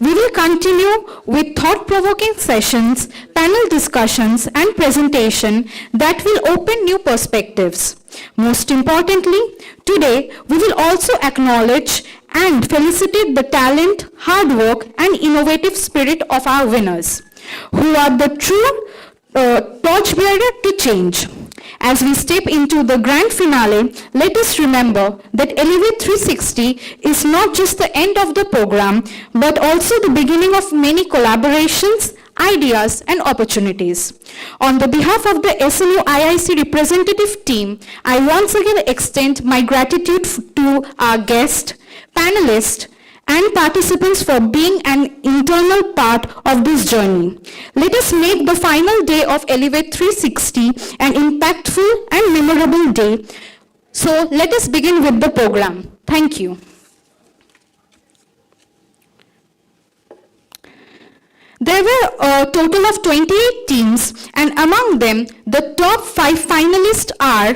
we will continue with thought-provoking sessions, panel discussions, and presentation that will open new perspectives. Most importantly, today we will also acknowledge and felicitate the talent, hard work, and innovative spirit of our winners, who are the true torchbearer to change. As we step into the grand finale, let us remember that Elevate 360 is not just the end of the program, but also the beginning of many collaborations, ideas, and opportunities. On the behalf of the SMU IIC representative team, I once again extend my gratitude to our guests, panelists, and participants for being an internal part of this journey. Let us make the final day of Elevate 360 an impactful and memorable day. So let us begin with the program. Thank you. There were a total of 28 teams, and among them, the top 5 finalists are: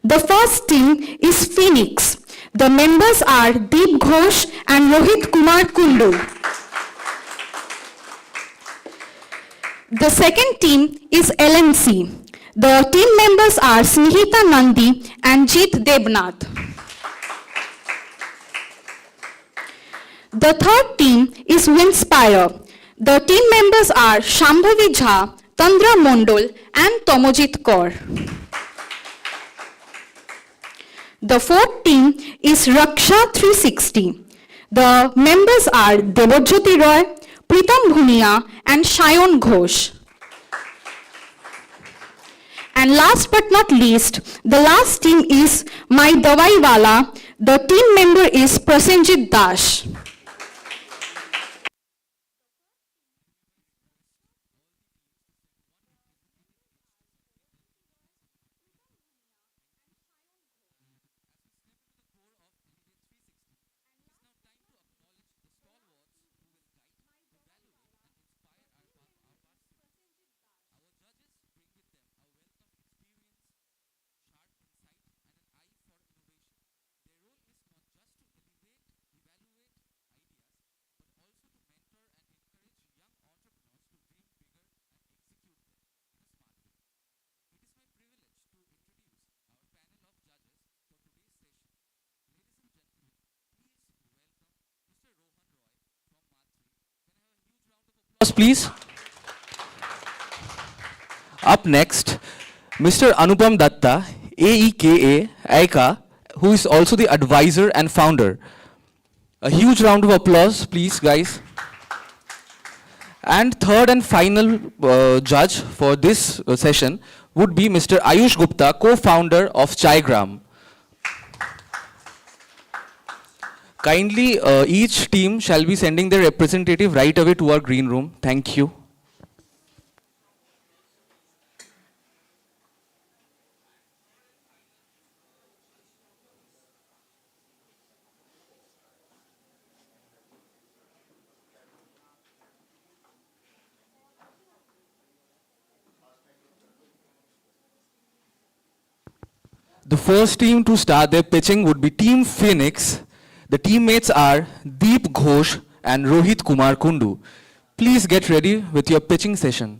the first team is Phoenix. The members are Deep Ghosh and Rohit Kumar Kundu. The second team is LNC. The team members are Snihita Nandi and Jeet Debnath. The third team is Winspire. The team members are Shambhavi Jha, Tandra Mondol, and Tomojit Kaur. The fourth team is Raksha 360. The members are Debojyoti Roy, Pritam Bhunia, and Shayon Ghosh. And last but not least, the last team is My Dawai Wala. The team member is Prasenjit Dash. Please. Up next, Mr. Anupam Datta, AEKA, AICA, who is also the advisor and founder. A huge round of applause, please, guys. And third and final judge for this session would be Mr. Ayush Gupta, co-founder of Chaigram. Kindly, each team shall be sending their representative right away to our green room. Thank you. The first team to start their pitching would be Team Phoenix. The teammates are Deep Ghosh and Rohit Kumar Kundu. Please get ready with your pitching session.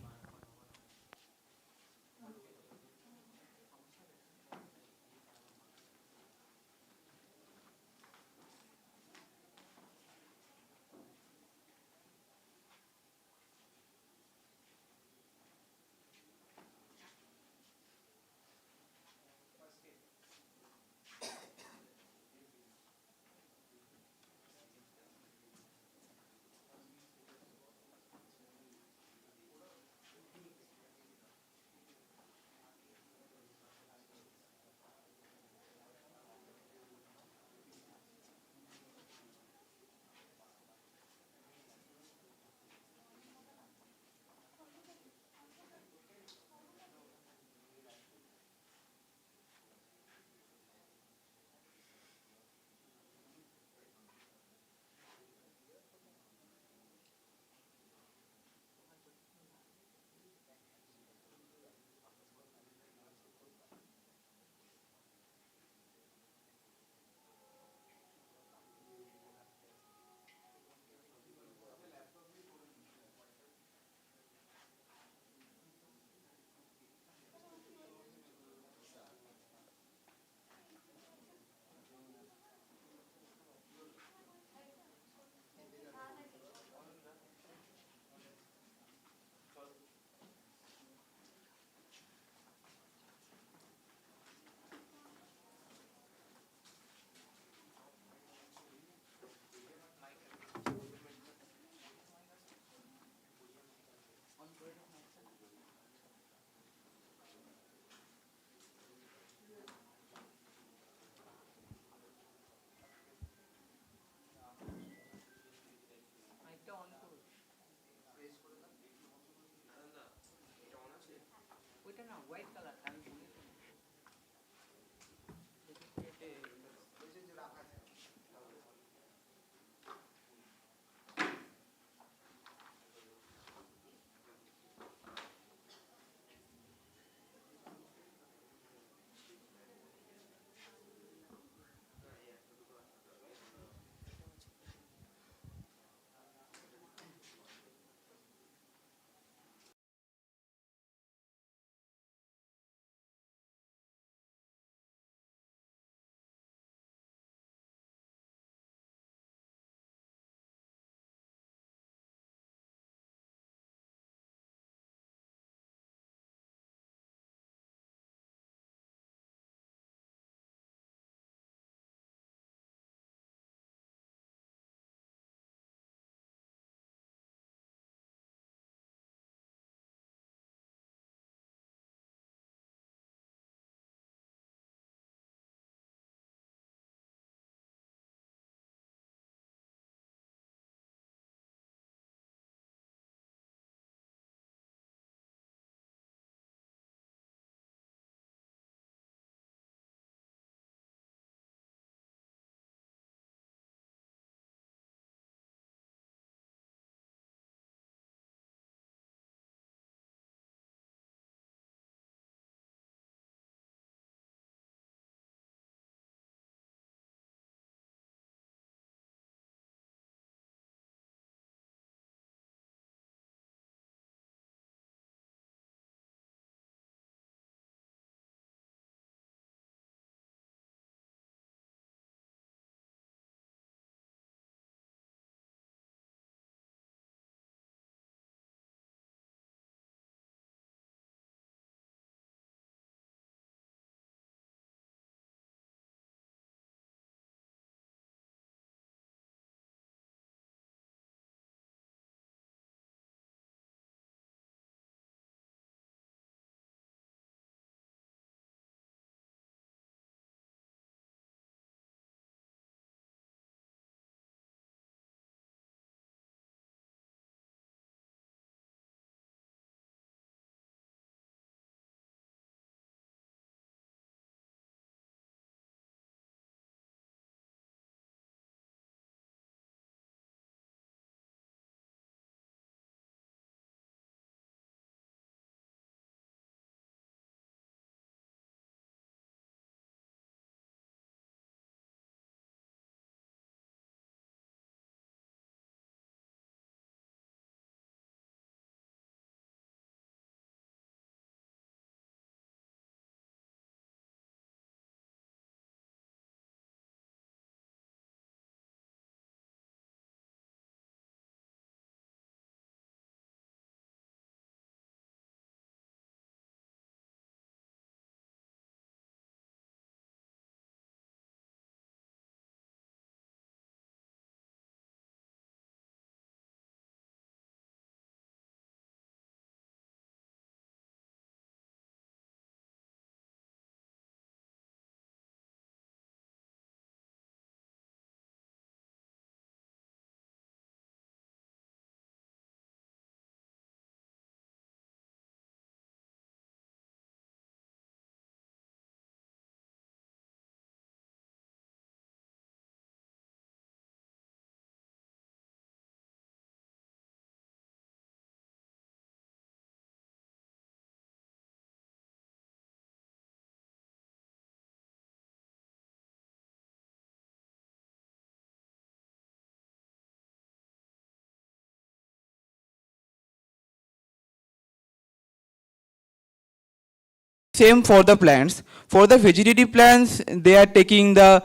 Same for the plants. For the vegetative plants, they are taking the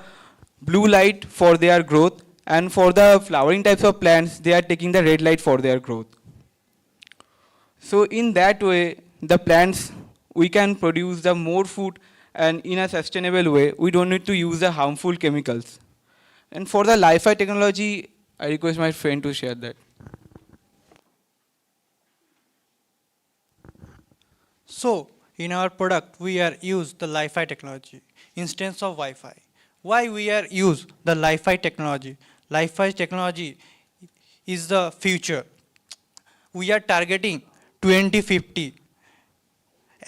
blue light for their growth, and for the flowering types of plants, they are taking the red light for their growth. So in that way, the plants, we can produce the more food and in a sustainable way. We don't need to use the harmful chemicals. And for the Li-Fi technology, I request my friend to share that. So, in our product, we are use the Li-Fi technology instead of Wi-Fi. Why we are use the Li-Fi technology? Li-Fi technology is the future. We are targeting 2050,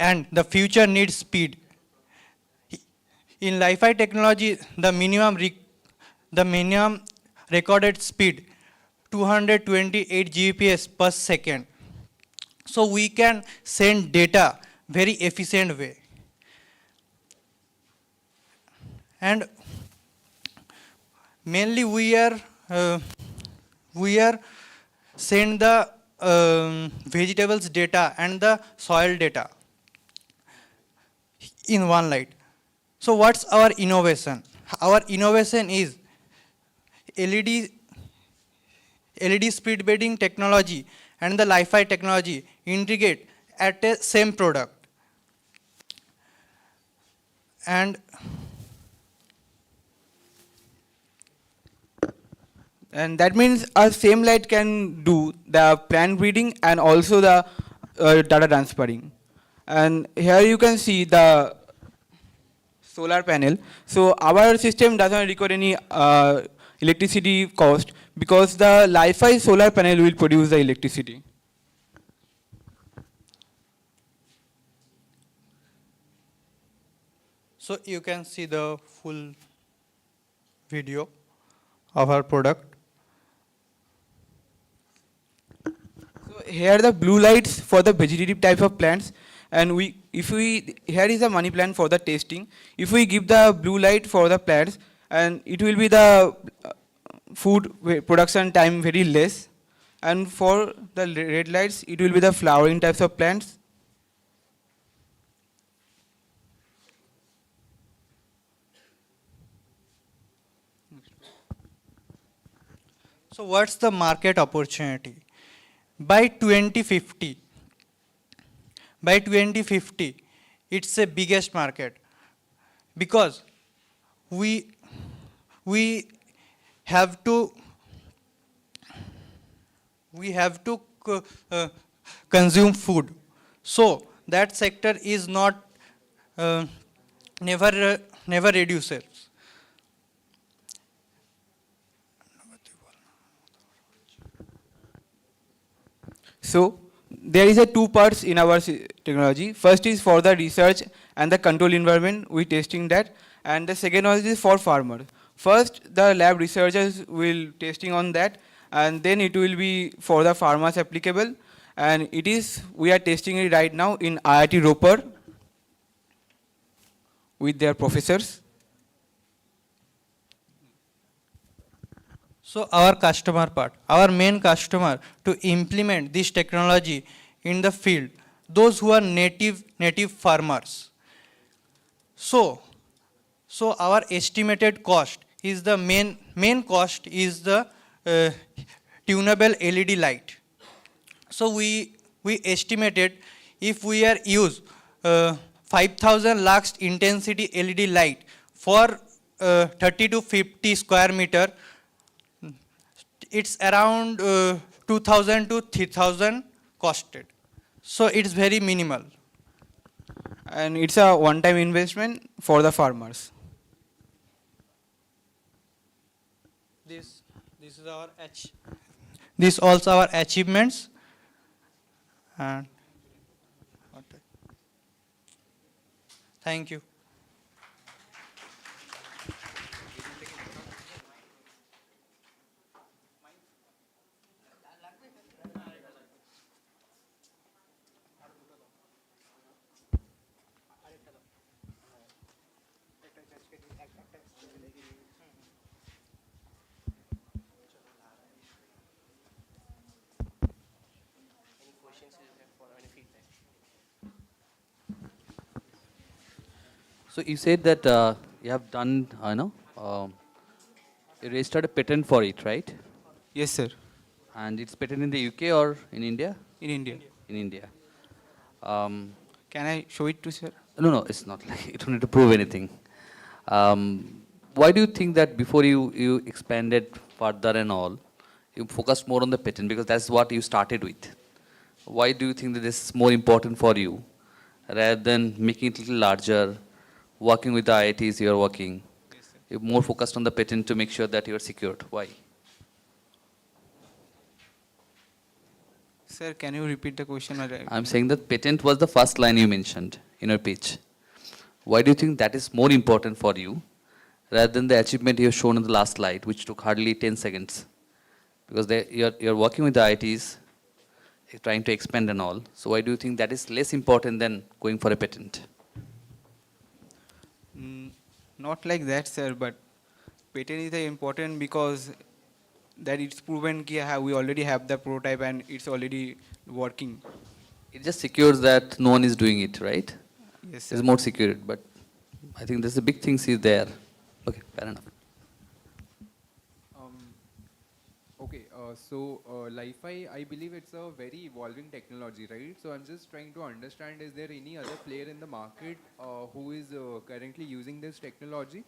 and the future needs speed. In Li-Fi technology, the minimum recorded speed 228 Gbps per second. So we can send data very efficient way. And mainly we are send the vegetables data and the soil data in one light. So what's our innovation? Our innovation is LED speed bedding technology and the Li-Fi technology integrate at a same product. And that means a same light can do the plant breeding and also the data transferring. And here you can see the solar panel. So our system doesn't require any electricity cost because the Li-Fi solar panel will produce the electricity. so you can see the full video of our product. So here the blue lights for the vegetative type of plants, and here is a money plant for the testing. If we give the blue light for the plants, and it will be the food production time very less, and for the red lights, it will be the flowering types of plants. So what's the market opportunity? By 2050, it's a biggest market because we have to consume food. So that sector is not never reduces. So there is a two parts in our technology. First is for the research and the control environment, we testing that, and the second one is for farmers. First, the lab researchers will testing on that, and then it will be for the farmers applicable, and we are testing it right now in IIT Roper with their professors. So our customer part, our main customer to implement this technology in the field, those who are native farmers. So our estimated cost is the main cost is the tunable LED light. So we estimated if we are use 5,000 lux intensity LED light for 30 to 50 square meter, it's around 2,000 to 3,000 costed. So it's very minimal. And it's a one-time investment for the farmers. This also our achievements. And thank you. So you said that you have done, you registered a patent for it, right? Yes, sir. And it's patent in the UK or in India? In India. In India. Um, Can I show it to sir? no, no, it's not like you don't need to prove anything. Why do you think that before you expanded further and all, you focused more on the patent because that's what you started with? Why do you think that this is more important for you rather than making it a little larger, working with the IITs you are working? You're more focused on the patent to make sure that you are secured. Why? Sir, can you repeat the question? I'm saying that patent was the first line you mentioned in your pitch. Why do you think that is more important for you rather than the achievement you have shown in the last slide, which took hardly 10 seconds? Because you're working with the IITs, you're trying to expand and all. So why do you think that is less important than going for a patent? Not like that, sir, but patent is important because that it's proven that we already have the prototype and it's already working. It just secures that no one is doing it, right? Yes, sir. It's more secured, but I think there's a big thing is there. Okay, fair enough. Li-Fi, I believe it's a very evolving technology, right? So I'm just trying to understand, is there any other player in the market who is currently using this technology?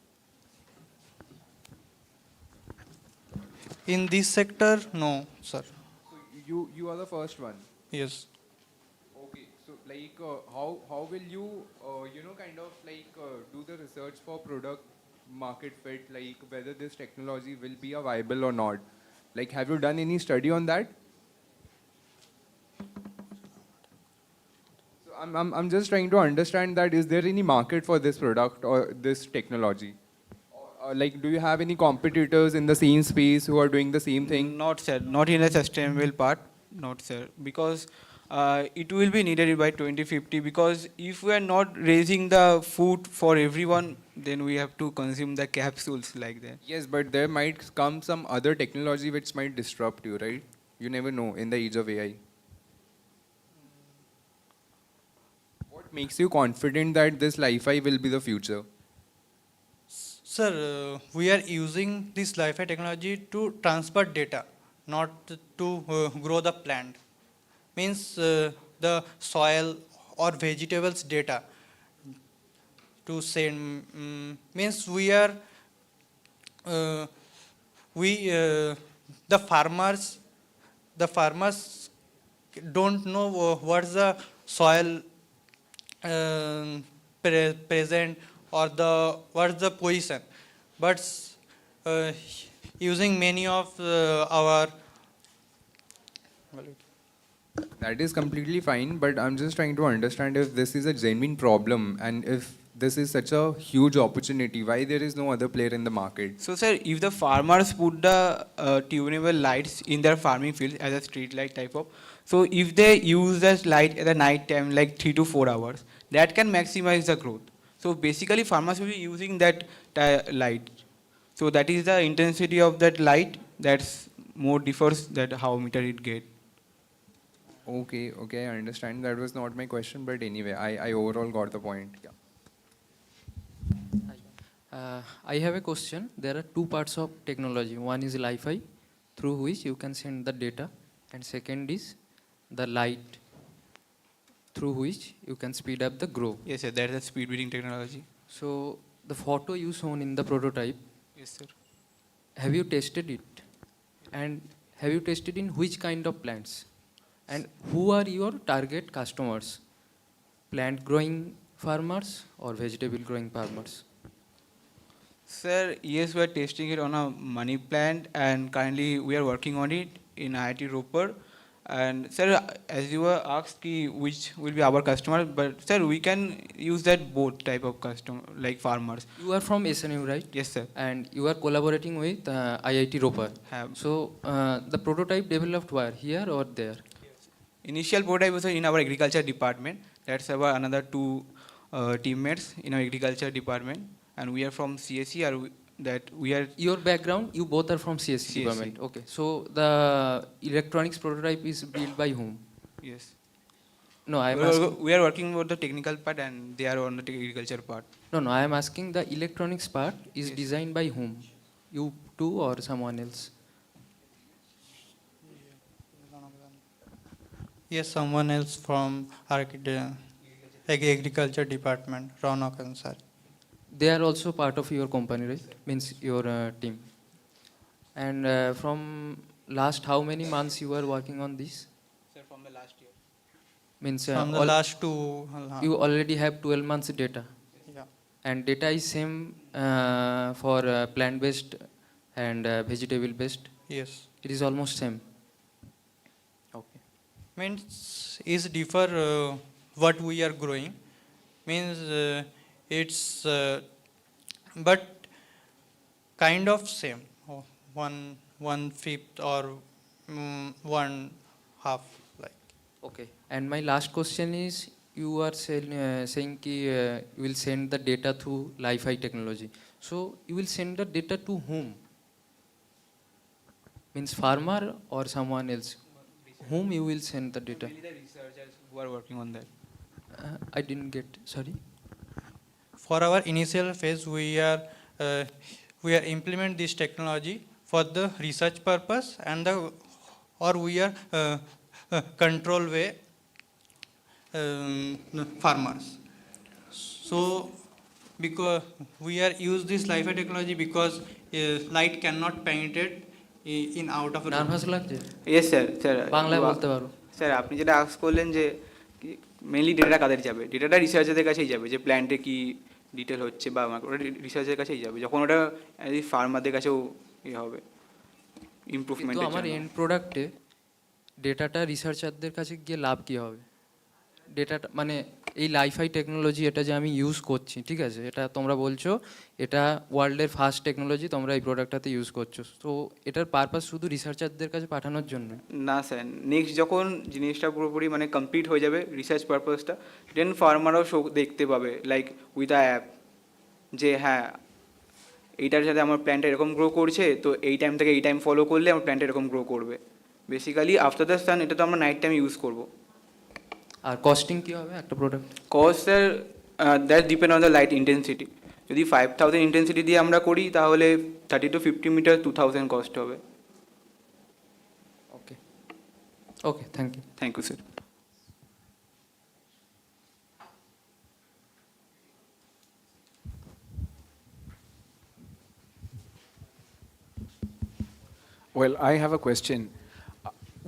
In this sector, no, sir. So you are the first one. Yes. Okay, so how will you do the research for product market fit, like whether this technology will be a viable or not? Like, have you done any study on that? So I'm just trying to understand that, is there any market for this product or this technology? Or like, do you have any competitors in the same space who are doing the same thing? Not, sir. Not in a sustainable part. Not, sir. Because it will be needed by 2050. Because if we are not raising the food for everyone, then we have to consume the capsules like that. Yes, but there might come some other technology which might disrupt you, right? You never know in the age of AI. What makes you confident that this Li-Fi will be the future? Sir, we are using this Li-Fi technology to transfer data, not to grow the plant. Means the soil or vegetables data to send. Means we are the farmers don't know what's the soil present or what's the position, but using many of our That is completely fine, but I'm just trying to understand if this is a genuine problem and if this is such a huge opportunity, why there is no other player in the market? So, sir, if the farmers put the tunable lights in their farming field as a street light type of, so if they use that light at the night time, like 3 to 4 hours, that can maximize the growth. So basically, farmers will be using that light. So that is the intensity of that light that's more differs that how meter it get. Okay, I understand. That was not my question, but anyway, I overall got the point. Yeah. I have a question. There are two parts of technology. One is Li-Fi, through which you can send the data, and second is the light, through which you can speed up the grow. Yes, sir. That is a speed breeding technology. So the photo you shown in the prototype, Yes, sir. have you tested it? And have you tested in which kind of plants? And who are your target customers? Plant growing farmers or vegetable growing farmers? Sir, yes, we are testing it on a money plant, and currently we are working on it in IIT Roper. And sir, as you were asked, which will be our customer, but sir, we can use that both type of customer, like farmers. You are from SNU, right? Yes, sir. And you are collaborating with IIT Roper. Have. So the prototype developed where? Here or there? Initial prototype was in our agriculture department. That's our another two teammates in our agriculture department, and we are from CSE. Your background, you both are from CSE department. Okay. So the electronics prototype is built by whom? Yes. No, I am asking. We are working on the technical part and they are on the agriculture part. No, I am asking the electronics part is designed by whom? You two or someone else? Yes, someone else from agriculture department, Ronak Ansari. They are also part of your company, right? Means your team. And from last how many months you are working on this? Sir, from the last year. Means From the last two. you already have 12 months data. Yeah. And data is same for plant-based and vegetable-based. Yes. It is almost same. Okay. Means is differ what we are growing. Means it's but kind of same. One fifth or 1/2 like. Okay. And my last question is, you are saying ki, you will send the data through Li-Fi technology. So you will send the data to whom? Means farmer or someone else? Whom you will send the data? Mainly the researchers who are working on that. I didn't get. Sorry. For our initial phase, we are implement this technology for the research purpose and we are control way farmers. So because we are use this Li-Fi technology because light cannot penetrate in out of a room. Nervous লাগছে? Yes, sir. Sir. বাংলায় বলতে পারো। Sir আপনি যেটা ask করলেন যে mainly ডেটাটা কাদের যাবে, ডেটাটা রিসার্চারদের কাছেই যাবে, যে প্ল্যান্টে কি ডিটেল হচ্ছে বা ওটা রিসার্চের কাছেই যাবে, যখন ওটা ফার্মারদের কাছেও হবে ইমপ্রুভমেন্ট। কিন্তু আমার এন্ড প্রোডাক্টে ডেটাটা রিসার্চারদের কাছে গিয়ে লাভ কী হবে? ডেটাটা মানে এই Li-Fi টেকনোলজি এটা যে আমি ইউজ করছি, ঠিক আছে, এটা তোমরা বলছো এটা ওয়ার্ল্ডের ফার্স্ট টেকনোলজি, তোমরা এই প্রোডাক্টটাতে ইউজ করছো, তো এটার পারপাস শুধু রিসার্চারদের কাছে পাঠানোর জন্য? না স্যার, নেক্সট যখন জিনিসটা পুরোপুরি মানে কমপ্লিট হয়ে যাবে রিসার্চ পারপাসটা, দেন ফার্মারও শো দেখতে পাবে লাইক উইথ আ অ্যাপ যে হ্যাঁ এইটার সাথে আমার প্ল্যান্টটা এরকম গ্রো করছে, তো এই টাইম থেকে এই টাইম ফলো করলে আমার প্ল্যান্ট এরকম গ্রো করবে। বেসিক্যালি আফটার দ্য সান এটা তো আমরা নাইট টাইম ইউজ করবো। আর কস্টিং কী হবে একটা product? Cost sir that depend on the light intensity. যদি 5000 ইন্টেন্সিটি দিয়ে আমরা করি তাহলে 30 to 50 মিটার 2000 কস্ট হবে। Okay okay, thank you. Thank you sir. Well, I have a question.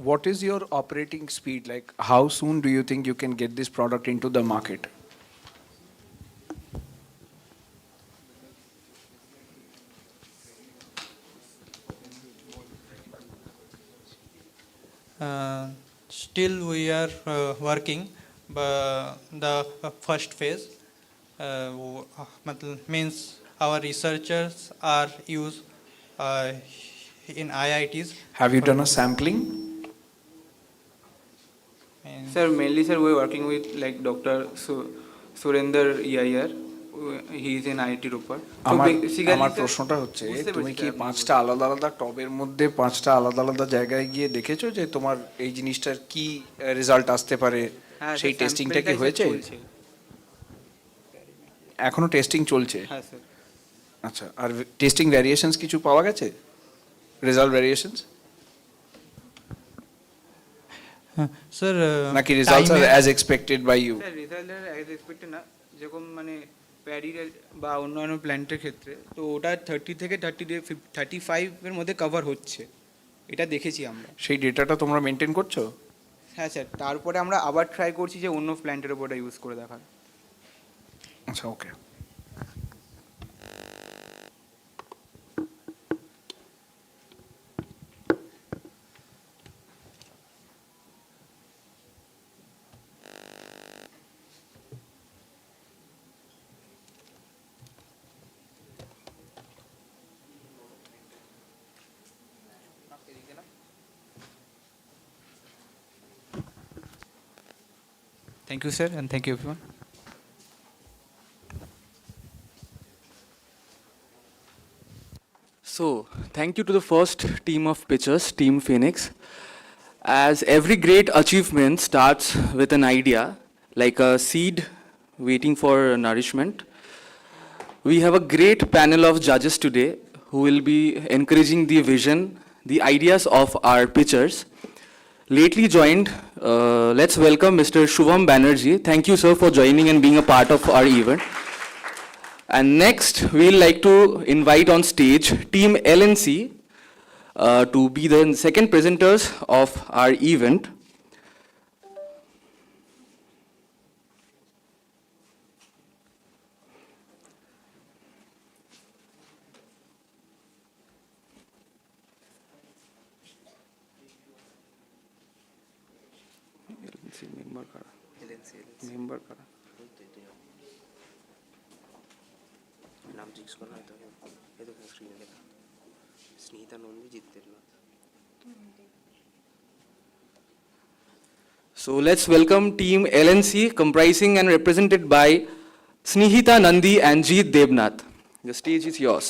What is your operating speed? Like, how soon do you think you can get this product into the market? Still we are working, but the first phase means our researchers are used in IITs. Have you done a sampling? Sir, mainly sir, we're working with like Dr. Surender EIR. He is in IIT Ropar. আমার প্রশ্নটা হচ্ছে, তুমি কি 5টা আলাদা আলাদা টবের মধ্যে 5টা আলাদা আলাদা জায়গায় গিয়ে দেখেছো যে তোমার এই জিনিসটার কি রেজাল্ট আসতে পারে? সেই টেস্টিংটা কি হয়েছে? এখনো টেস্টিং চলছে? হ্যাঁ স্যার। আচ্ছা, আর টেস্টিং ভ্যারিয়েশনস কিছু পাওয়া গেছে? Result variations? Sir, নাকি results are as expected by you? Sir result as expected না, যেরকম মানে প্যাডি বা অন্যান্য প্ল্যান্টের ক্ষেত্রে তো ওটা 30 থেকে 35 এর মধ্যে কভার হচ্ছে, এটা দেখেছি আমরা। সেই ডেটাটা তোমরা মেনটেন করছো? হ্যাঁ স্যার, তারপরে আমরা আবার ট্রাই করছি যে অন্য প্ল্যান্টের উপর ইউজ করে দেখার। আচ্ছা, ওকে। Thank you, sir, and thank you, everyone. So, thank you to the first team of pitchers, Team Phoenix. As every great achievement starts with an idea, like a seed waiting for nourishment, we have a great panel of judges today who will be encouraging the vision, the ideas of our pitchers. Lately joined, let's welcome Mr. Shubham Banerjee. Thank you, sir, for joining and being a part of our event. And next, we'll like to invite on stage Team LNC to be the second presenters of our event. member kara. নাম জিজ্ঞেস করো না তো এই তো স্ক্রিনে লেখা স্নেহিতা নন্দী জিতের না So let's welcome Team LNC comprising and represented by Snehita Nandi and Jeet Devnath. The stage is yours.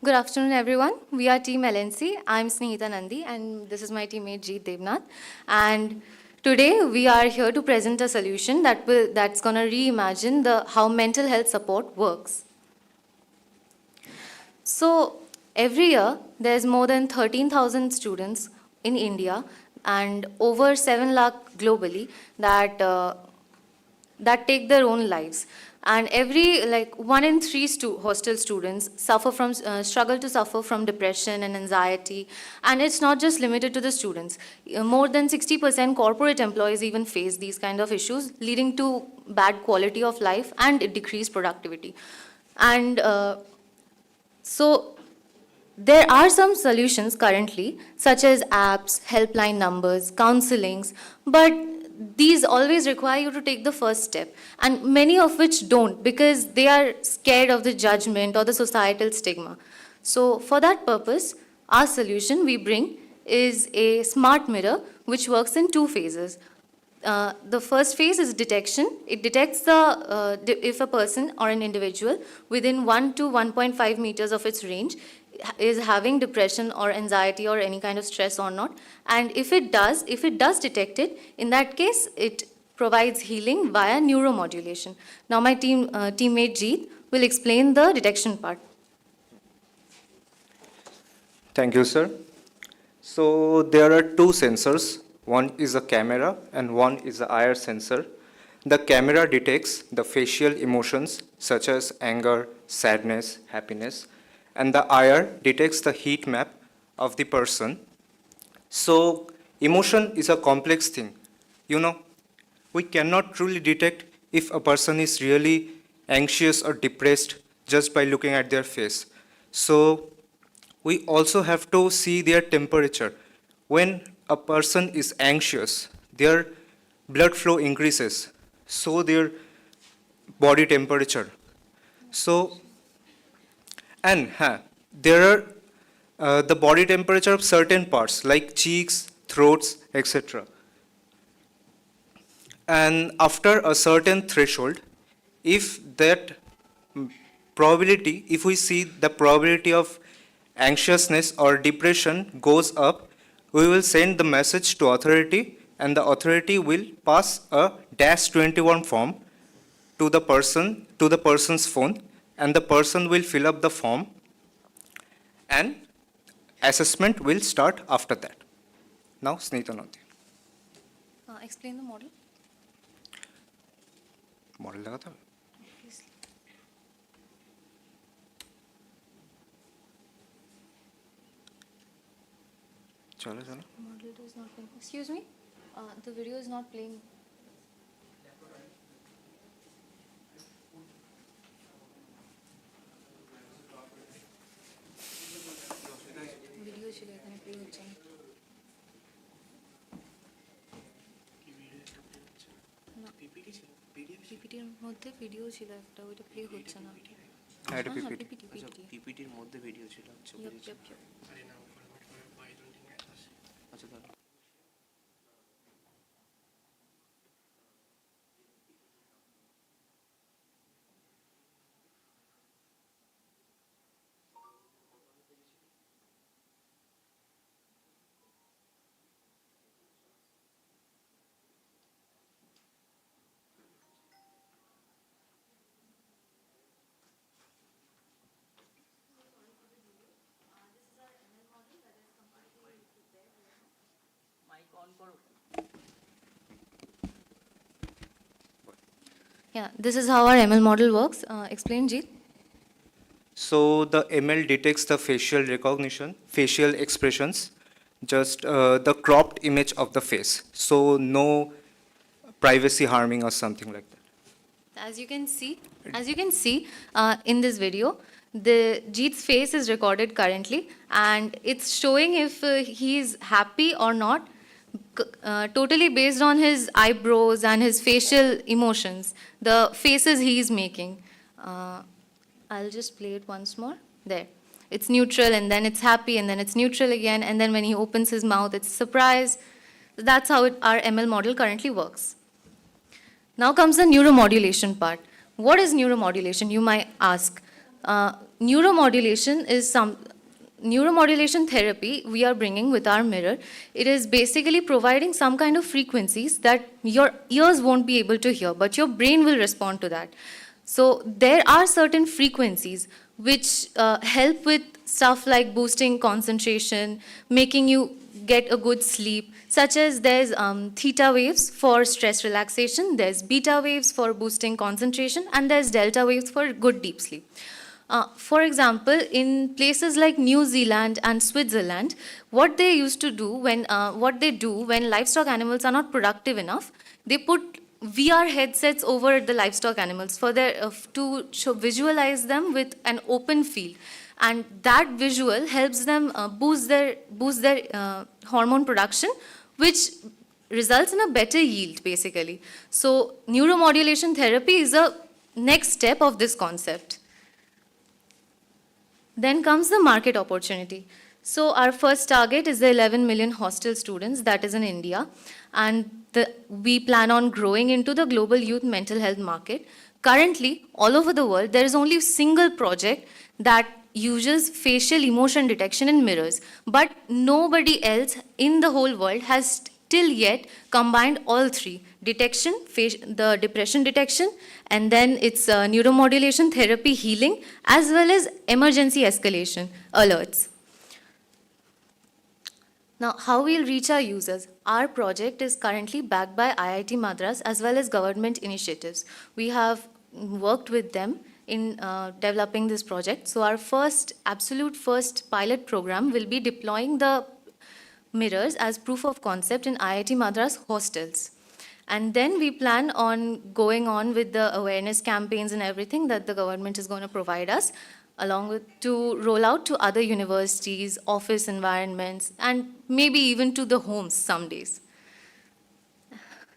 Good afternoon, everyone. We are Team LNC. I'm Snehita Nandi, and this is my teammate Jeet Devnath. And today we are here to present a solution that's going to reimagine how mental health support works. So every year, there's more than 13,000 students in India and over 7 lakh globally that take their own lives. And like 1 in 3 hostel students struggle to suffer from depression and anxiety. And it's not just limited to the students. More than 60% corporate employees even face these kind of issues, leading to bad quality of life and decreased productivity. And so there are some solutions currently, such as apps, helpline numbers, counselings, but these always require you to take the first step, and many of which don't because they are scared of the judgment or the societal stigma. So for that purpose, our solution we bring is a smart mirror which works in 2 phases. The first phase is detection. It detects if a person or an individual within 1 to 1.5 meters of its range is having depression or anxiety or any kind of stress or not. And if it does detect it, in that case, it provides healing via neuromodulation. Now my teammate Jeet will explain the detection part. Thank you, sir. So there are 2 sensors. One is a camera and one is an IR sensor. The camera detects the facial emotions such as anger, sadness, happiness, and the IR detects the heat map of the person. So emotion is a complex thing. You know, we cannot truly detect if a person is really anxious or depressed just by looking at their face. So we also have to see their temperature. When a person is anxious, their blood flow increases, so their body temperature. So, and there are the body temperature of certain parts like cheeks, throats, etc. And after a certain threshold, if we see the probability of anxiousness or depression goes up, we will send the message to authority, and the authority will pass a -21 form to the person's phone, and the person will fill up the form, and assessment will start after that. Now, Snehita Nandi. Explain the model. Model lagata hobe? Chalo. Model is not playing. Excuse me? The video is not playing. Video ছিল এখানে play হচ্ছে না। পিপিটির মধ্যে video ছিল একটা, ওইটা play হচ্ছে না। হ্যাঁ, এটা PPT। পিপিটির মধ্যে ভিডিও ছিল আচ্ছা বুঝেছি আচ্ছা দাঁড়াও Yeah, this is how our ML model works. Explain, Jeet. So the ML detects the facial recognition, facial expressions, just the cropped image of the face. So no privacy harming or something like that. As you can see in this video, the Jeet's face is recorded currently, and it's showing if he is happy or not, totally based on his eyebrows and his facial emotions, the faces he is making. I'll just play it once more. There. It's neutral, and then it's happy, and then it's neutral again, and then when he opens his mouth, it's surprise. That's how our ML model currently works. Now comes the neuromodulation part. What is neuromodulation, you might ask? Neuromodulation is neuromodulation therapy we are bringing with our mirror. It is basically providing some kind of frequencies that your ears won't be able to hear, but your brain will respond to that. So there are certain frequencies which help with stuff like boosting concentration, making you get a good sleep, such as there's theta waves for stress relaxation, there's beta waves for boosting concentration, and there's delta waves for good deep sleep. For example, in places like New Zealand and Switzerland, what they used to do when livestock animals are not productive enough, they put VR headsets over the livestock animals for to visualize them with an open field. And that visual helps them boost their hormone production, which results in a better yield, basically. So neuromodulation therapy is a next step of this concept. Then comes the market opportunity. So our first target is the 11 million hostel students, that is in India. And we plan on growing into the global youth mental health market. Currently, all over the world, there is only a single project that uses facial emotion detection in mirrors. But nobody else in the whole world has till yet combined all three: detection, the depression detection, and then it's neuromodulation therapy healing, as well as emergency escalation alerts. Now, how we'll reach our users? Our project is currently backed by IIT Madras as well as government initiatives. We have worked with them in developing this project. So our absolute first pilot program will be deploying the mirrors as proof of concept in IIT Madras hostels. And then we plan on going on with the awareness campaigns and everything that the government is going to provide us, along with to roll out to other universities, office environments, and maybe even to the homes some days.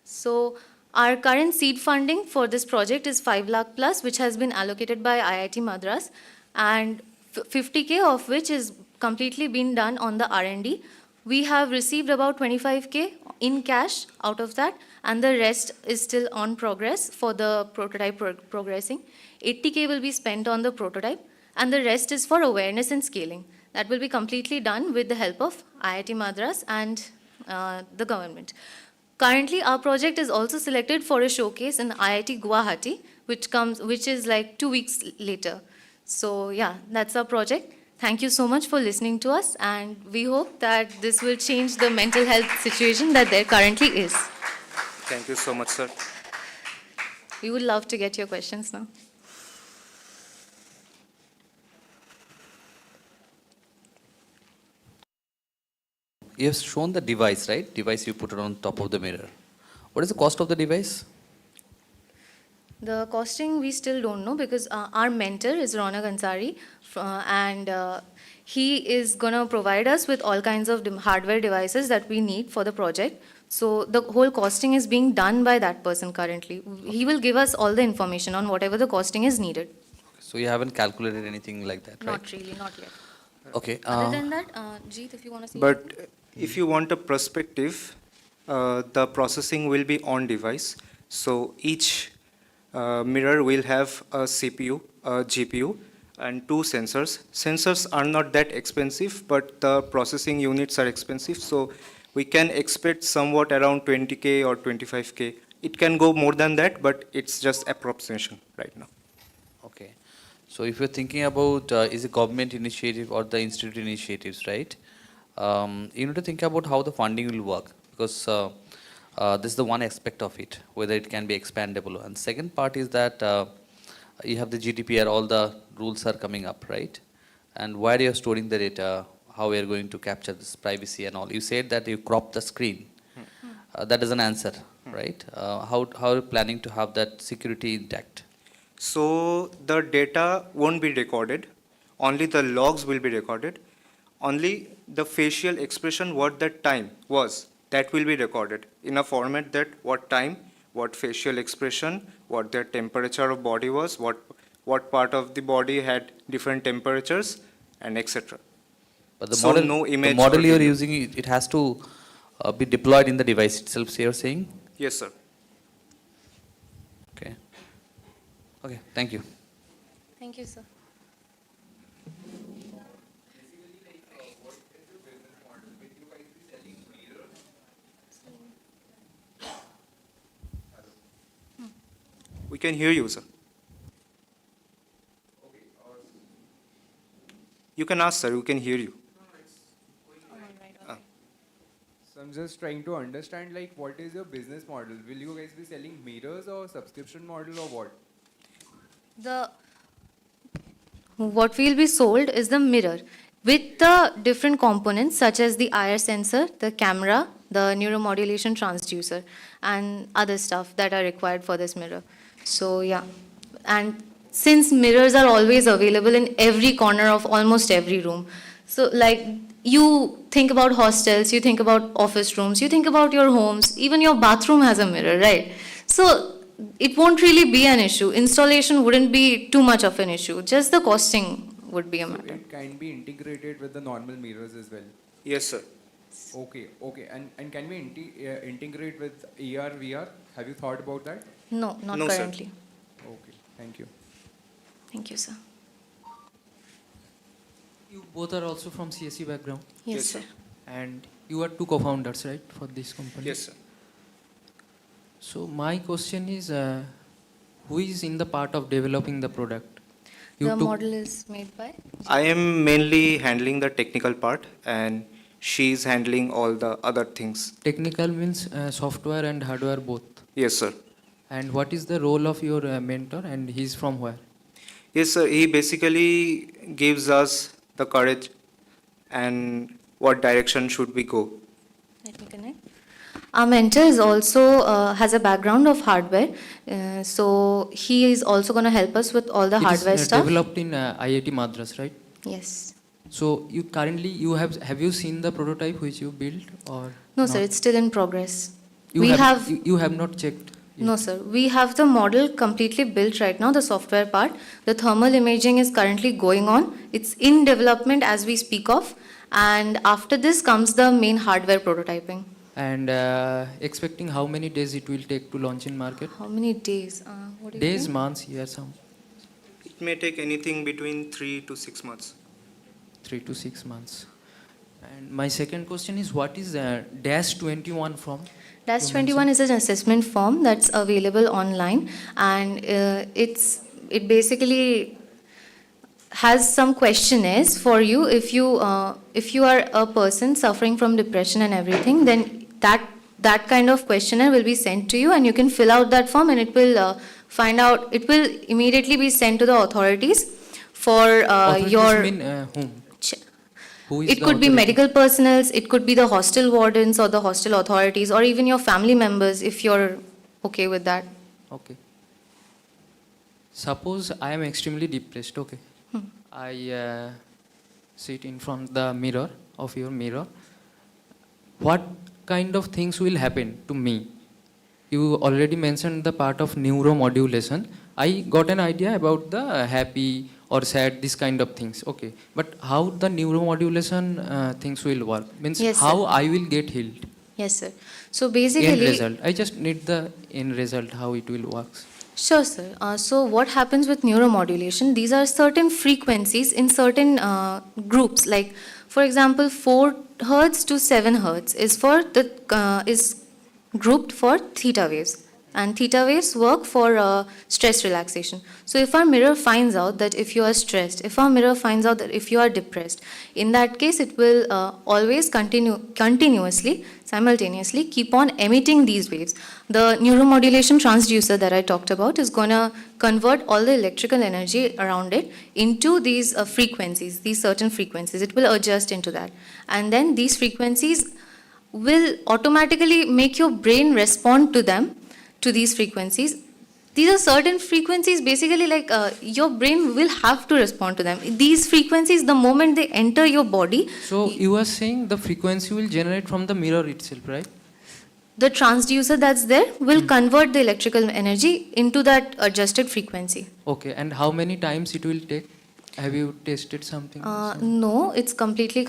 So our current seed funding for this project is 5 lakh plus, which has been allocated by IIT Madras, and 50K of which is completely been done on the R&D. We have received about 25K in cash out of that, and the rest is still on progress for the prototype progressing. 80K will be spent on the prototype, and the rest is for awareness and scaling. That will be completely done with the help of IIT Madras and the government. Currently, our project is also selected for a showcase in IIT Guwahati, which is like 2 weeks later. So yeah, that's our project. Thank you so much for listening to us, and we hope that this will change the mental health situation that there currently is. Thank you so much, sir. We would love to get your questions now. You have shown the device, right? Device you put it on top of the mirror. What is the cost of the device? The costing we still don't know, because our mentor is Ronak Ansari, and he is going to provide us with all kinds of hardware devices that we need for the project. So the whole costing is being done by that person currently. He will give us all the information on whatever the costing is needed. So you haven't calculated anything like that, right? Not really, not yet. Okay. Other than that, Jeet, if you want to say. But if you want a perspective, the processing will be on device. So each mirror will have a CPU, a GPU, and 2 sensors. Sensors are not that expensive, but the processing units are expensive. So we can expect somewhat around 20K or 25K. It can go more than that, but it's just approximation right now. Okay. So if you're thinking about is a government initiative or the institute initiatives, right? You need to think about how the funding will work. because this is the one aspect of it, whether it can be expandable. And second part is that you have the GDPR, all the rules are coming up, right? And where you're storing the data, how we are going to capture this privacy and all. You said that you crop the screen. That is an answer, right? How are you planning to have that security intact? So the data won't be recorded, only the logs will be recorded. Only the facial expression, what that time was, that will be recorded in a format that what time, what facial expression, what their temperature of body was, what part of the body had different temperatures, and etc. But the So model, no image the model or you're video. using, it has to be deployed in the device itself, so you're saying? Yes, sir. Okay. Okay, thank you. Thank you, sir. We can hear you, sir. You can ask, sir. We can hear you. So I'm just trying to understand, like, what is your business model? Will you guys be selling mirrors or subscription model or what? What will be sold is the mirror with the different components such as the IR sensor, the camera, the neuromodulation transducer, and other stuff that are required for this mirror. So yeah, and since mirrors are always available in every corner of almost every room, so like you think about hostels, you think about office rooms, you think about your homes, even your bathroom has a mirror, right? So it won't really be an issue. Installation wouldn't be too much of an issue. Just the costing would be a matter. It can be integrated with the normal mirrors as well. Yes, sir. Okay, okay. And can we integrate with AR, VR? Have you thought about that? No, not No, sir. currently. Okay, thank you. Thank you, sir. You both are also from CSE background, Yes, Yes, sir. sir. and you are two co-founders, right, for this company? Yes, sir. So my question is, who is in the part of developing the product? You The took- model is made by? I am mainly handling the technical part, and she's handling all the other things. Technical means software and hardware both. Yes, sir. And what is the role of your mentor, and he's from where? Yes, sir. He basically gives us the courage and what direction should we go. Let me connect. Our mentor is also has a background of hardware, so he is also going to help us with all the It is, hardware stuff. developed in IIT Madras, right? Yes. So you currently have you seen the prototype which you built or No, sir, not? it's still in progress. You we have you have not checked. yet? No, sir. We have the model completely built right now, the software part. The thermal imaging is currently going on. It's in development as we speak of. And after this comes the main hardware prototyping. And expecting how many days it will take to launch in market? How many days? What do you Days, think? months, years, some It may take anything between 3 to 6 months. 3 to 6 months. And my second question is, what is Dash 21 from? Dash 21 is an assessment form that's available online, and it basically has some questionnaires for you. If you are a person suffering from depression and everything, then that kind of questionnaire will be sent to you, and you can fill out that form, and it will it will immediately be sent to the authorities for Authorities your. mean whom? Ch- Who is It the could be authority? medical personnel, it could be the hostel wardens or the hostel authorities, or even your family members if you're okay with that. Okay. Suppose I am extremely depressed, okay. I sit in front of the mirror of your mirror. What kind of things will happen to me? You already mentioned the part of neuromodulation. I got an idea about the happy or sad, this kind of things, okay. But how the neuromodulation things will work? Means Yes, how sir. I will get healed? Yes, sir. So End basically, result. I just need the end result, how it will work. sure, sir. So what happens with neuromodulation? These are certain frequencies in certain groups. Like, for example, 4 hertz to 7 hertz is for the is grouped for theta waves, and theta waves work for stress relaxation. So if our mirror finds out that if you are stressed, if our mirror finds out that if you are depressed, in that case it will always continuously, simultaneously keep on emitting these waves. The neuromodulation transducer that I talked about is going to convert all the electrical energy around it into these frequencies, these certain frequencies. It will adjust into that. And then these frequencies will automatically make your brain respond to them, to these frequencies. These are certain frequencies, basically like your brain will have to respond to them. These frequencies, the moment they enter your body. So you are saying the frequency will generate from the mirror itself, right? The transducer that's there will convert the electrical energy into that adjusted frequency. Okay, and how many times it will take? Have you tested something? No, it's completely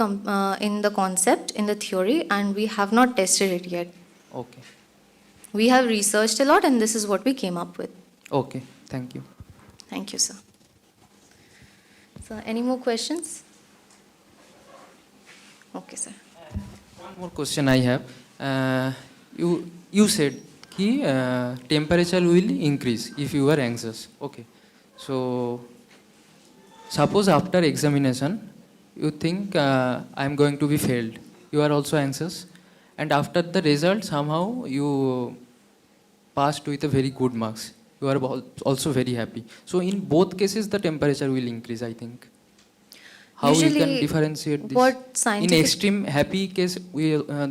in the concept, in the theory, and we have not tested it yet. Okay. We have researched a lot, and this is what we came up with. Okay, thank you. Thank you, sir. So, any more questions? Okay, sir. One more question I have. You said that temperature will increase if you are anxious. Okay. So, suppose after examination, you think I am going to be failed. You are also anxious. And after the result, somehow you passed with a very good marks. You are also very happy. So in both cases, the temperature will increase, I think. How you can differentiate this? What scientific... In extreme happy case,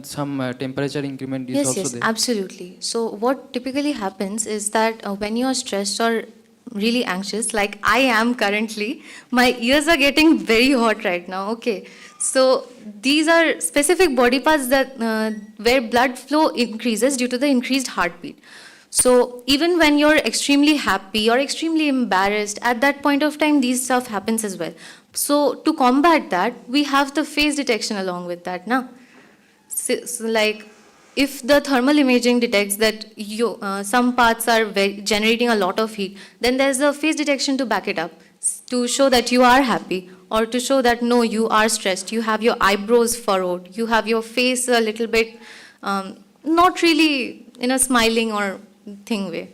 some temperature increment is also there. Yes, absolutely. So what typically happens is that when you are stressed or really anxious, like I am currently, my ears are getting very hot right now. Okay. So these are specific body parts that where blood flow increases due to the increased heartbeat. So even when you're extremely happy or extremely embarrassed, at that point of time, these stuff happens as well. So to combat that, we have the phase detection along with that now. So like if the thermal imaging detects that some parts are generating a lot of heat, then there's a phase detection to back it up, to show that you are happy, or to show that no, you are stressed, you have your eyebrows furrowed, you have your face a little bit not really in a smiling or thing way.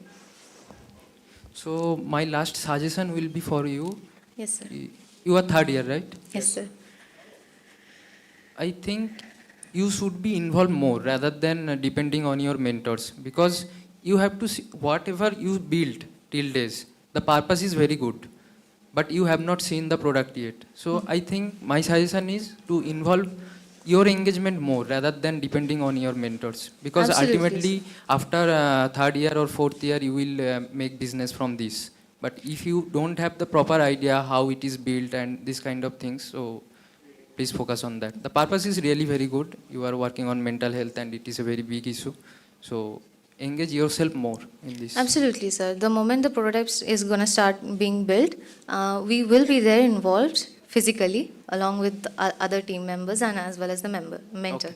So my last suggestion will be for you. Yes, sir. You are third year, right? Yes, sir. I think you should be involved more rather than depending on your mentors, because you have to see whatever you build till days, the purpose is very good, but you have not seen the product yet. So I think my suggestion is to involve your engagement more rather than depending on your mentors, because Absolutely. ultimately after third year or fourth year you will make business from this. But if you don't have the proper idea how it is built and this kind of things, so please focus on that. The purpose is really very good. You are working on mental health and it is a very big issue. So engage yourself more in this. Absolutely, sir. The moment the prototype is going to start being built, we will be there involved physically along with other team members and as well as the mentor.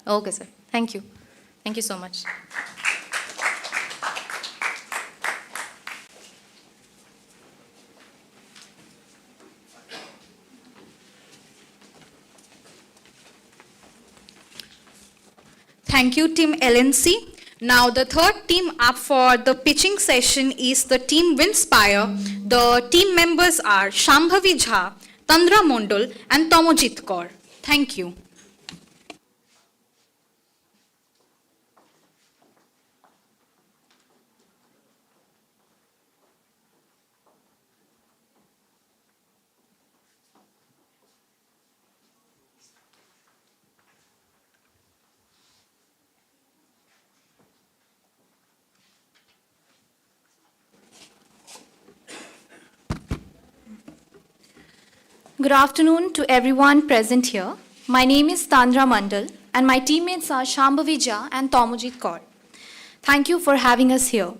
Okay, sir. Thank you. Thank you so much. Thank you, Team LNC. Now, the third team up for the pitching session is the Team Winspire. The team members are Shambhavi Jha, Tandra Mondol, and Tomojit Kaur. Thank you. Good afternoon to everyone present here. My name is Tandra Mandal and my teammates are Shambhavi Jha and Tomojit Kaur. Thank you for having us here.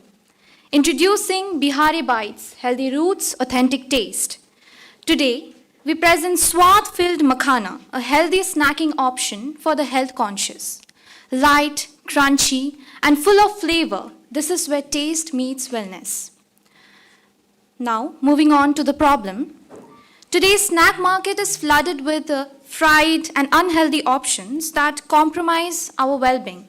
Introducing Bihari Bites, Healthy Roots, Authentic Taste. Today, we present swad-filled makhana, a healthy snacking option for the health conscious. Light, crunchy, and full of flavor, this is where taste meets wellness. Now, moving on to the problem. Today's snack market is flooded with fried and unhealthy options that compromise our well-being.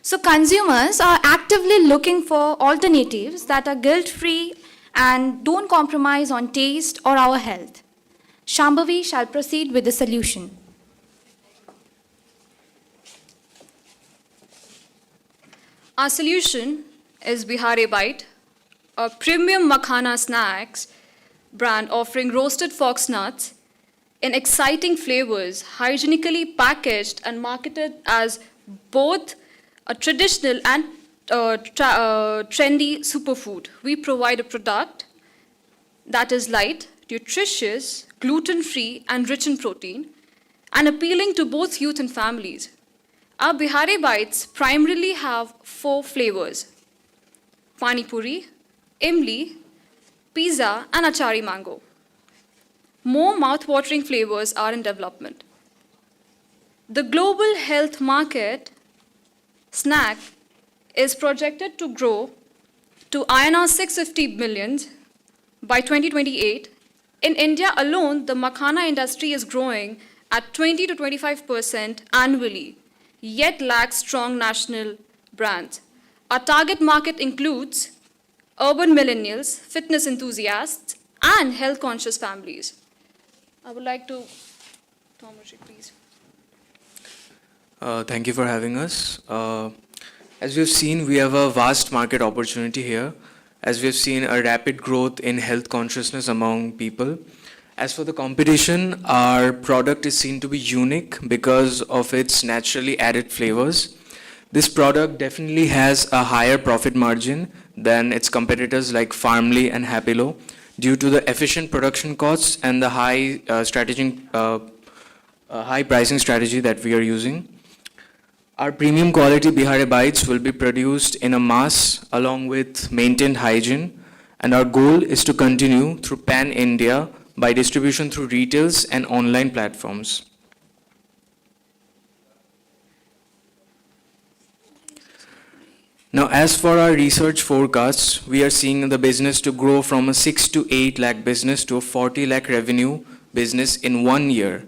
So consumers are actively looking for alternatives that are guilt-free and don't compromise on taste or our health. Shambhavi shall proceed with the solution. Our solution is Bihari Bite, a premium makhana snacks brand offering roasted fox nuts in exciting flavors, hygienically packaged and marketed as both a traditional and trendy superfood. We provide a product that is light, nutritious, gluten-free, and rich in protein, and appealing to both youth and families. Our Bihari Bites primarily have 4 flavors: Pani Puri, Imli, Pizza, and Achari Mango. More mouth-watering flavors are in development. The global health market snack is projected to grow to INR 650 million by 2028. In India alone, the makhana industry is growing at 20 to 25% annually, yet lacks strong national brands. Our target market includes urban millennials, fitness enthusiasts, and health-conscious families. I would like to, Thomas, please. Thank you for having us. As we've seen, we have a vast market opportunity here, as we've seen a rapid growth in health consciousness among people. As for the competition, our product is seen to be unique because of its naturally added flavors. This product definitely has a higher profit margin than its competitors like Farmly and Happilo due to the efficient production costs and the high pricing strategy that we are using. Our premium quality Bihari Bites will be produced in a mass along with maintained hygiene, and our goal is to continue through pan-India by distribution through retails and online platforms. Now, as for our research forecasts, we are seeing the business to grow from a 6 to 8 lakh business to a 40 lakh revenue business in 1 year.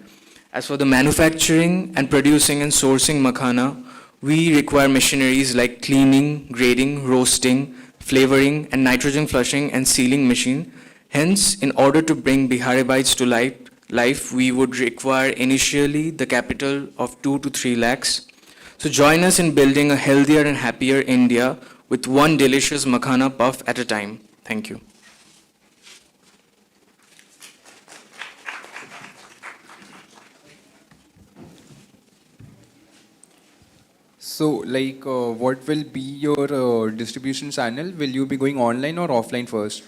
As for the manufacturing and producing and sourcing makhana, we require machineries like cleaning, grading, roasting, flavoring, and nitrogen flushing and sealing machine. Hence, in order to bring Bihari Bites to life, we would require initially the capital of 2 to 3 lakhs. So join us in building a healthier and happier India with one delicious makhana puff at a time. Thank you. So, like, what will be your distribution channel? Will you be going online or offline first?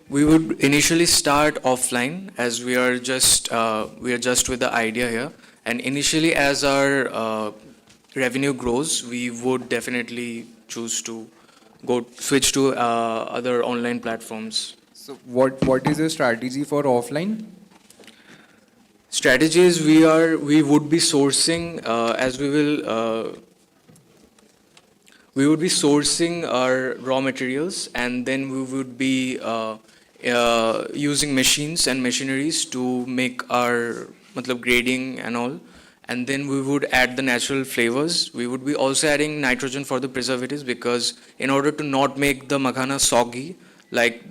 We would initially start offline as we are just with the idea here, and initially as our revenue grows, we would definitely choose to switch to other online platforms. So, what is your strategy for offline? Strategies we would be sourcing as we would be sourcing our raw materials, and then we would be using machines and machineries to make our grading and all, and then we would add the natural flavors. We would be also adding nitrogen for the preservatives because in order to not make the makhana soggy like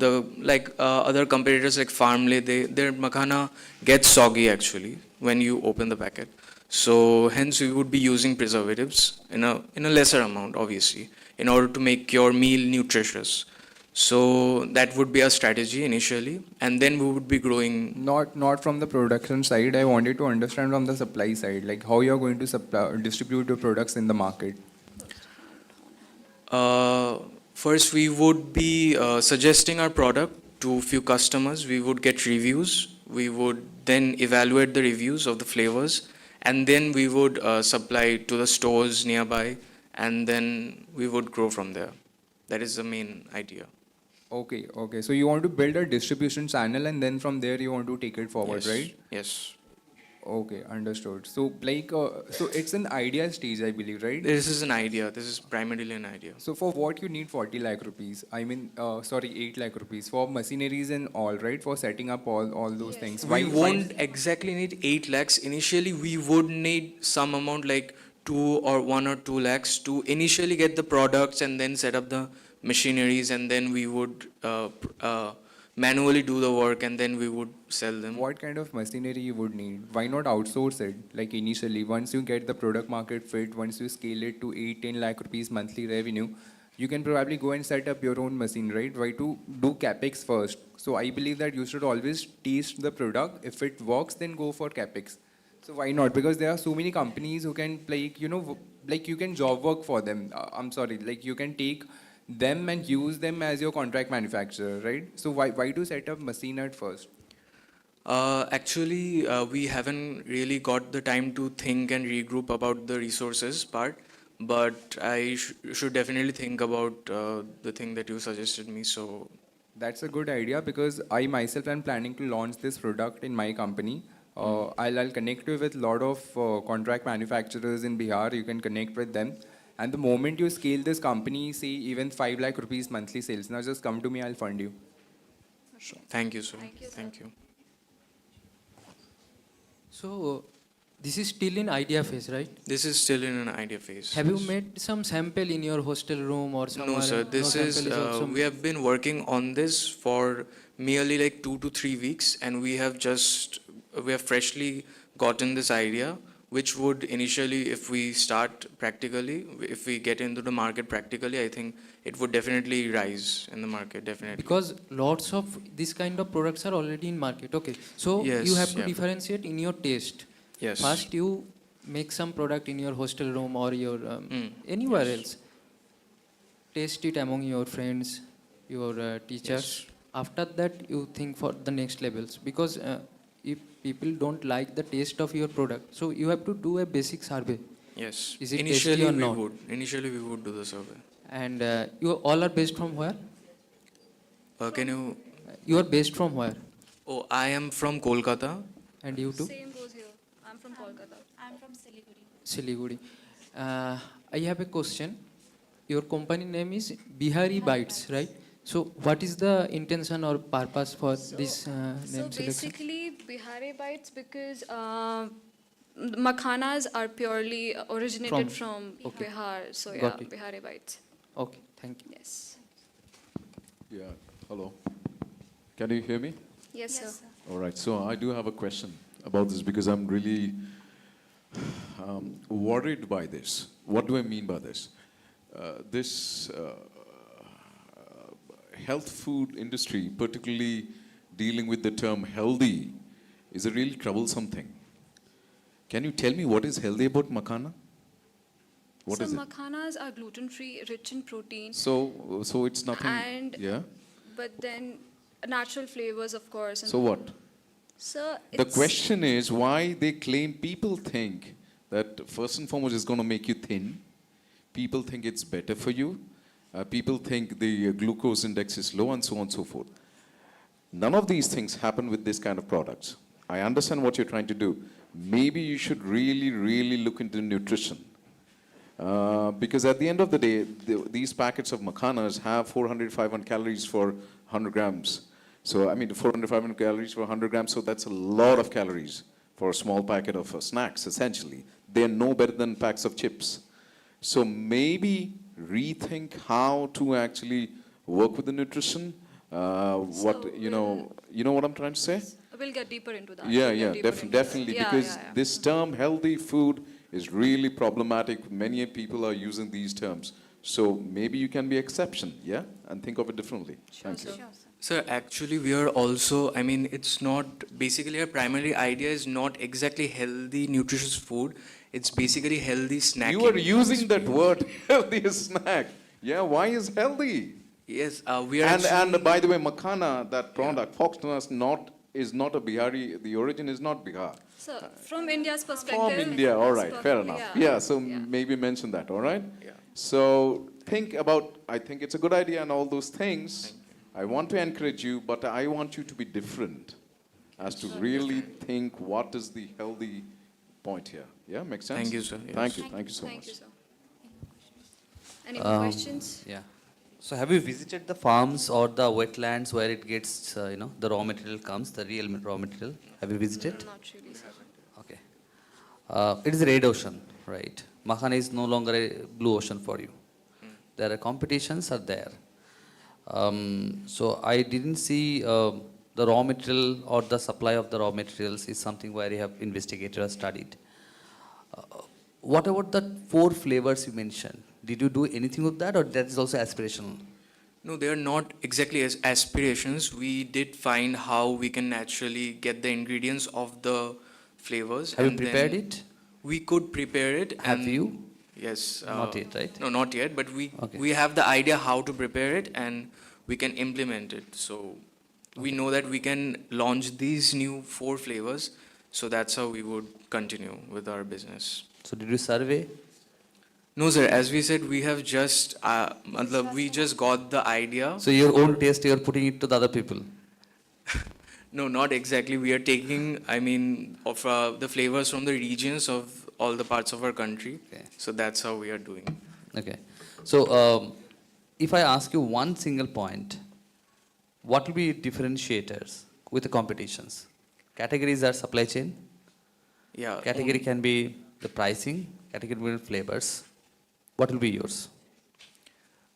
other competitors like Farmly, their makhana gets soggy actually when you open the packet. So hence we would be using preservatives in a lesser amount, obviously, in order to make your meal nutritious. So that would be our strategy initially, and then we would be growing. Not from the production side. I wanted to understand from the supply side, like how you are going to distribute your products in the market. First, we would be suggesting our product to few customers. We would get reviews. We would then evaluate the reviews of the flavors, and then we would supply to the stores nearby, and then we would grow from there. That is the main idea. Okay. So you want to build a distribution channel, and then from there you want to take it forward, Yes. right? Yes. Okay, understood. So so it's an idea stage, I believe, right? This is an idea. This is primarily an idea. So for what you need 40 lakh rupees? I mean, 8 lakh rupees for machineries and all, right? For setting up all those things. We won't exactly need 8 lakhs. Initially, we would need some amount like 1 or 2 lakhs to initially get the products and then set up the machineries, and then we would manually do the work and then we would sell them. What kind of machinery you would need? Why not outsource it? Like initially, once you get the product market fit, once you scale it to 8-10 lakh rupees monthly revenue, you can probably go and set up your own machine, right? Why to do capex first? So I believe that you should always taste the product. If it works, then go for capex. So why not? Because there are so many companies who can, like, you know, like you can job work for them. I'm sorry, like you can take them and use them as your contract manufacturer, right? So why to set up machine at first? Actually, we haven't really got the time to think and regroup about the resources part, but I should definitely think about the thing that you suggested me. So That's a good idea because I myself am planning to launch this product in my company. I'll connect you with a lot of contract manufacturers in Bihar. You can connect with them. And the moment you scale this company, say even 5 lakh rupees monthly sales, now just come to me, I'll fund you. thank you, sir. Thank you. So this is still in idea phase, right? This is still in an idea phase. Have you made some sample in your hostel room or somewhere? No, sir. This is sample also we have been working on this for merely like 2 to 3 weeks, and we have freshly gotten this idea, which would initially, if we start practically, if we get into the market practically, I think it would definitely rise in the market, definitely. because lots of this kind of products are already in market. Okay, so Yes, you have to yeah. differentiate in your taste. Yes. First, you make some product in your hostel room or your anywhere else. Taste it among your friends, your teachers. After that, you think for the next levels, because if people don't like the taste of your product, so you have to do a basic survey. Yes. Is it Initially tasty or we not? would. Initially we would do the survey. And you all are based from where? Can you? You are based from where? Oh, I am from Kolkata. And you too? Same goes here. I'm from Kolkata. I'm from Siliguri. Siliguri. I have a question. Your company name is Bihari Bites, right? So what is the intention or purpose for this name So selection? basically, Bihari bites because makhanas are purely originated from Okay. Bihar. So yeah, Got it. Bihari bites. Okay, thank you. Yes. Yeah, hello. Can you hear me? Yes, sir. All right, so I do have a question about this because I'm really worried by this. What do I mean by this? This health food industry, particularly dealing with the term healthy, is a really troublesome thing. Can you tell me what is healthy about makhana? What so is it? makhanas are gluten-free, rich in protein, So it's nothing. and Yeah. but then natural flavors, of course. And So what? So The it's, question is why they claim people think that first and foremost is going to make you thin. People think it's better for you. People think the glucose index is low and so on and so forth. None of these things happen with this kind of products. I understand what you're trying to do. Maybe you should really, really look into nutrition. Because at the end of the day, these packets of makhanas have 400, 500 calories for 100 grams. So, I mean, 400, 500 calories for 100 grams, so that's a lot of calories for a small packet of snacks, essentially. They're no better than packs of chips. So maybe rethink how to actually work with the nutrition. You know what I'm trying to say? we'll get deeper into that. Yeah, We'll get yeah, deeper into that. definitely. Yeah, Because yeah, yeah. this term healthy food is really problematic. Many people are using these terms. So maybe you can be exception, yeah? And think of it differently. Thank you. Sir, actually we are also, I mean, it's not, basically our primary idea is not exactly healthy, nutritious food. It's basically healthy snacking. You are using that word, healthy snack. Yeah, why is healthy? Yes, we are And by the way, makhana, that product, foxtrot is not a Bihari, the origin is not Bihar. So from India's perspective. From India, all right, that's fair perfect, enough. yeah. Yeah, so maybe mention that, all right? Yeah. So think about, I think it's a good idea and all those things. I want to encourage you, but I want you to be different as to really think what is the healthy point here. Yeah, makes sense? Thank you, sir. Yes. Thank you so Thank much. you, sir. Any more questions? Yeah. So have you visited the farms or the wetlands where it gets, the raw material comes, the real raw material? Have you visited? Not really, sir. Okay. It is a red ocean, right? Makhana is no longer a blue ocean for you. There are competitions are there. So I didn't see the raw material or the supply of the raw materials is something where you have investigated or studied. What about the 4 flavors you mentioned? Did you do anything with that, or that is also aspirational? No, they are not exactly as aspirations. We did find how we can naturally get the ingredients of the flavors. Have you and prepared then it? We could prepare it. Have and you? Yes. Not yet, right? No, not yet. But Okay. we have the idea how to prepare it, and we can implement it. So we know that we can launch these new 4 flavors. So that's how we would continue with our business. So did you survey? No, sir. As we said, we have just we just got the idea. So your own taste, you are putting it to the other people. No, not exactly. We are taking, of the flavors from the regions of all the parts of our country. Okay. So that's how we are doing. Okay. So if I ask you one single point, what will be differentiators with the competitions? Categories are supply chain. Yeah. Category can be the pricing. Category will be flavors. What will be yours?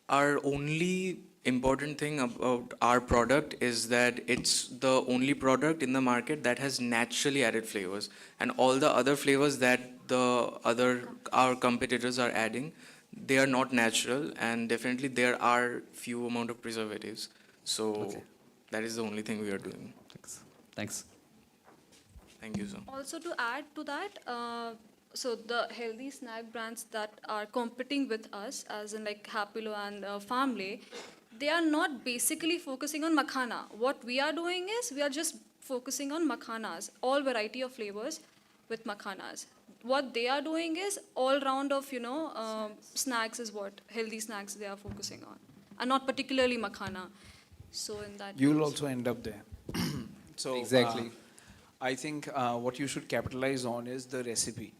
Our only important thing about our product is that it's the only product in the market that has naturally added flavors, and all the other flavors that our competitors are adding, they are not natural, and definitely there are few amount of preservatives. So that is the only thing we are doing. Thanks. Thank you, sir. Also to add to that, so the healthy snack brands that are competing with us, as in like Happilo and Farmlay, they are not basically focusing on makhana. What we are doing is we are just focusing on makhanas, all variety of flavors with makhanas. What they are doing is all round of, snacks is what healthy snacks they are focusing on, and not particularly makhana. So in that You will case- also end up there. So Exactly. I think what you should capitalize on is the recipe.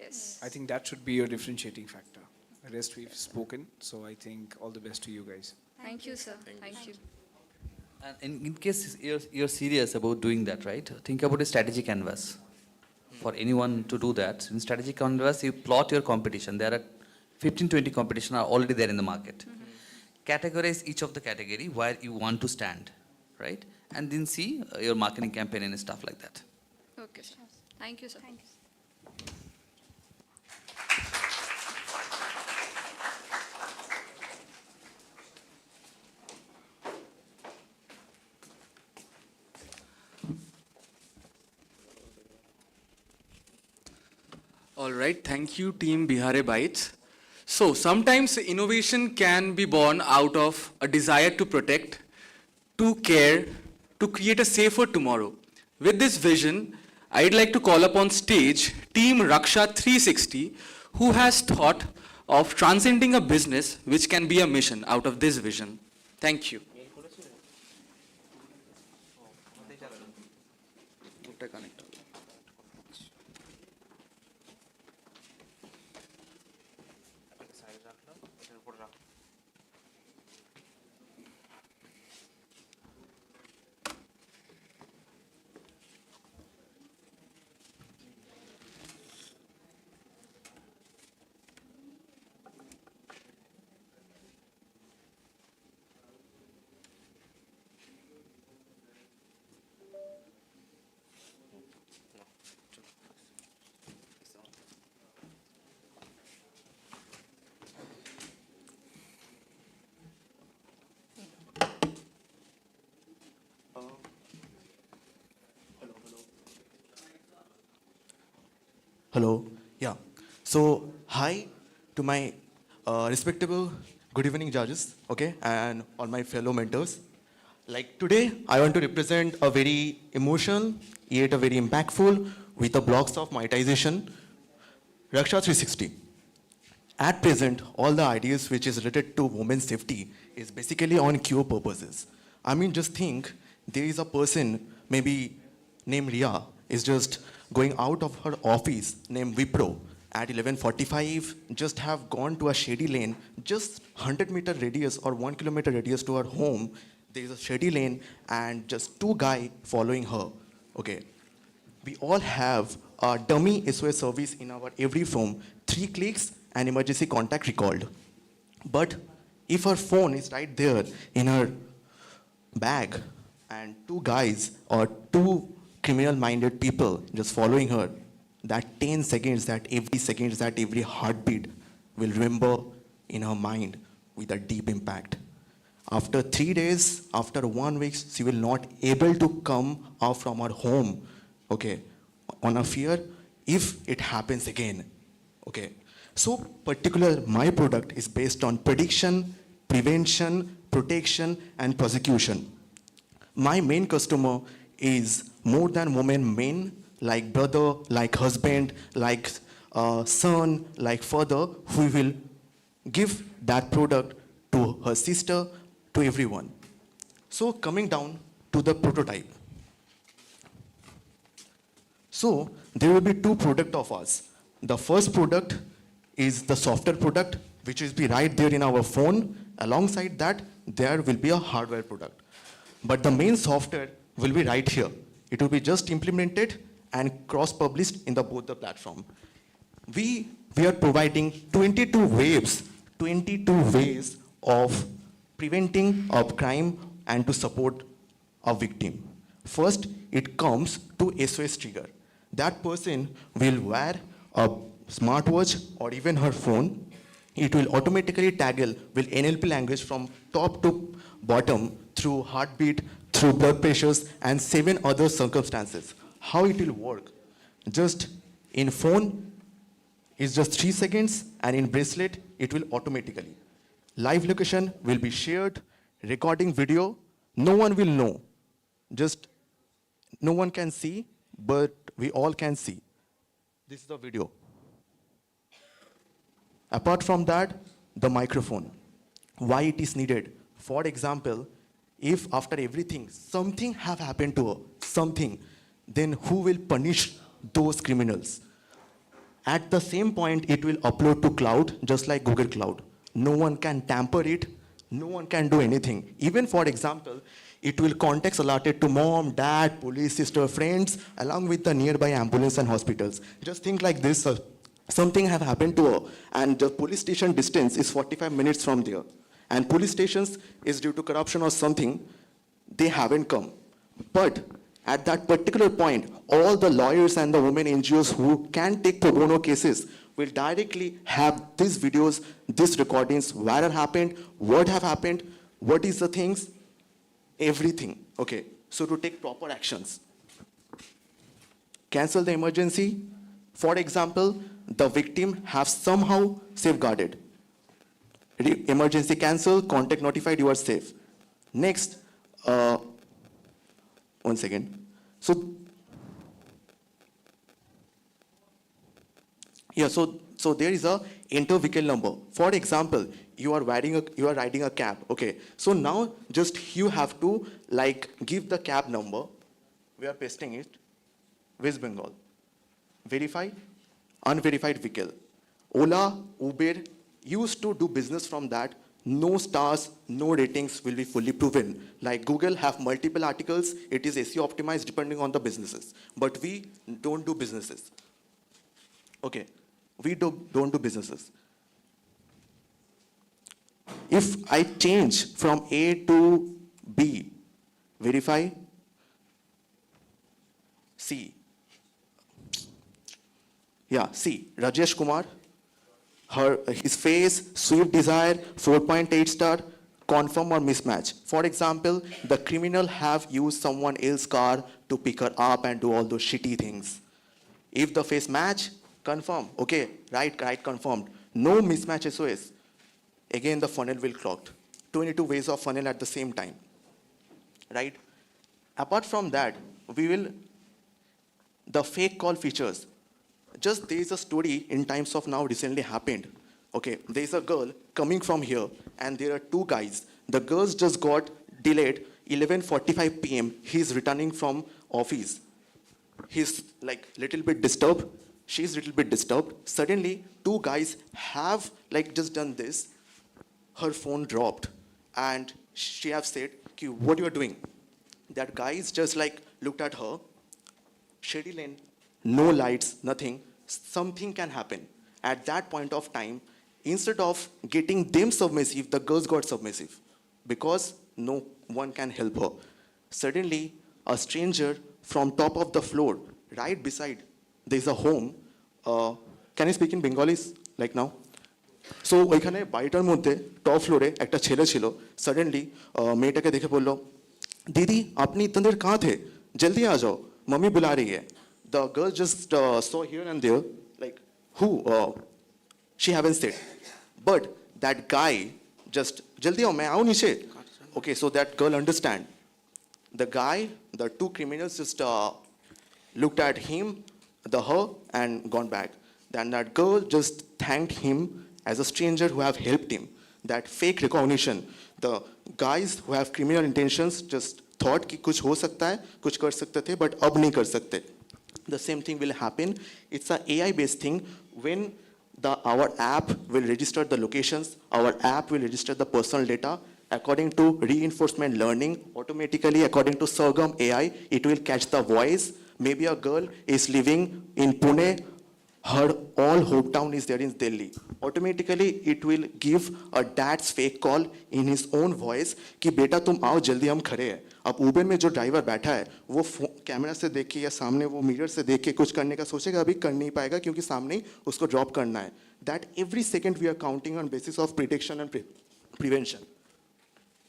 Yes. I think that should be your differentiating factor. The rest we've spoken, so I think all the best to you guys. Thank you, sir. Thank you. And in case you're serious about doing that, right? Think about a strategy canvas. For anyone to do that, in strategy canvas, you plot your competition. There are 15, 20 competition are already there in the market. Categorize each of the category where you want to stand, right? And then see your marketing campaign and stuff like that. Okay. Thank you, sir. All right, thank you, Team Bihare Bites. So sometimes innovation can be born out of a desire to protect, to care, to create a safer tomorrow. With this vision, I'd like to call upon stage Team Raksha 360, who has thought of transcending a business which can be a mission out of this vision. Thank you. Hello. Yeah. So, hi to my respectable good evening judges, okay, and all my fellow mentors. Like today, I want to represent a very emotional, yet a very impactful, with the blocks of monetization, Raksha 360. At present, all the ideas which is related to women's safety is basically on cure purposes. I mean, just think, there is a person, maybe named Ria, is just going out of her office named Wipro at 11:45, just have gone to a shady lane, just 100-meter radius or 1 kilometer radius to her home. There is a shady lane and just 2 guys following her. Okay. We all have a dummy SOS service in our every phone, 3 clicks and emergency contact recalled. But if her phone is right there in her bag and 2 guys or 2 criminal-minded people just following her, that 10 seconds, that every heartbeat will remember in her mind with a deep impact. After 3 days, after 1 week, she will not able to come out from her home, okay, on a fear if it happens again, okay. So particular, my product is based on prediction, prevention, protection, and prosecution. My main customer is more than women, men, like brother, like husband, like son, like father, who will give that product to her sister, to everyone. So coming down to the prototype. So there will be 2 products of us. The first product is the software product, which will be right there in our phone. Alongside that, there will be a hardware product. But the main software will be right here. It will be just implemented and cross-published in both the platform. We are providing 22 ways of preventing of crime and to support a victim. First, it comes to SOS trigger. That person will wear a smartwatch or even her phone. It will automatically toggle with NLP language from top to bottom through heartbeat, through blood pressures, and 7 other circumstances. How it will work? Just in phone, it's just 3 seconds, and in bracelet, it will automatically. Live location will be shared, recording video, no one will know. Just no one can see, but we all can see. This is the video. Apart from that, the microphone. Why it is needed? For example, if after everything, something have happened to her, then who will punish those criminals? At the same point, it will upload to cloud, just like Google Cloud. No one can tamper it, no one can do anything. Even for example, it will context alerted to mom, dad, police, sister, friends, along with the nearby ambulance and hospitals. Just think like this, something have happened to her, and the police station distance is 45 minutes from there. And police stations is due to corruption or something, they haven't come. But at that particular point, all the lawyers and the women NGOs who can take pro bono cases will directly have these videos, these recordings, where it happened, what have happened, what is the things, everything, okay. So to take proper actions. Cancel the emergency. For example, the victim have somehow safeguarded. Emergency cancel, contact notified, you are safe. Next, 1 second. So there is a enter vehicle number. For example, you are riding a cab. Okay. So now just you have to give the cab number. We are pasting it. West Bengal. Verify, unverified vehicle. Ola, Uber used to do business from that. No stars, no ratings will be fully proven. Like Google have multiple articles, it is SEO optimized depending on the businesses. But we don't do businesses. Okay, we don't do businesses. If I change from A to B, verify, C. Yeah, C, Rajesh Kumar. His face, Swift Desire, 4.8 star, confirm or mismatch. For example, the criminal have used someone else's car to pick her up and do all those shitty things. If the face match, confirm. Okay, right, confirmed. No mismatch SOS. Again, the funnel will clocked. 22 ways of funnel at the same time. Right? Apart from that, the fake call features. Just there is a story in times of now recently happened. Okay, there is a girl coming from here and there are 2 guys. The girls just got delayed 11:45 p.m. He's returning from office. He's little bit disturbed. She's little bit disturbed. Suddenly 2 guys have just done this. Her phone dropped and she have said, what you are doing? That guy is just looked at her. Shady Lane, no lights, nothing, something can happen. At that point of time, instead of getting them submissive, the girls got submissive because no one can help her. Suddenly, a stranger from top of the floor, right beside, there's a home. Can you speak in Bengali like now? So ওইখানে বাড়িটার মধ্যে top ফ্লোরে একটা ছেলে ছিল suddenly মেয়েটাকে দেখে বলল दीदी आपने इतने देर कहाँ थे जल्दी आ जाओ मम्मी बुला रही है the girl just saw here and there like who she haven't said but that guy just जल्दी आओ मैं आऊँ नीचे okay so that girl understand the guy the two criminals just looked at him her and gone back then that girl just thanked him as a stranger who have helped him that fake recognition the guys who have criminal intentions just thought कि कुछ हो सकता है कुछ कर सकते थे but अब नहीं कर सकते the same thing will happen it's a AI based thing when our app will register the locations our app will register the personal data according to reinforcement learning automatically according to Sargam AI it will catch the voice maybe a girl is living in Pune her all hometown is there in Delhi. Automatically, it will give a dad's fake call in his own voice कि बेटा तुम आओ जल्दी हम खड़े हैं. अब उबर में जो ड्राइवर बैठा है वो कैमरा से देख के या सामने वो मिरर से देख के कुछ करने का सोचेगा अभी कर नहीं पाएगा क्योंकि सामने ही उसको ड्रॉप करना है. That every second we are counting on basis of prediction and prevention.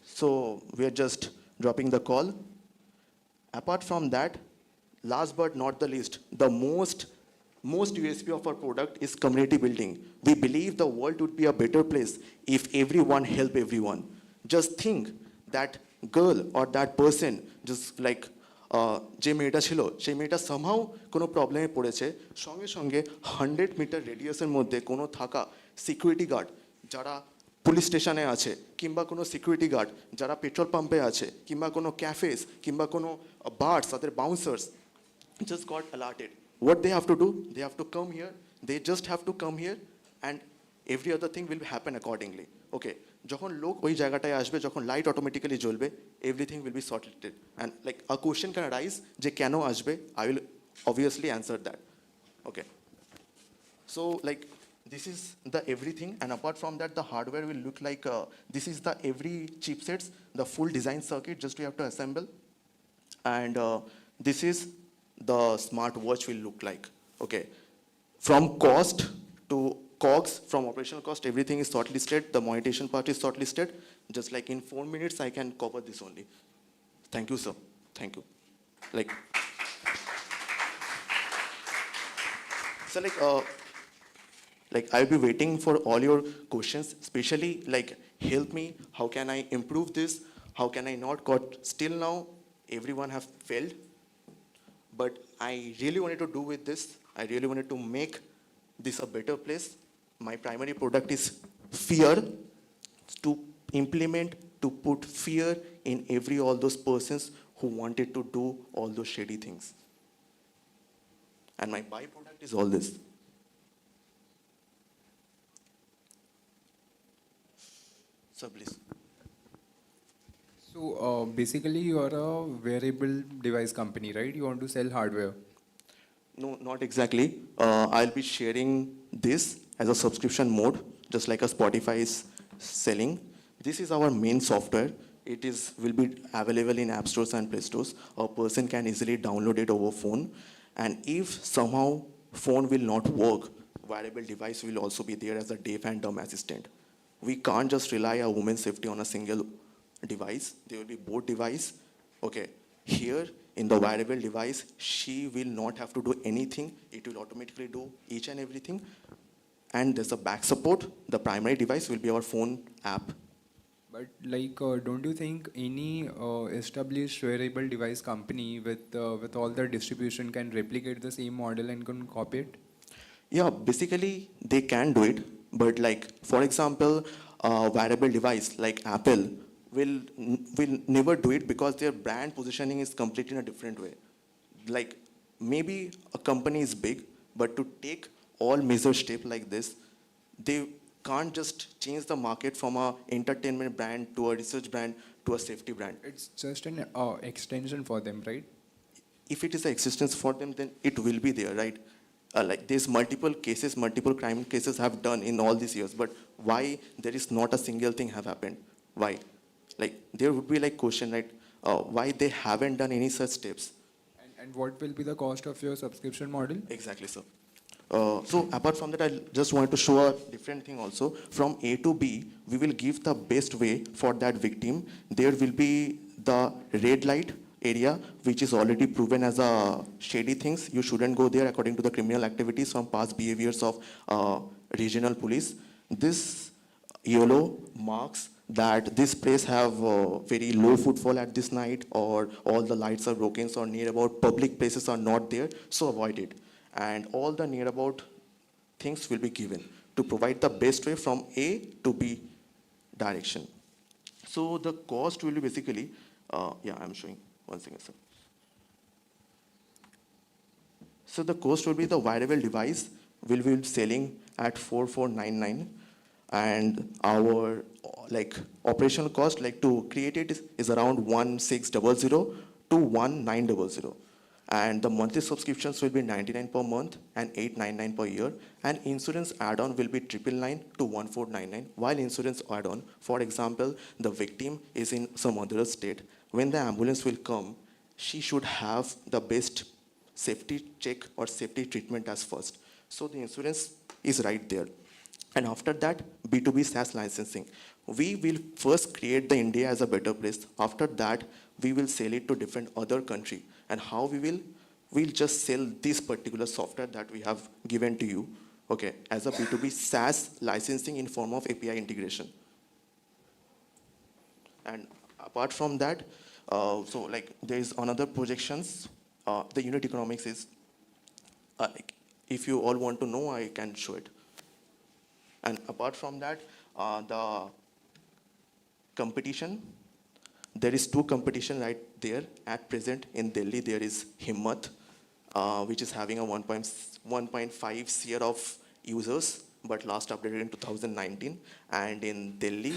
So we are just dropping the call. Apart from that, last but not the least, the most USP of our product is community building. We believe the world would be a better place if everyone help everyone. Just think that girl or that person, just like যে মেয়েটা ছিল সেই মেয়েটা somehow কোনো প্রবলেমে পড়েছে সঙ্গে সঙ্গে 100 মিটার রেডিয়াসের মধ্যে কোনো থাকা সিকিউরিটি গার্ড যারা পুলিশ স্টেশনে আছে কিংবা কোনো সিকিউরিটি গার্ড যারা পেট্রোল পাম্পে আছে কিংবা কোনো ক্যাফেস কিংবা কোনো বার্স তাদের বাউন্সার্স just got alerted. What they have to do? They have to come here. They just have to come here and every other thing will happen accordingly. Okay. যখন লোক ওই জায়গাটায় আসবে যখন লাইট অটোমেটিক্যালি জ্বলবে everything will be sorted and like a question can rise যে কেন আসবে I will obviously answer that okay so like this is the everything and apart from that the hardware will look like this is the every chipsets the full design circuit just we have to assemble and this is the smart watch will look like okay from cost to COGS from operational cost everything is shortlisted the monetization part is shortlisted just like in 4 minutes I can cover this only thank you sir thank you like I'll be waiting for all your questions especially like help me how can I improve this how can I not got still now everyone have failed but I really wanted to do with this I really wanted to make this a better place my primary product is fear to implement to put fear in every all those persons who wanted to do all those shady things and my byproduct is all this so please so basically you are a wearable device company right you want to sell hardware no not exactly I'll be sharing this as a subscription mode just like a Spotify is selling this is our main software it is will be available in app stores and play stores a person can easily download it over phone and if somehow phone will not work wearable device will also be there as a deaf and dumb assistant we can't just rely on women's safety on a single device there will be both device okay here in the wearable device she will not have to do anything it will automatically do each and everything and there's a back support the primary device will be our phone app but like don't you think any established wearable device company with all the distribution can replicate the same model and can copy it yeah basically they can do it but like for example wearable device like Apple will never do it because their brand positioning is completely in a different way like maybe a company is big but to take all measure step like this they can't just change the market from a entertainment brand to a research brand to a safety brand it's just an extension for them right if it is the existence for them, then it will be there, right? Like there's multiple cases, multiple crime cases have done in all these years, but why there is not a single thing have happened? Why? Like there would be like question, right? Why they haven't done any such steps? And what will be the cost of your subscription model? Exactly, sir. So apart from that, I just want to show a different thing also. From A to B, we will give the best way for that victim. There will be the red light area, which is already proven as a shady things. You shouldn't go there according to the criminal activities from past behaviors of regional police. This yellow marks that this place have very low footfall at this night, or all the lights are broken, so near about public places are not there, so avoid it. And all the near about things will be given to provide the best way from A to B direction. So the cost will be basically, yeah, I'm showing one second, sir. So the cost will be the wearable device will be selling at 4499, and our like operational cost like to create it is around 1600 to 1900. And the monthly subscriptions will be 99 per month and 899 per year. And insurance add-on will be 999 to 1499. While insurance add-on, for example, the victim is in some other state. When the ambulance will come, she should have the best safety check or safety treatment as first. So the insurance is right there. And after that, B2B SaaS licensing. We will first create the India as a better place. After that, we will sell it to different other country. And how we will? We'll just sell this particular software that we have given to you, okay, as a B2B SaaS licensing in form of API integration. And apart from that, so like there is another projections. The unit economics is, like, if you all want to know, I can show it. And apart from that, the competition, there is two competition right there at present in Delhi. There is Himmat, which is having a 1.5 CR of users, but last updated in 2019. And in Delhi,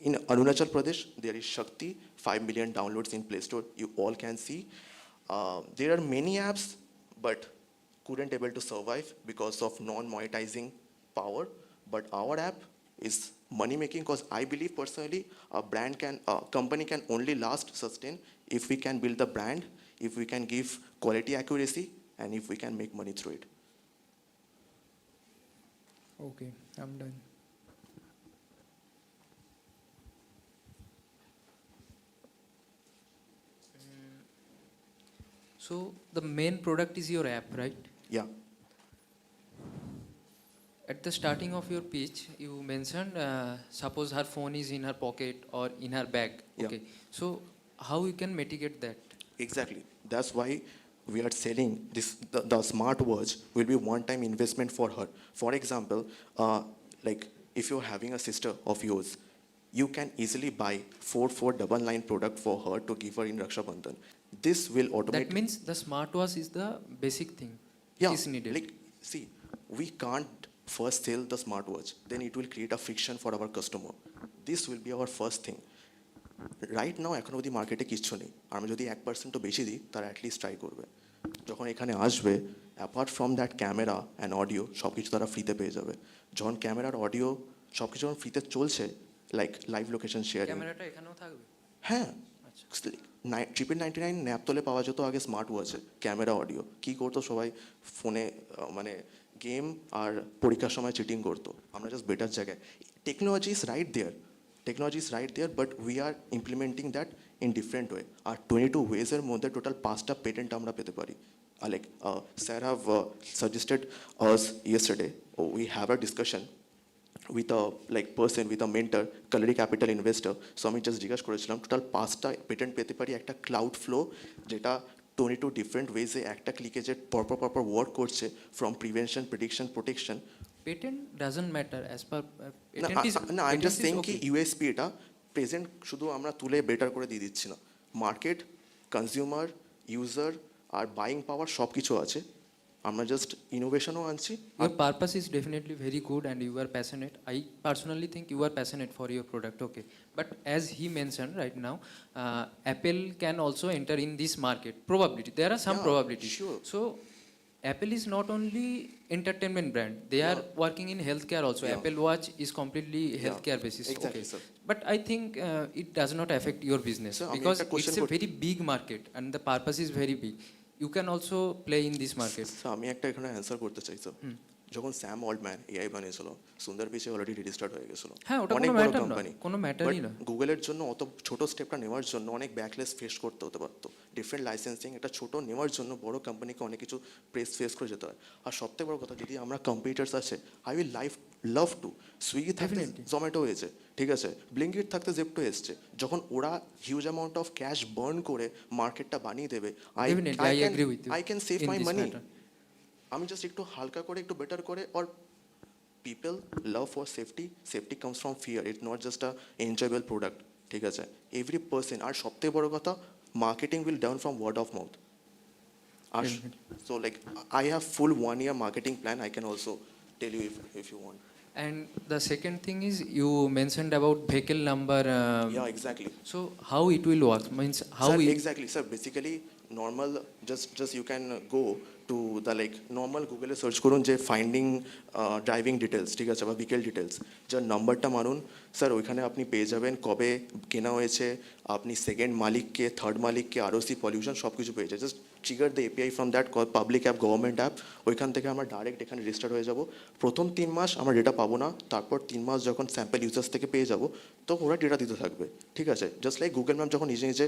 in Arunachal Pradesh, there is Shakti, 5 million downloads in Play Store. You all can see. There are many apps, but couldn't able to survive because of non-monetizing power. But our app is money making, because I believe personally a company can only sustain if we can build the brand, if we can give quality accuracy, and if we can make money through it. Okay, I'm done. So the main product is your app, right? Yeah. At the starting of your pitch, you mentioned suppose her phone is in her pocket or in her bag. Yeah. Okay. So how you can mitigate that? Exactly. That's why we are selling this. The smartwatch will be one-time investment for her. For example, like if you're having a sister of yours, you can easily buy 4499 product for her to give her in Raksha Bandhan. This will automate. That means the smartwatch is the basic thing. Yeah. Is needed. Like, see, we can't first sell the smartwatch. Then it will create a friction for our customer. This will be our first thing. Right now, এখনো অবধি মার্কেটে কিচ্ছু নেই। আমরা যদি 1% বেশি দিই, তারা অ্যাটলিস্ট ট্রাই করবে। যখন এখানে আসবে, apart from that camera and audio সব কিছু তারা ফ্রিতে পেয়ে যাবে। যখন ক্যামেরার অডিও সব কিছু যখন ফ্রিতে চলছে, লাইক লাইভ লোকেশন শেয়ারিং। ক্যামেরাটা এখানেও থাকবে? হ্যাঁ। 999 ন্যাপতলে পাওয়া যেত আগে স্মার্ট ওয়াচে, ক্যামেরা অডিও। কি করতো সবাই ফোনে মানে গেম আর পরীক্ষার সময় চিটিং করতো। আমরা জাস্ট বেটার জায়গায়। Technology is right there, but we are implementing that in different way. আর 22 ওয়েজের মধ্যে টোটাল 5টা পেটেন্ট আমরা পেতে পারি। Like sir have suggested us yesterday, we have a discussion with a person, with a mentor, Kalari Capital investor. So আমি just জিজ্ঞাসা করেছিলাম টোটাল 5টা পেটেন্ট পেতে পারি একটা ক্লাউড ফ্লো, যেটা 22 ডিফারেন্ট ওয়েজে একটা ক্লিকে যে পরপর ওয়ার্ক করছে, from prevention, prediction, protection. Patent doesn't matter as per না, আই এম জাস্ট সেইং কি ইউএসপি এটা প্রেজেন্ট শুধু আমরা তুলে বেটার করে দিয়ে দিচ্ছি না। মার্কেট, কনজিউমার, ইউজার আর বাইং পাওয়ার সব কিছু আছে। আমরা জাস্ট ইনোভেশনও আনছি। Your purpose is definitely very good and you are passionate. I personally think you are passionate for your product, okay. But as he mentioned right now, Apple can also enter in this market. Probability, there are some Yeah, probabilities. sure. So Apple is not only entertainment brand, they are working in healthcare also. Yeah. Apple Watch is completely healthcare basis. Exactly, Okay. sir. But I think it does not affect your business Sir, আমি because একটা question it's a very big market and the purpose is very big. You can also play in this market. Sir আমি একটা এখানে answer করতে চাই sir. যখন Sam Altman AI বানিয়েছিল, সুন্দর পিচে অলরেডি রেজিস্টার্ড হয়ে গেছিল, হ্যাঁ, ওটা অনেক কোনো বড় ম্যাটার না, কোম্পানি, কোনো ম্যাটারই না। গুগলের জন্য অত ছোট স্টেপটা নেওয়ার জন্য অনেক ব্যাকলেস ফেস করতে হতে পারতো। ডিফারেন্ট লাইসেন্সিং একটা ছোট নেওয়ার জন্য বড় কোম্পানিকে অনেক কিছু ফেস করে যেতে হয়। আর সবথেকে বড় কথা, যদি আমরা কম্পিটিটার্স আছে, I will love to. Swiggy থাকতে জোম্যাটো হয়েছে, ঠিক আছে, ব্লিঙ্কিট থাকতে জেপ্টো এসছে। যখন ওরা huge amount of cash burn করে মার্কেটটা বানিয়ে দেবে, আই ক্যান সেভ মাই মানি। আমি জাস্ট একটু হালকা করে, একটু বেটার করে, or people love for safety. Safety comes from fear. It's not just a enjoyable product. ঠিক আছে, every person, আর সবথেকে বড় কথা, marketing will down from word of mouth. So like I have full 1 year marketing plan. I can also tell you if you want. And the second thing is you mentioned about vehicle number. Yeah, exactly. So how it will work? Means how Sir, it exactly, sir. Basically, normal. Just you can go to the like normal Google A search করুন যে finding driving details, ঠিক আছে, বা vehicle details, যার নাম্বারটা মারুন sir, ওইখানে আপনি পেয়ে যাবেন কবে কেনা হয়েছে, আপনি সেকেন্ড মালিককে, থার্ড মালিককে, আরওসি, পলিউশন, সব কিছু পেয়ে যায়। Just trigger the API from that public app, government app, ওইখান থেকে আমরা ডাইরেক্ট এখানে রেজিস্টার হয়ে যাব। প্রথম 3 মাস আমরা ডেটা পাবো না, তারপর 3 মাস যখন স্যাম্পল ইউজার্স থেকে পেয়ে যাব, তখন ওরা ডেটা দিতে থাকবে, ঠিক আছে। জাস্ট লাইক গুগল ম্যাপ যখন নিজে নিজে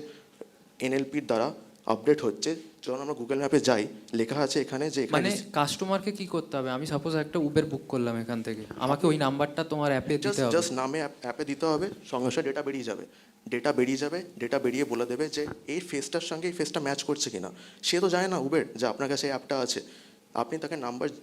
এনএলপির দ্বারা আপডেট হচ্ছে, যখন আমরা গুগল ম্যাপে যাই, লেখা আছে এখানে যে মানে কাস্টমারকে কি করতে হবে? আমি সাপোজ একটা উবের বুক করলাম এখান থেকে, আমাকে ওই নাম্বারটা তোমার অ্যাপে দিতে হবে? জাস্ট নামে অ্যাপে দিতে হবে, সঙ্গে সঙ্গে ডেটা বেরিয়ে যাবে। ডেটা বেরিয়ে বলে দেবে যে এই ফেসটার সঙ্গে এই ফেসটা ম্যাচ করছে কিনা। সে তো জানে না উবের যে আপনার কাছে অ্যাপটা আছে। আপনি তাকে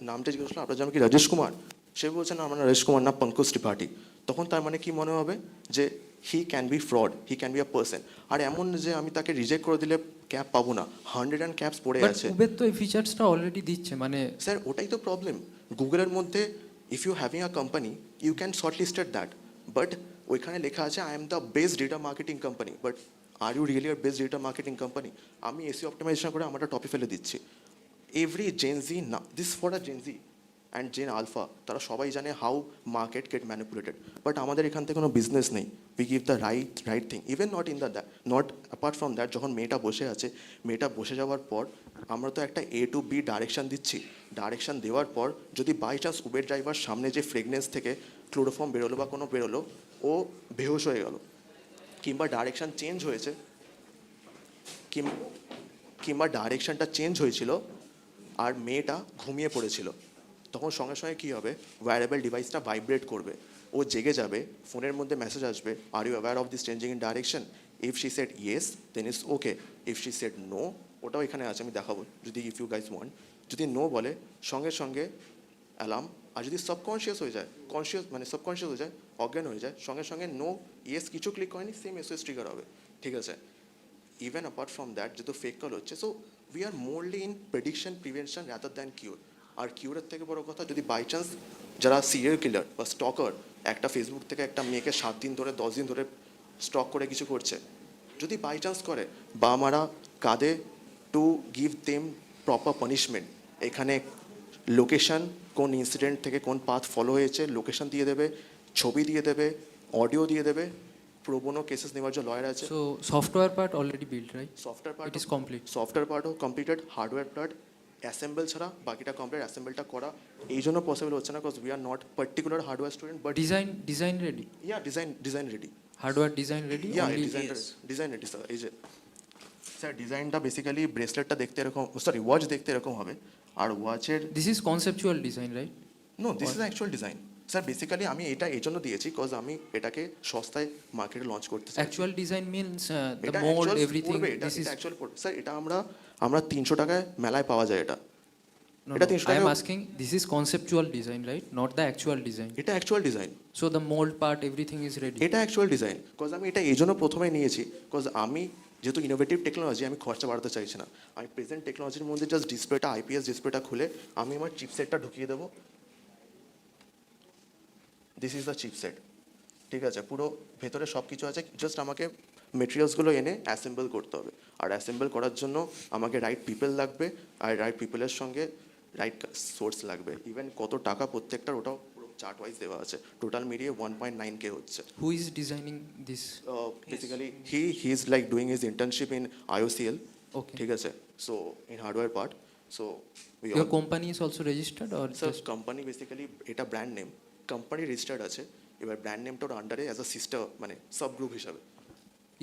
নামটা জিজ্ঞেস করলেন, আপনার যেমন কি রাজেশ কুমার, সে বলছে না আমার রাজেশ কুমার না, পঙ্কজ ত্রিপাঠী। তখন তার মানে কি মনে হবে যে he can be fraud, he can be a person. আর এমন যে আমি তাকে রিজেক্ট করে দিলে ক্যাব পাবো না, 100 ক্যাবস পড়ে আছে। উবের তো এই ফিচার্সটা অলরেডি দিচ্ছে, মানে স্যার ওটাই তো প্রবলেম গুগলের মধ্যে। If you having a company, you can short listed that, but ওইখানে লেখা আছে I am the best data marketing company. But are you really are best data marketing company? আমি এসি অপটিমাইজেশন করে আমার টপে ফেলে দিচ্ছি। এভরি জেনজি না, this for a Gen Z and Gen Alpha, তারা সবাই জানে how market get manipulated. But আমাদের এখান থেকে কোনো বিজনেস নেই। We give the right thing, even not in the not apart from that. যখন মেয়েটা বসে আছে, মেয়েটা বসে যাওয়ার পর আমরা তো একটা A to B ডাইরেকশান দিচ্ছি। ডাইরেকশান দেওয়ার পর যদি বাই চান্স উবের ড্রাইভার সামনে যে ফ্রেগনেন্স থেকে ক্লোরোফর্ম বেরোলো বা কোনো বেরোলো, ও বেহোশ হয়ে গেল, কিংবা ডাইরেকশান চেঞ্জ হয়েছে, কিংবা ডাইরেকশানটা চেঞ্জ হয়েছিল আর মেয়েটা ঘুমিয়ে পড়েছিল, তখন সঙ্গে সঙ্গে কী হবে, ওয়্যারেবল ডিভাইসটা ভাইব্রেট করবে, ও জেগে যাবে, ফোনের মধ্যে মেসেজ আসবে, are you aware of this changing in direction? If she said yes, then it's okay. If she said no, ওটাও এখানে আছে, আমি দেখাবো যদি, ইফ ইউ গাইজ ওয়ান্ট। যদি নো বলে, সঙ্গে সঙ্গে অ্যালার্ম। আর যদি সাবকনশিয়াস হয়ে যায়, সাবকনশিয়াস হয়ে যায়, অজ্ঞান হয়ে যায়, সঙ্গে সঙ্গে নো, ইয়েস কিছু ক্লিক করেনি, সেম এসওএস ট্রিগার হবে, ঠিক আছে। ইভেন অ্যাপার্ট ফ্রম দ্যাট, যেহেতু ফেক কল হচ্ছে, so we are morally in prediction, prevention rather than cure. আর কিউরের থেকে বড় কথা, যদি বাই চান্স যারা সিরিয়াল কিলার বা স্টকার, একটা ফেসবুক থেকে একটা মেয়েকে 7 দিন ধরে 10 দিন ধরে স্টক করে কিছু করছে, যদি বাই চান্স করে, বা আমরা কাঁদে to give them proper punishment. এখানে লোকেশান, কোন ইনসিডেন্ট থেকে কোন পাথ ফলো হয়েছে, লোকেশান দিয়ে দেবে, ছবি দিয়ে দেবে, অডিও দিয়ে দেবে। প্রোবোনো কেসেস নেওয়ার জন্য লয়ার আছে। So software part already build, right? Software part it is complete. Software পার্টও কমপ্লিটেড, হার্ডওয়্যার পার্ট অ্যাসেম্বল ছাড়া বাকিটা কমপ্লিট। অ্যাসেম্বলটা করা এই জন্য পসিবল হচ্ছে না, because we are not particular hardware student, but design ready? Yeah, design ready. Hardware design ready? Yeah, design ready sir. এই যে স্যার ডিজাইনটা বেসিক্যালি ব্রেসলেটটা দেখতে এরকম, সরি ওয়াচ দেখতে এরকম হবে, আর ওয়াচের this is conceptual design, right? No, this is actual design sir. Basically আমি এটা এই জন্য দিয়েছি বিকজ আমি এটাকে সস্তায় মার্কেটে লঞ্চ করতে চাই। Actual design means the mould, everything. This is actual sir. এটা আমরা 300 টাকায় মেলায় পাওয়া যায় এটা। এটা 300 টাকা। I am asking, this is conceptual design, right? Not the actual design. এটা actual design. So the mold part, everything is ready. এটা অ্যাকচুয়াল ডিজাইন, বিকজ আমি এটা এই জন্য প্রথমে নিয়েছি, বিকজ আমি যেহেতু ইনোভেটিভ টেকনোলজি, আমি খরচা বাড়াতে চাইছি না। আমি প্রেজেন্ট টেকনোলজির মধ্যে জাস্ট ডিসপ্লেটা, আইপিএস ডিসপ্লেটা খুলে আমি আমার চিপসেটটা ঢুকিয়ে দেবো। দিস ইজ দ্য চিপসেট, ঠিক আছে? পুরো ভেতরে সব কিছু আছে, জাস্ট আমাকে মেটেরিয়ালসগুলো এনে অ্যাসেম্বল করতে হবে। আর অ্যাসেম্বল করার জন্য আমাকে রাইট পিপল লাগবে, আর রাইট পিপলের সঙ্গে রাইট সোর্স লাগবে। ইভেন কত টাকা প্রত্যেকটার, ওটাও পুরো চার্ট ওয়াইজ দেওয়া আছে। টোটাল মিলিয়ে 1.9K হচ্ছে। Who is designing this? Basically, he is like doing his internship in IOCL. Okay. ঠিক আছে? So in hardware part. So Your company is also registered or sir, just? company basically এটা brand name, company registered আছে। এবার brand নেমটার আন্ডারে as a sister, মানে sub group হিসাবে।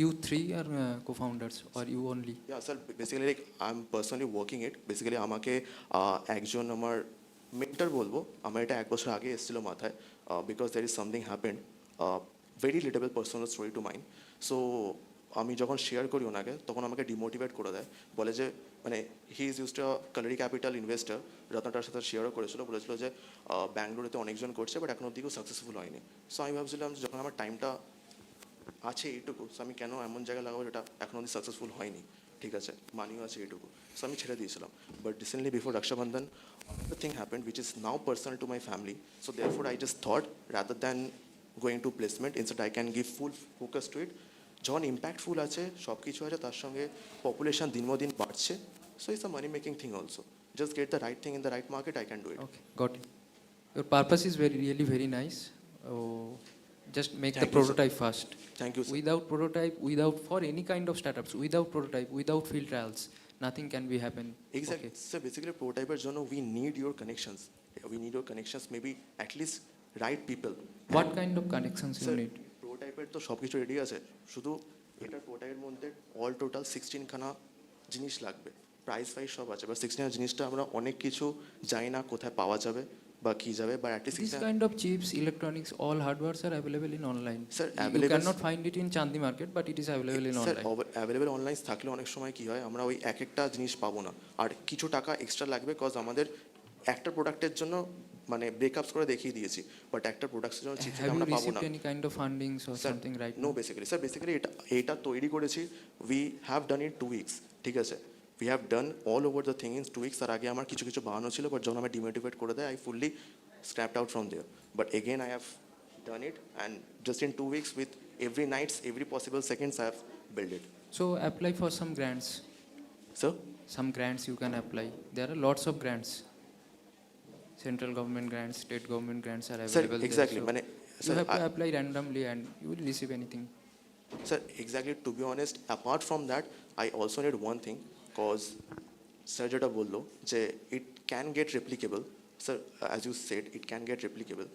You three are co-founders or you only? Yeah, sir, basically like I'm personally working it. Basically আমাকে একজন আমার mentor বলবো, আমার এটা 1 বছর আগে এসেছিল মাথায়, because there is something happened, very relatable personal story to mine. So আমি যখন শেয়ার করি ওনাকে, তখন আমাকে ডিমোটিভেট করে দেয়, বলে যে মানে he is used Kalaari capital investor, রত্নটার সাথে শেয়ারও করেছিল, বলেছিল যে ব্যাঙ্গালোরেতে অনেকজন করছে বাট এখন অব্দি কেউ সাকসেসফুল হয়নি। সো আমি ভাবছিলাম যখন আমার টাইমটা আছে এইটুকু, সো আমি কেন এমন জায়গায় লাগাবো যেটা এখন অব্দি সাকসেসফুল হয়নি, ঠিক আছে, মানিও আছে এইটুকু। সো আমি ছেড়ে দিয়েছিলাম। But recently before Rakshabandhan the thing happened which is now personal to my family, so therefore I just thought rather than going to placement, instead I can give full focus to it. যখন impactful আছে, সব কিছু আছে, তার সঙ্গে population দিনমদিন বাড়ছে, so it's a money making thing also. Just get the right thing in the right market, I can do it. Okay, got it. Your purpose is really very nice. Oh, just make Thank the you, sir. prototype first. Thank you, sir. Without prototype, without for any kind of startups, without prototype, without field trials, nothing can be happen. Exactly. Okay. So basically prototyper জন্য we need your connections. We need your connections, maybe at least right people. What kind of connections you Sir, need? প্রোটোটাইপের তো সব কিছু ready আছে, শুধু এটার প্রোটোটাইপের মধ্যে all total 16 খানা জিনিস লাগবে, প্রাইস ফাইস সব আছে। বা 16 জিনিসটা আমরা অনেক কিছু জানি না কোথায় পাওয়া যাবে বা কি যাবে, বা at least This kind of chips, electronics, all hardwares are available in online. Sir, You available- cannot find it in Chandi market, but it is available in sir online. Available online থাকলে অনেক সময় কি হয়, আমরা ওই এক একটা জিনিস পাবো না, আর কিছু টাকা এক্সট্রা লাগবে, কজ আমাদের একটা প্রোডাক্টের জন্য মানে ব্রেকআপস করে দেখিয়ে দিয়েছি, বাট একটা প্রোডাক্টের জন্য চিপস Have you আমরা পাবো না। received any kind of fundings or Sir, something right no, now? basically, sir, basically এটা তৈরি করেছি, we have done it 2 weeks, ঠিক আছে, we have done all over the thing in 2 weeks। তার আগে আমার কিছু কিছু বানানো ছিল, বাট যখন আমার ডিমোটিভেট করে দেয়, I fully scrapped out from there, but again I have done it, and just in 2 weeks with every nights, every possible seconds I have built it. So apply for some grants. Sir? Some grants you can apply. There are lots of grants. Central government grants, state government grants are Sir, available. exactly, there. মানে, You sir, have to apply randomly and you will receive anything. Sir, exactly, to be honest, apart from that, I also need one thing, cause sir যেটা বললো যে it can get replicable, sir, as you said, it can get replicable.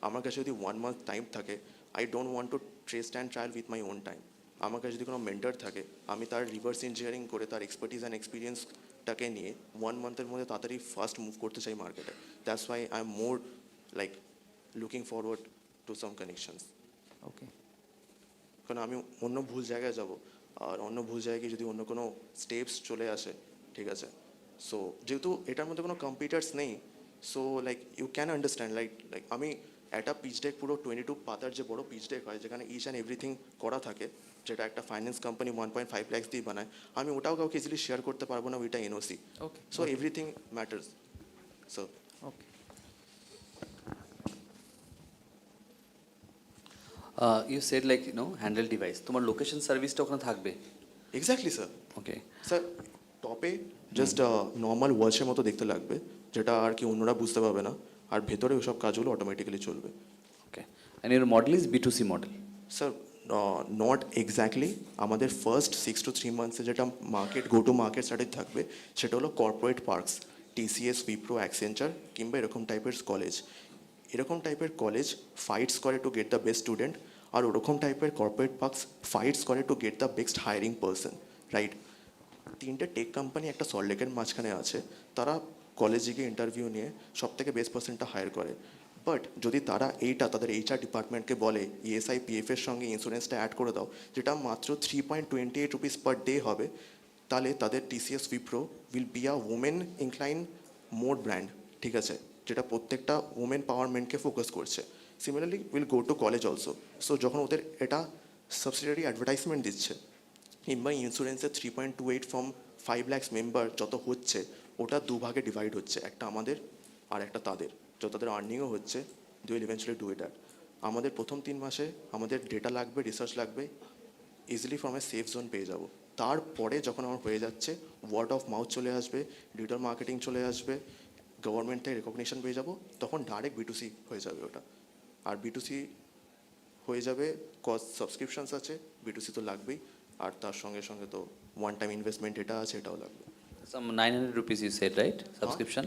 আমার কাছে যদি 1 month time থাকে, I don't want to trace and trial with my own time. আমার কাছে যদি কোনো মেন্টর থাকে, আমি তার রিভার্স ইঞ্জিনিয়ারিং করে তার এক্সপার্টিস অ্যান্ড এক্সপিরিয়েন্সটাকে নিয়ে 1 মান্থের মধ্যে তাড়াতাড়ি ফার্স্ট মুভ করতে চাই মার্কেটে। That's why I am more like looking forward to some connections. Okay. কারণ আমি অন্য ভুল জায়গায় যাব, আর অন্য ভুল জায়গায় যদি অন্য কোনো স্টেপস চলে আসে, ঠিক আছে, সো যেহেতু এটার মধ্যে কোনো কম্পিউটার্স নেই, so like you can understand, like আমি একটা পিচ ডেক, পুরো 22 পাতার যে বড় পিচ ডেক হয়, যেখানে ইচ অ্যান্ড এভরিথিং করা থাকে, যেটা একটা ফাইন্যান্স কোম্পানি 1.5 lakhs দিয়ে বানায়, আমি ওটাও কাউকে ইজিলি শেয়ার করতে পারবো না, ওইটা NOC. Okay. So everything matters. So Okay. You said like, handle device. তোমার লোকেশন সার্ভিসটা ওখানে থাকবে? Exactly sir. ওকে স্যার টপে জাস্ট নর্মাল ওয়াচের মতো দেখতে লাগবে, যেটা আর কি অন্যরা বুঝতে পারবে না, আর ভেতরে ওসব কাজগুলো অটোমেটিক্যালি চলবে। Okay, and your model is B2C model? Sir not exactly, আমাদের ফার্স্ট 6 to 3 monthsে যেটা market go to market strategy থাকবে, সেটা হলো corporate parks, TCS, Wipro, Accenture, কিংবা এরকম টাইপের কলেজ। এরকম টাইপের কলেজ ফাইটস করে to get the best student, আর ওরকম টাইপের কর্পোরেট পার্কস ফাইটস করে to get the best hiring person, right? 3টে টেক কোম্পানি একটা সল্টলেকের মাঝখানে আছে, তারা কলেজে গিয়ে ইন্টারভিউ নিয়ে সব থেকে বেস্ট পার্সনটা হায়ার করে। বাট যদি তারা এইটা তাদের HR ডিপার্টমেন্টকে বলে ESI PF এর সঙ্গে ইন্স্যুরেন্সটা অ্যাড করে দাও, যেটা মাত্র 3.28 rupees per day হবে, তাহলে তাদের TCS Wipro will be a women incline more brand, ঠিক আছে, যেটা প্রত্যেকটা ওমেন পাওয়ারমেন্টকে ফোকাস করছে। Similarly will go to college also. So যখন ওদের এটা সাবসিডিয়ারি অ্যাডভার্টাইজমেন্ট দিচ্ছে, কিংবা ইন্স্যুরেন্সের 3.28 ফ্রম 5 lakhs মেম্বার যত হচ্ছে ওটা দুভাগে ডিভাইড হচ্ছে, একটা আমাদের আর একটা তাদের। যত তাদের আর্নিংও হচ্ছে, they will eventually do it. আমাদের প্রথম 3 মাসে আমাদের ডেটা লাগবে, রিসার্চ লাগবে, easily from a safe zone পেয়ে যাব। তারপরে যখন আমার হয়ে যাচ্ছে, ওয়ার্ড অফ মাউথ চলে আসবে, ডিজিটাল মার্কেটিং চলে আসবে, গভর্নমেন্ট থেকে রেকগনিশন পেয়ে যাব, তখন ডাইরেক্ট B2C হয়ে যাবে ওটা। আর B2C হয়ে যাবে, কজ সাবস্ক্রিপশনস আছে, B2C তো লাগবেই, আর তার সঙ্গে সঙ্গে তো ওয়ান টাইম ইনভেস্টমেন্ট এটা আছে, এটাও লাগবে। Some 900 rupees you said, right? Subscription.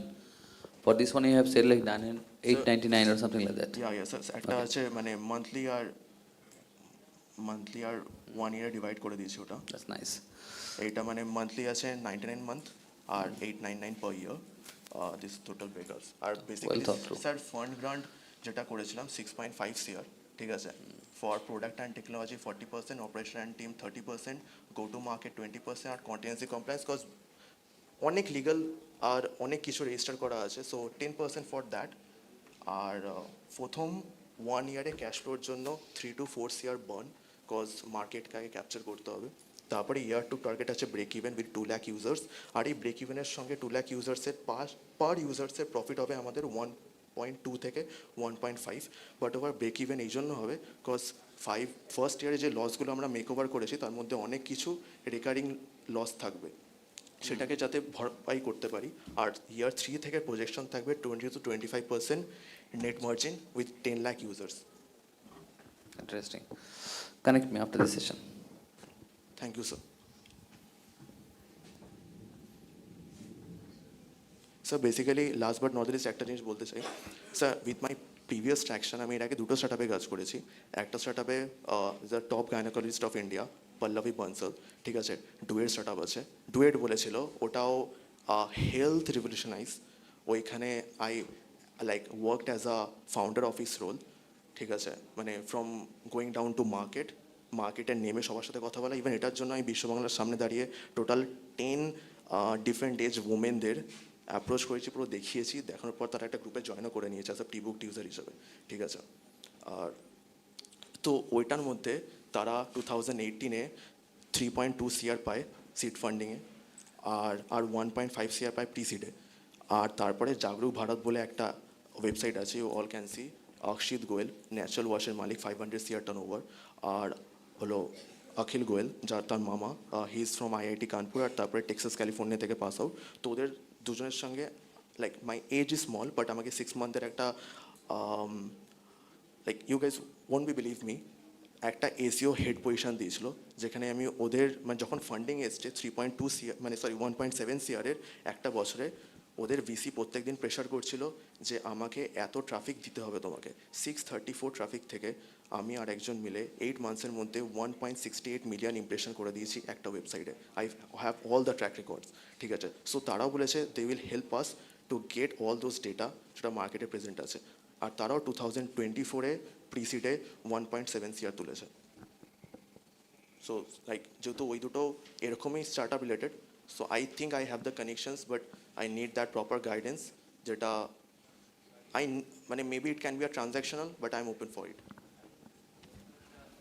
For this one you have said like 899 or something like that. Yeah, sir. একটা আছে মানে মান্থলি আর 1 year ডিভাইড করে দিয়েছি ওটা। That's nice. এইটা মানে মান্থলি আছে 99 মান্থ আর 899 per year. This total breakers. আর বেসিক্যালি স্যার ফান্ড গ্রান্ট যেটা করেছিলাম 6.5 CR, ঠিক আছে, for product and technology 40%, operation and team 30%, go to market 20%, আর কন্টিনজেন্সি কমপ্লায়েন্স, কজ অনেক লিগাল আর অনেক কিছু রেজিস্টার করা আছে, সো 10% ফর দ্যাট। আর প্রথম 1 year ক্যাশ ফ্লোর জন্য 3 to 4 CR বার্ন, কজ মার্কেটকে আগে ক্যাপচার করতে হবে। তারপরে ইয়ার 2 টার্গেট আছে break even with 2 lakh users, আর এই ব্রেক ইভেনের সঙ্গে 2 lakh ইউজার্সের পার ইউজার্সের প্রফিট হবে আমাদের 1.2 থেকে 1.5। বাট ওভার ব্রেক ইভেন এই জন্য হবে কজ ফার্স্ট ইয়ারে যে লসগুলো আমরা মেক ওভার করেছি তার মধ্যে অনেক কিছু রেকারিং লস থাকবে, সেটাকে যাতে ভরপাই করতে পারি। আর ইয়ার 3 থেকে প্রজেকশন থাকবে 20 to 25% net margin with 10 lakh users. Interesting. Connect me after this session. Thank you sir. Sir basically last but not least একটা জিনিস বলতে চাই স্যার, উইথ মাই প্রিভিয়াস ট্র্যাকশন আমি এর আগে 2টো স্টার্টআপে কাজ করেছি। একটা স্টার্টআপে the top gynaecologist of India Pallavi Bansal, ঠিক আছে, ডুয়েট স্টার্টআপ আছে, ডুয়েট বলেছিল, ওটাও হেলথ রিভলিউশনাইজ। ওইখানে I like worked as a founder of his role, ঠিক আছে, মানে ফ্রম গোয়িং ডাউন টু মার্কেটের নেমে সবার সাথে কথা বলা। ইভেন এটার জন্য আমি বিশ্ববাংলার সামনে দাঁড়িয়ে টোটাল 10 ডিফারেন্ট এজ উমেনদের অ্যাপ্রোচ করেছি, পুরো দেখিয়েছি, দেখানোর পর তারা একটা গ্রুপে জয়েনও করে নিয়েছে অ্যাজ আ প্রিবুক ইউজার হিসেবে, ঠিক আছে। আর তো ওইটার মধ্যে তারা 2018-এ 3.2 CR পায় সিড ফান্ডিংয়ে, আর 1.5 CR পায় প্রি সিডে। আর তারপরে জাগরুক ভারত বলে একটা ওয়েবসাইট আছে, you all can see, Akshit Goel natural ওয়াশের মালিক, 500 CR টার্ন ওভার। আর হলো অখিল গোয়েল, যার তার মামা, he is from IIT Kanpur, আর তারপরে টেক্সাস ক্যালিফোর্নিয়া থেকে পাস আউট। তো ওদের দুজনের সঙ্গে like my age is small, but আমাকে 6 মান্থের একটা like you guys won't be believe me, একটা এসিও হেড পজিশন দিয়েছিল, যেখানে আমি ওদের মানে যখন ফান্ডিং এসছে 3.2 CR মানে 1.7 CR-এর একটা বছরে, ওদের VC প্রত্যেক দিন প্রেশার করছিল যে আমাকে এত ট্রাফিক দিতে হবে তোমাকে। 634 ট্রাফিক থেকে আমি আর একজন মিলে 8 মান্থসের মধ্যে 1.68 মিলিয়ন ইমপ্রেশন করে দিয়েছি একটা ওয়েবসাইটে। I have all the track records, ঠিক আছে। সো তারাও বলেছে they will help us to get all those data যেটা মার্কেটে প্রেজেন্ট আছে। আর তারাও 2024-এ প্রিসিডে 1.7 CR তুলেছে। সো লাইক যেহেতু ওই দুটো এরকমই start up related, so I think I have the connections, but I need that proper guidance, যেটা মানে maybe it can be a transactional, but I am open for it.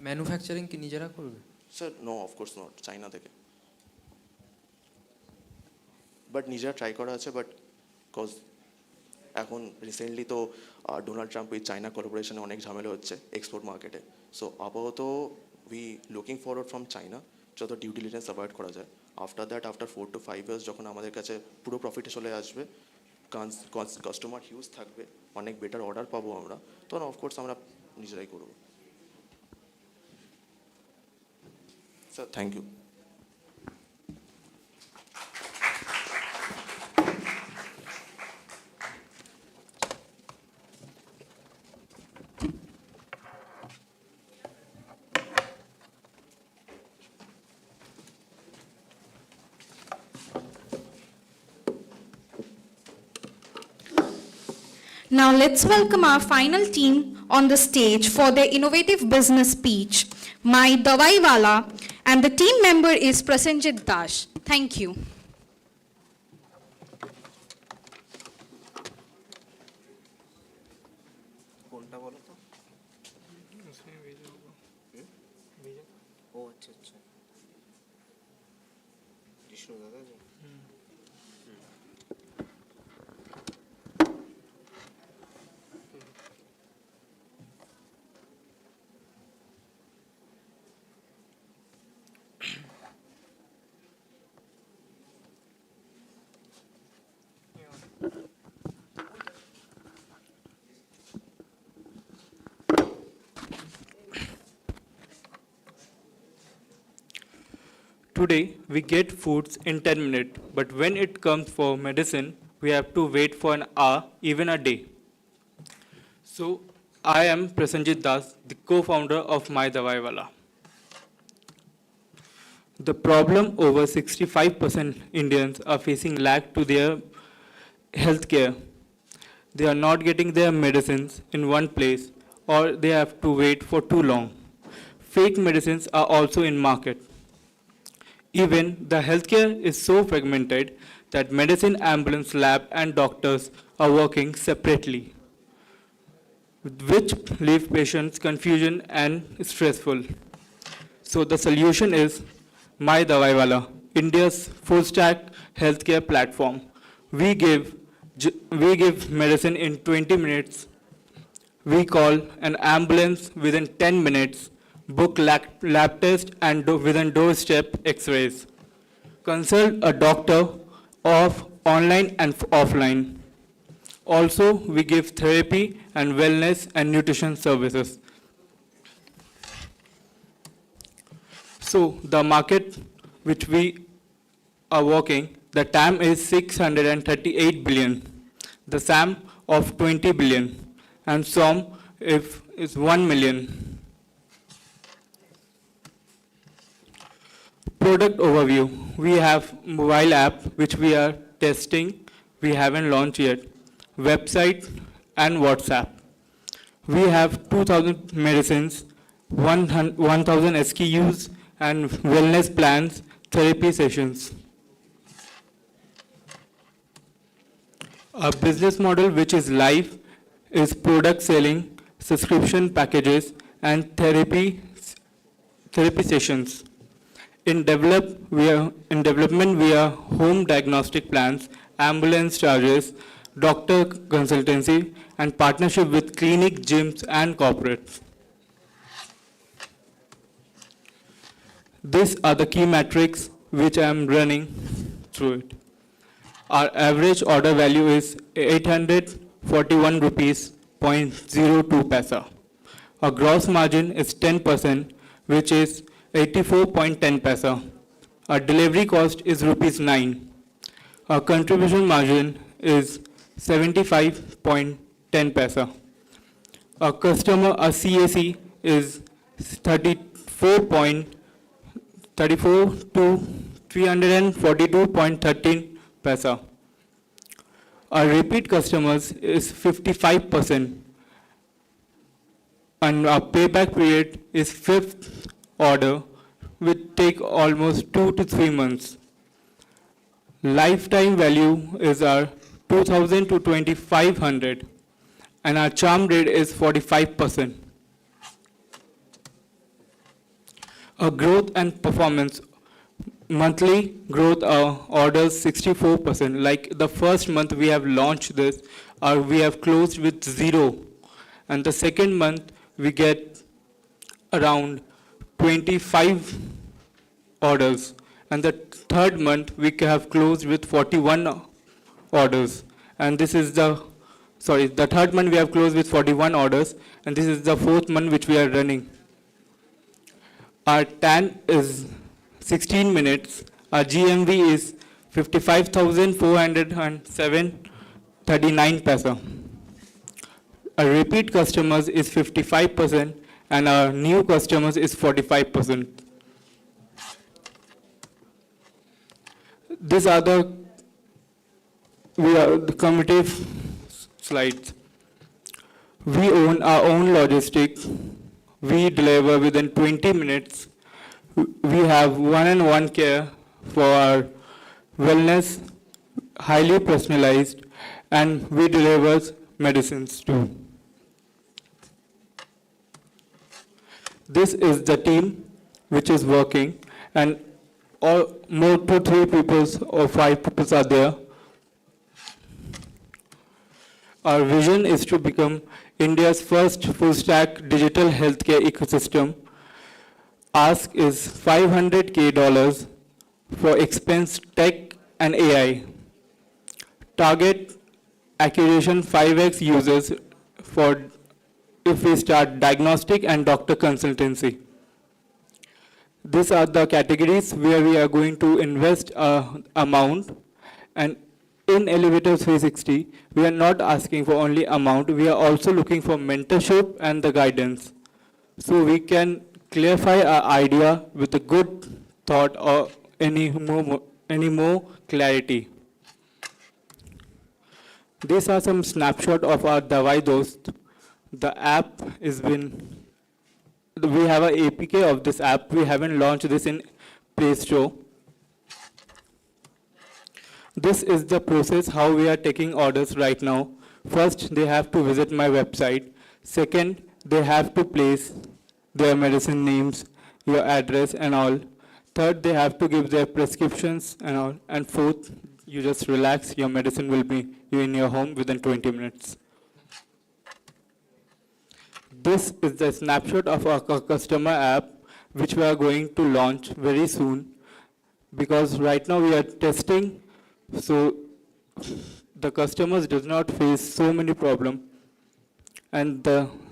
Manufacturing কি নিজেরা করবে? Sir no, of course not, চাইনা থেকে, but নিজেরা try করা আছে। But cause এখন রিসেন্টলি তো ডোনাল্ড ট্রাম্প উইথ চাইনা কোলাবোরেশনে অনেক ঝামেলা হচ্ছে এক্সপোর্ট মার্কেটে। সো আপাতত উই লুকিং ফরওয়ার্ড ফ্রম চাইনা, যত ডিউ ডিলিজেন্স অ্যাভয়েড করা যায়। After that, after 4 to 5 years যখন আমাদের কাছে পুরো প্রফিটে চলে আসবে, কাস্টমার হিউজ থাকবে, অনেক বেটার অর্ডার পাবো আমরা, তখন অফকোর্স আমরা নিজেরাই করবো। Sir thank you. Now let's welcome our final team on the stage for their innovative business speech. My Dawaiwala, and the team member is Prasenjit Dash. Thank you. কোনটা বলো তো? ও আচ্ছা আচ্ছা। विष्णू दादा जी Today, we get foods in 10 minutes, but when it comes for medicine, we have to wait for an hour, even a day. So, I am Prasanjit Das, the co-founder of My Dawai Wala. The problem over 65% Indians are facing lack to their healthcare. They are not getting their medicines in one place, or they have to wait for too long. Fake medicines are also in market. Even the healthcare is so fragmented that medicine, ambulance, lab, and doctors are working separately, which leave patients confusion and stressful. So the solution is My Dawai Wala, India's full-stack healthcare platform. We give medicine in 20 minutes. We call an ambulance within 10 minutes. Book lab test and within doorstep x-rays. Consult a doctor online and offline. Also, we give therapy and wellness and nutrition services. So, the market which we are working, the TAM is 638 billion. The SAM of 20 billion. And SOM is 1 million. Product overview. We have mobile app which we are testing. We haven't launched yet. Website and WhatsApp. We have 2,000 medicines, 1,000 SKUs and wellness plans, therapy sessions. Our business model which is live is product selling, subscription packages and therapy sessions. In development, we are home diagnostic plans, ambulance charges, doctor consultancy, and partnership with clinic, gyms, and corporates. These are the key metrics which I am running through it. Our average order value is 841 rupees 0.02 paisa. Our gross margin is 10%, which is 84.10 paisa. Our delivery cost is rupees 9. Our contribution margin is 75.10 paisa. Our CAC is 34 to 342.13 paisa. Our repeat customers is 55%. And our payback period is 5th order, which take almost 2 to 3 months. Lifetime value is our 2,000 to 2,500, and our charm rate is 45%. Our growth and performance, monthly growth orders 64%. Like the first month we have launched this, we have closed with 0, and the second month we get around 25 orders, and the third month we have closed with 41 orders, and this is the third month we have closed with 41 orders, and this is the fourth month which we are running. Our TAN is 16 minutes, our GMV is 55,407.39 paisa. Our repeat customers is 55%, and our new customers is 45%. These are the cumulative slides. We own our own logistics. We deliver within 20 minutes. We have one-on-one care for our wellness, highly personalized, and we deliver medicines too. This is the team which is working, and or more to 3 people or 5 people are there. Our vision is to become India's first full-stack digital healthcare ecosystem. Ask is $500K for expense tech and AI. Target acquisition 5x users for if we start diagnostic and doctor consultancy. These are the categories where we are going to invest amount, and in Elevator 360, we are not asking for only amount, we are also looking for mentorship and the guidance. So we can clarify our idea with a good thought or any more clarity. These are some snapshot of our Dawai Dost. The app we have an APK of this app. We haven't launched this in Play Store. This is the process how we are taking orders right now. First, they have to visit my website. Second, they have to place their medicine names, your address and all. Third, they have to give their prescriptions and all. And fourth, you just relax, your medicine will be in your home within 20 minutes. This is the snapshot of our customer app, which we are going to launch very soon, because right now we are testing, so the customers does not face so many problems. And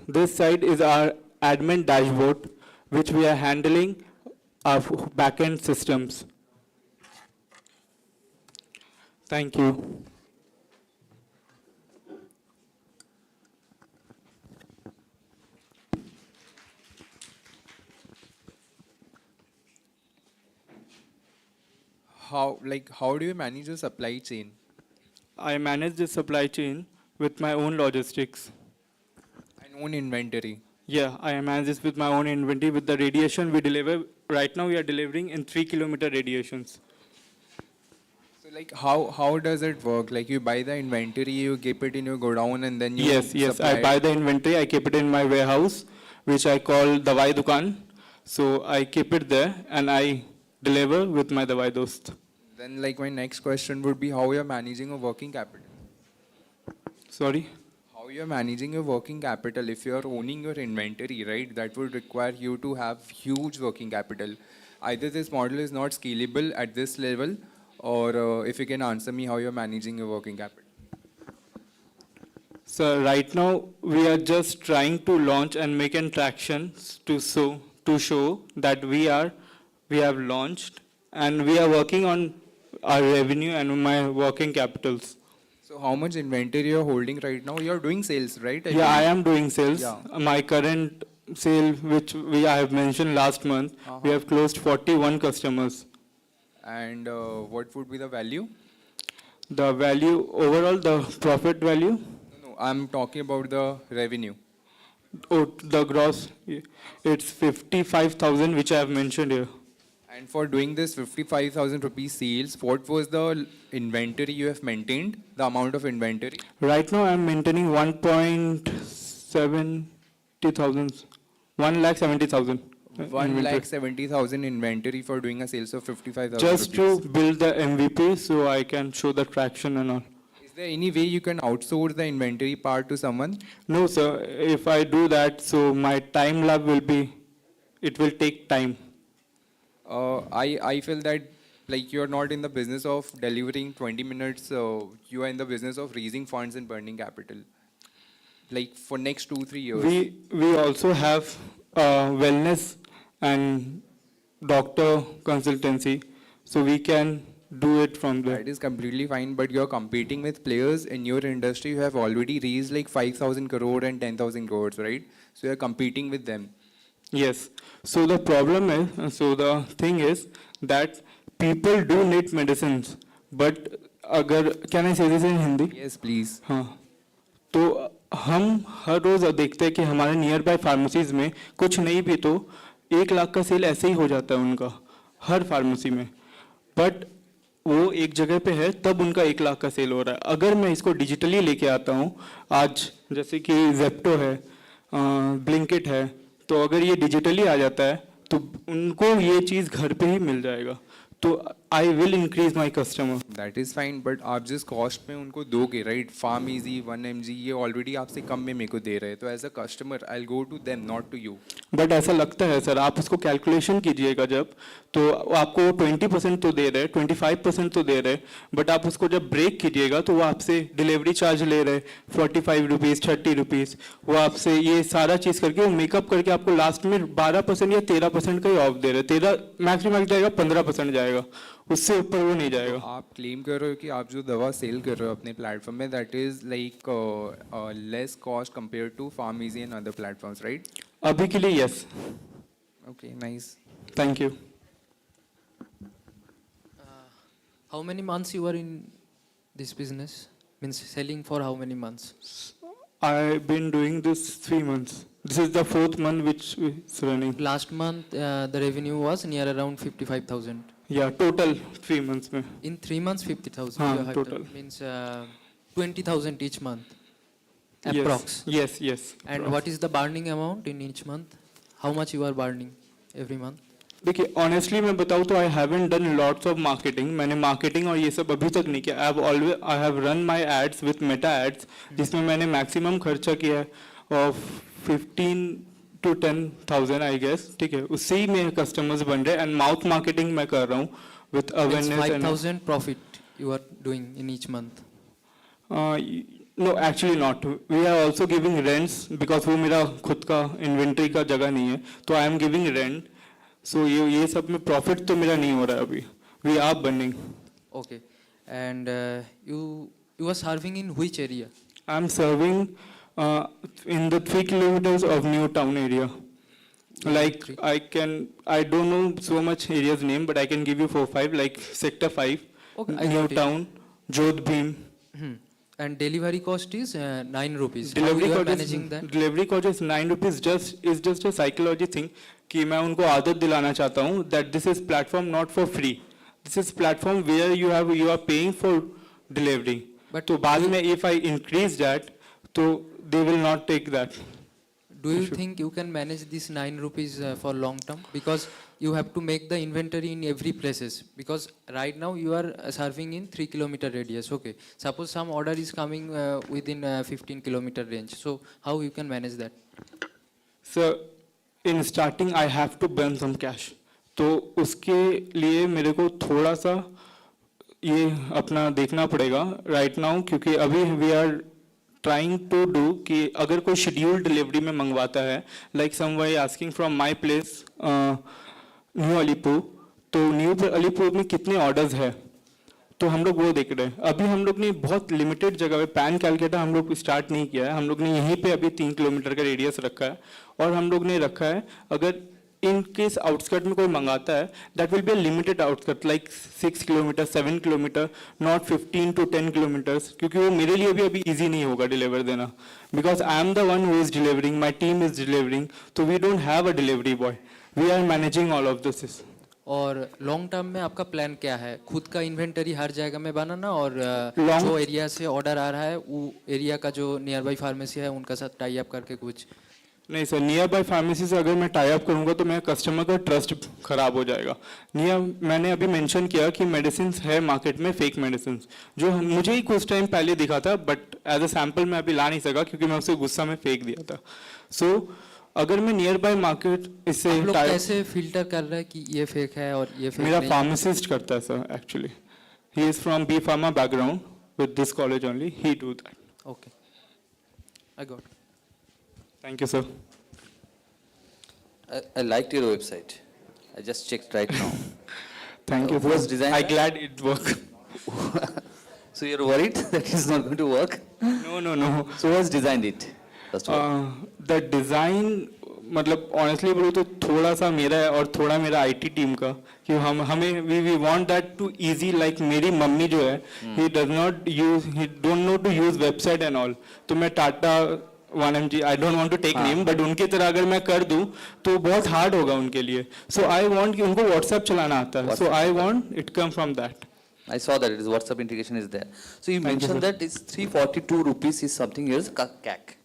this side is our admin dashboard, which we are handling our backend systems. Thank you. How do you manage the supply chain? I manage the supply chain with my own logistics. And own inventory? Yeah, I manage this with my own inventory. With the radiation we deliver, right now we are delivering in 3-kilometer radiations. So how does it work? Like you buy the inventory, you keep it in your godown and then you Yes, supply I buy the inventory, I keep it in my warehouse, which I call Dawai Dukan. So I keep it there and I deliver with my Dawai Dost. Then my next question would be how you're managing your working capital. Sorry? How you're managing your working capital. If you're owning your inventory, right, that would require you to have huge working capital. Either this model is not scalable at this level, or if you can answer me how you're managing your working capital. So right now we are just trying to launch and make an traction to show that we have launched, and we are working on our revenue and my working capitals. So how much inventory you're holding right now? You're doing sales, right? I am doing sales. Yeah. My current sale, which I have mentioned last month, we have closed 41 customers. And what would be the value? The value, overall the profit value? No, I'm talking about the revenue. Oh, the gross, it's 55,000, which I have mentioned here. And for doing this 55,000 rupees sales, what was the inventory you have maintained, the amount of inventory? Right now I'm maintaining 170,000. 1,70,000 inventory for doing a sales of 55,000 Just to build the MVP so I can show the traction and all. Is there any way you can outsource the inventory part to someone? No, sir. If I do that, so my time lab it will take time. I feel that you're not in the business of delivering 20 minutes, you are in the business of raising funds and burning capital. For next 2-3 years. We also have wellness and doctor consultancy, so we can do it from there. That is completely fine, but you're competing with players in your industry who have already raised 5,000 crore and 10,000 crores, right? So you're competing with them. Yes. So the thing is that people do need medicines, but can I say this in Hindi? Yes, please. हाँ. तो हम हर रोज देखते हैं कि हमारे near by pharmacies में कुछ नहीं भी तो 1 लाख का सेल ऐसे ही हो जाता है उनका हर फार्मेसी में, बट वो एक जगह पे है तब उनका 1 लाख का सेल हो रहा है. अगर मैं इसको डिजिटली लेके आता हूँ आज, जैसे कि जेप्टो है, ब्लिंकिट है, तो अगर ये डिजिटली आ जाता है तो उनको ये चीज़ घर पे ही मिल जाएगा. तो I will increase my customer. That is fine, but आप जिस कॉस्ट में उनको दोगे, राइट, फार्म इजी 1 mg ये ऑलरेडी आपसे कम में मेरे को दे रहे हैं, तो as a customer I go to them not to you. But ऐसा लगता है सर, आप उसको कैलकुलेशन कीजिएगा जब, तो आपको 20% तो दे रहे, 25% तो दे रहे, बट आप उसको जब ब्रेक कीजिएगा तो वो आपसे डिलीवरी चार्ज ले रहे 45 रुपीज़ 30 रुपीज़, वो आपसे ये सारा चीज़ करके मेकअप करके आपको लास्ट में 12% या 13% का ही ऑफ दे रहे. 13 मैक्सिमम जाएगा, 15% जाएगा, उससे ऊपर वो नहीं जाएगा. आप क्लेम कर रहे हो कि आप जो दवा सेल कर रहे हो अपने प्लेटफॉर्म में, that is like less cost compare to pharmacy and other platforms, right? अभी के लिए yes. Okay, nice, thank you. How many months you are in this business? Means selling for how many months? I've been doing this 3 months. This is the 4th month which is running. Last month the revenue was near around 55,000. Yeah, total 3 months में. In 3 months 50,000. हाँ, you have total. Means 20,000 each month. Yes, Approx. yes, yes. And approx. what is the burning amount in each month? How much you are burning every month? देखिए honestly मैं बताऊँ तो I haven't done lots of marketing. मैंने marketing और ये सब अभी तक नहीं किया. I have run my ads with Meta ads, जिसमें मैंने मैक्सिमम खर्चा किया है ऑफ 15 to 10,000 आई गेस. ठीक है, उससे ही मेरे कस्टमर्स बन रहे. एंड माउथ मार्केटिंग मैं कर रहा हूँ with awareness. 5,000 profit you are doing in each month. No actually not. We are also giving rents because वो मेरा खुद का इन्वेंट्री का जगह नहीं है, तो आई एम गिविंग रेंट. सो ये सब में प्रॉफिट तो मेरा नहीं हो रहा है अभी. We are burning. Okay. And you are serving in which area? I am serving in the 3 kilometers of new town area. Like I don't know so much area's name, but I can give you 4-5, like sector 5, Okay, new town, Jodh Bheem. And delivery cost is 9 rupees. Delivery How you are cost managing that? Delivery cost is 9 rupees. Is just a psychology thing कि मैं उनको आदत दिलाना चाहता हूँ that this is platform not for free. This is platform where you are paying for delivery. But तो बाद में if I increase that, तो they will not take that. Do you think you can manage this 9 rupees for long term? Because you have to make the inventory in every places. Because right now you are serving in 3 kilometer radius. Okay. Suppose some order is coming within 15 kilometer range. So how you can manage that? So in starting I have to burn some cash. तो उसके लिए मेरे को थोड़ा सा ये अपना देखना पड़ेगा right now, क्योंकि अभी we are trying to do कि अगर कोई scheduled delivery में मंगवाता है, like somebody asking from my place new Alipur, तो न्यू अलीपुर में कितने ऑर्डर्स है, तो हम लोग वो देख रहे हैं. अभी हम लोग ने बहुत लिमिटेड जगह पे पैन कैलकुलेटर हम लोग स्टार्ट नहीं किया है. हम लोग ने यहीं पे अभी 3 किलोमीटर का रेडियस रखा है, और हम लोग ने रखा है अगर इन केस आउटस्कर्ट में कोई मंगाता है, that will be a limited outskirt like 6 kilometre 7 kilometre, not 15 to 10 kilometres, क्योंकि वो मेरे लिए भी अभी ईजी नहीं होगा डिलीवर देना, because I am the one who is delivering, my team is delivering, तो we don't have a delivery boy. We are managing all of this. और लॉन्ग टर्म में आपका प्लान क्या है? खुद का इन्वेंटरी हर जगह में बनाना, और जो एरिया से ऑर्डर आ रहा है वो एरिया का जो नियर बाई फार्मेसी है उनका साथ टाई अप करके कुछ? नहीं सर, नियर बाय फार्मेसी से अगर मैं टाई अप करूंगा तो मेरे कस्टमर का ट्रस्ट खराब हो जाएगा. मैंने अभी मेंशन किया कि मेडिसिन है मार्केट में, फेक मेडिसिन, जो मुझे ही कुछ टाइम पहले दिखा था, बट एज अ सैंपल मैं अभी ला नहीं सका क्योंकि मैं उसे गुस्सा में फेंक दिया था. सो अगर मैं नियर बाय मार्केट इससे कैसे फिल्टर कर रहे हैं कि ये फेक है और ये फेक? मेरा फार्मासिस्ट करता है sir actually. He is from B pharma background with this college only. He do that. Okay, I got. Thank you, sir. I liked your website. I just checked right now. Thank you. Who has designed I'm glad it worked. So you're worried that it's not going to work? No. So who has designed it? First of all. The design, मतलब honestly बोलूँ तो थोड़ा सा मेरा है और थोड़ा मेरा IT टीम का, कि हमें we want that to easy, like मेरी मम्मी जो है, he don't know to use website and all. तो मैं Tata 1mg, I don't want to take name, but उनके तरह अगर मैं कर दूं तो बहुत हार्ड होगा उनके लिए. So I want कि उनको WhatsApp चलाना आता है. So I want it come from that. I saw that it is WhatsApp integration is there. So you mentioned that it's 342 rupees is something here is CAC,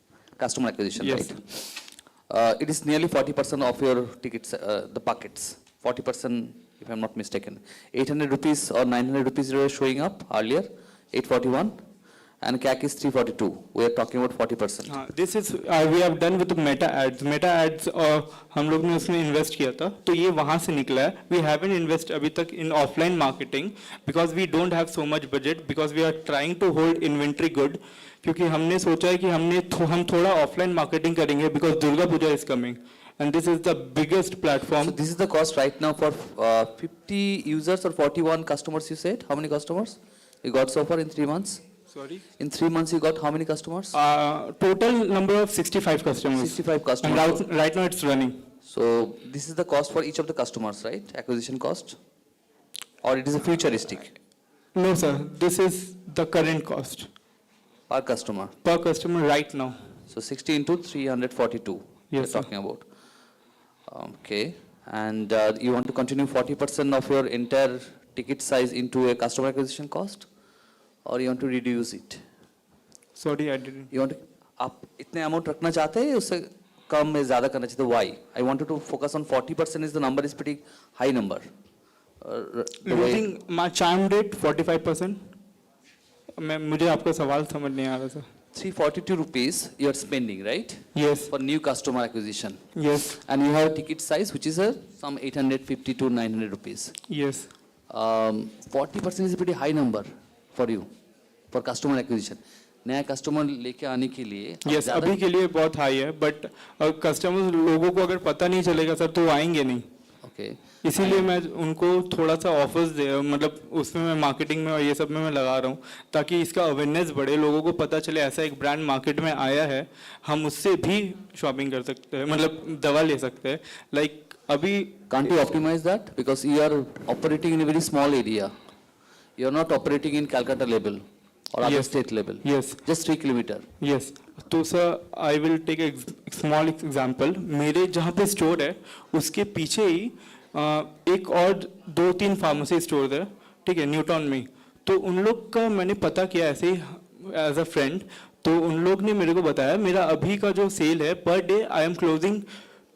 customer acquisition, yes, right? It is nearly 40% of your tickets, the buckets. 40% if I'm not mistaken. 800 rupees or 900 rupees you were showing up earlier, 841, and CAC is 342. We are talking about 40%. This is we have done with meta ads. Meta ads हम लोग ने उसमें invest किया था, तो ये वहाँ से निकला है. We haven't invested अभी तक in offline marketing because we don't have so much budget, because we are trying to hold inventory good. क्योंकि हमने सोचा है कि हम थोड़ा offline marketing करेंगे because Durga Puja is coming. And this is the biggest platform. So this is the cost right now for 50 users or 41 customers, you said? How many customers you got so far in 3 months? Sorry? In 3 months you got how many customers? Total number of 65 customers. 65 customers. And right now it's running. So this is the cost for each of the customers, right? Acquisition cost? Or it is a futuristic? No, sir. This is the current cost. Per customer? Per customer right now. So 60 into 342. Yes, you're talking about. Okay. And you want to continue 40% of your entire ticket size into a customer acquisition cost? Or you want to reduce it? Sorry, I didn't. You want to, आप इतने amount रखना चाहते हैं उससे कम में ज़्यादा करना चाहते हैं? Why? I wanted to focus on 40% is the number is pretty high number. Losing my charm rate 45%. मुझे आपका सवाल समझ नहीं आ रहा sir. 342 rupees you are spending, right? Yes. For new customer acquisition. Yes. And you have a ticket size which is some 850 to 900 rupees. Yes. 40% is a pretty high number for you, for customer acquisition. नया customer लेके आने के लिए Yes, अभी के लिए बहुत high है, but कस्टमर लोगों को अगर पता नहीं चलेगा सर तो वो आएंगे नहीं. Okay. इसीलिए मैं उनको थोड़ा सा ऑफर्स दे, मतलब उसमें मैं मार्केटिंग में और ये सब में मैं लगा रहा हूँ ताकि इसका अवेयरनेस बढ़े, लोगों को पता चले ऐसा एक ब्रांड मार्केट में आया है, हम उससे भी शॉपिंग कर सकते हैं, मतलब दवा ले सकते हैं. लाइक अभी can't you optimize that because you are operating in a very small area? You are not operating in Calcutta level or other state level. Yes. Just 3 kilometer. Yes. तो sir I will take a small example. मेरे जहाँ पे store है उसके पीछे ही एक और 2-3 pharmacy store है, ठीक है, न्यू टाउन में. तो उन लोग का मैंने पता किया ऐसे ही एज अ फ्रेंड. तो उन लोग ने मेरे को बताया मेरा अभी का जो सेल है per day I am closing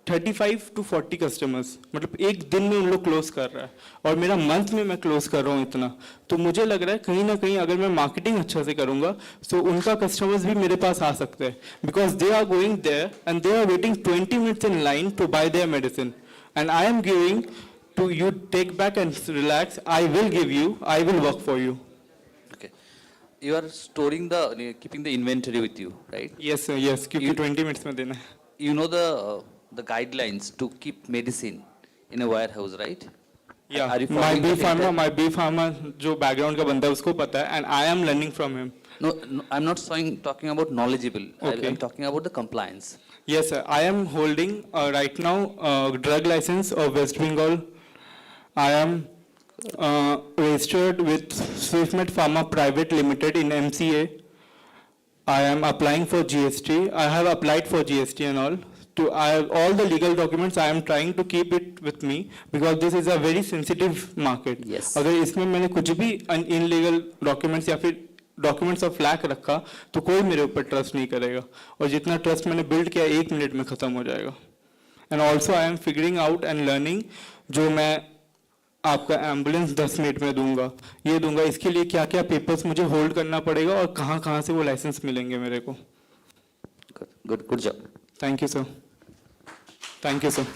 35 to 40 customers, मतलब एक दिन में उन लोग क्लोज कर रहा है और मेरा मंथ में मैं क्लोज कर रहा हूँ इतना. तो मुझे लग रहा है कहीं ना कहीं अगर मैं मार्केटिंग अच्छा से करूँगा तो उनका कस्टमर्स भी मेरे पास आ सकते हैं, because they are going there and they are waiting 20 minutes in line to buy their medicine and I am giving to you take back and relax. I will give you, I will work for you. You are storing keeping the inventory with you, right? Yes, sir. Yes, क्योंकि 20 minutes में देना है. You know the guidelines to keep medicine in a warehouse, right? Yeah, Are you my following that? my B Pharma जो background का बंदा है उसको पता है and I am learning from him. No, I'm not talking about knowledgeable. Okay. I'm talking about the compliance. Yes, sir. I am holding right now drug license of West Bengal. I am registered with Swiftmed Pharma Private Limited in MCA. I am applying for GST. I have applied for GST and all. I have all the legal documents. I am trying to keep it with me because this is a very sensitive market. Yes. अगर इसमें मैंने कुछ भी illegal documents या फिर documents of lack रखा तो कोई मेरे ऊपर trust नहीं करेगा और जितना trust मैंने build किया 1 मिनट में खत्म हो जाएगा. And also I am figuring out and learning जो मैं आपका एम्बुलेंस 10 मिनट में दूंगा, ये दूंगा, इसके लिए क्या क्या पेपर्स मुझे होल्ड करना पड़ेगा और कहाँ कहाँ से वो लाइसेंस मिलेंगे मेरे को. Good job. Thank you, sir. Thank you, sir.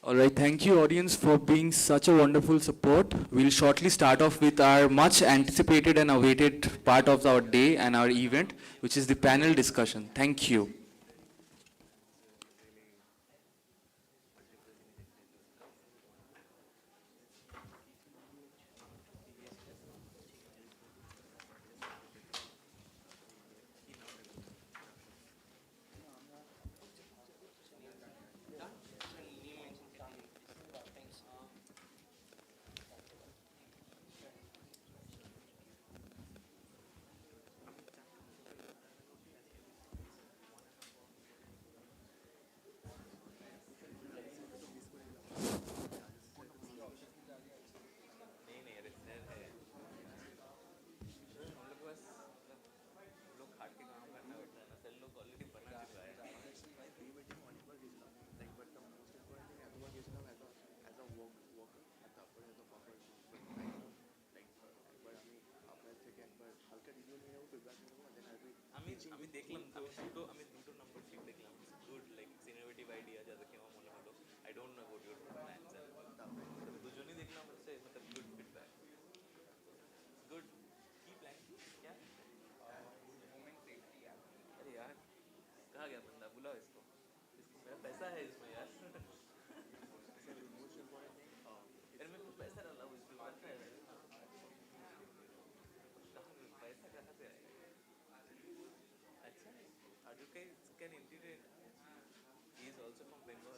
All right, thank you audience for being such a wonderful support. We'll shortly start off with our much anticipated and awaited part of our day and our event, which is the panel discussion. Thank you. আমি দেখলাম আমি দুটো number clip দেখলাম good like innovative idea যা দেখে আমার মনে হলো I don't know about your plans তবে দুজনেই দেখলাম হচ্ছে मतलब গুড ফিডব্যাক गुड की प्लान क्या वुमेन सेफ्टी ऐप अरे यार कहाँ गया बंदा बुलाओ इसको मेरा पैसा है इसमें यार यार मेरे को पैसा डाला वो इसमें पैसा है पैसा कहाँ से आएगा अच्छा आजू can integrate he is also from Bengal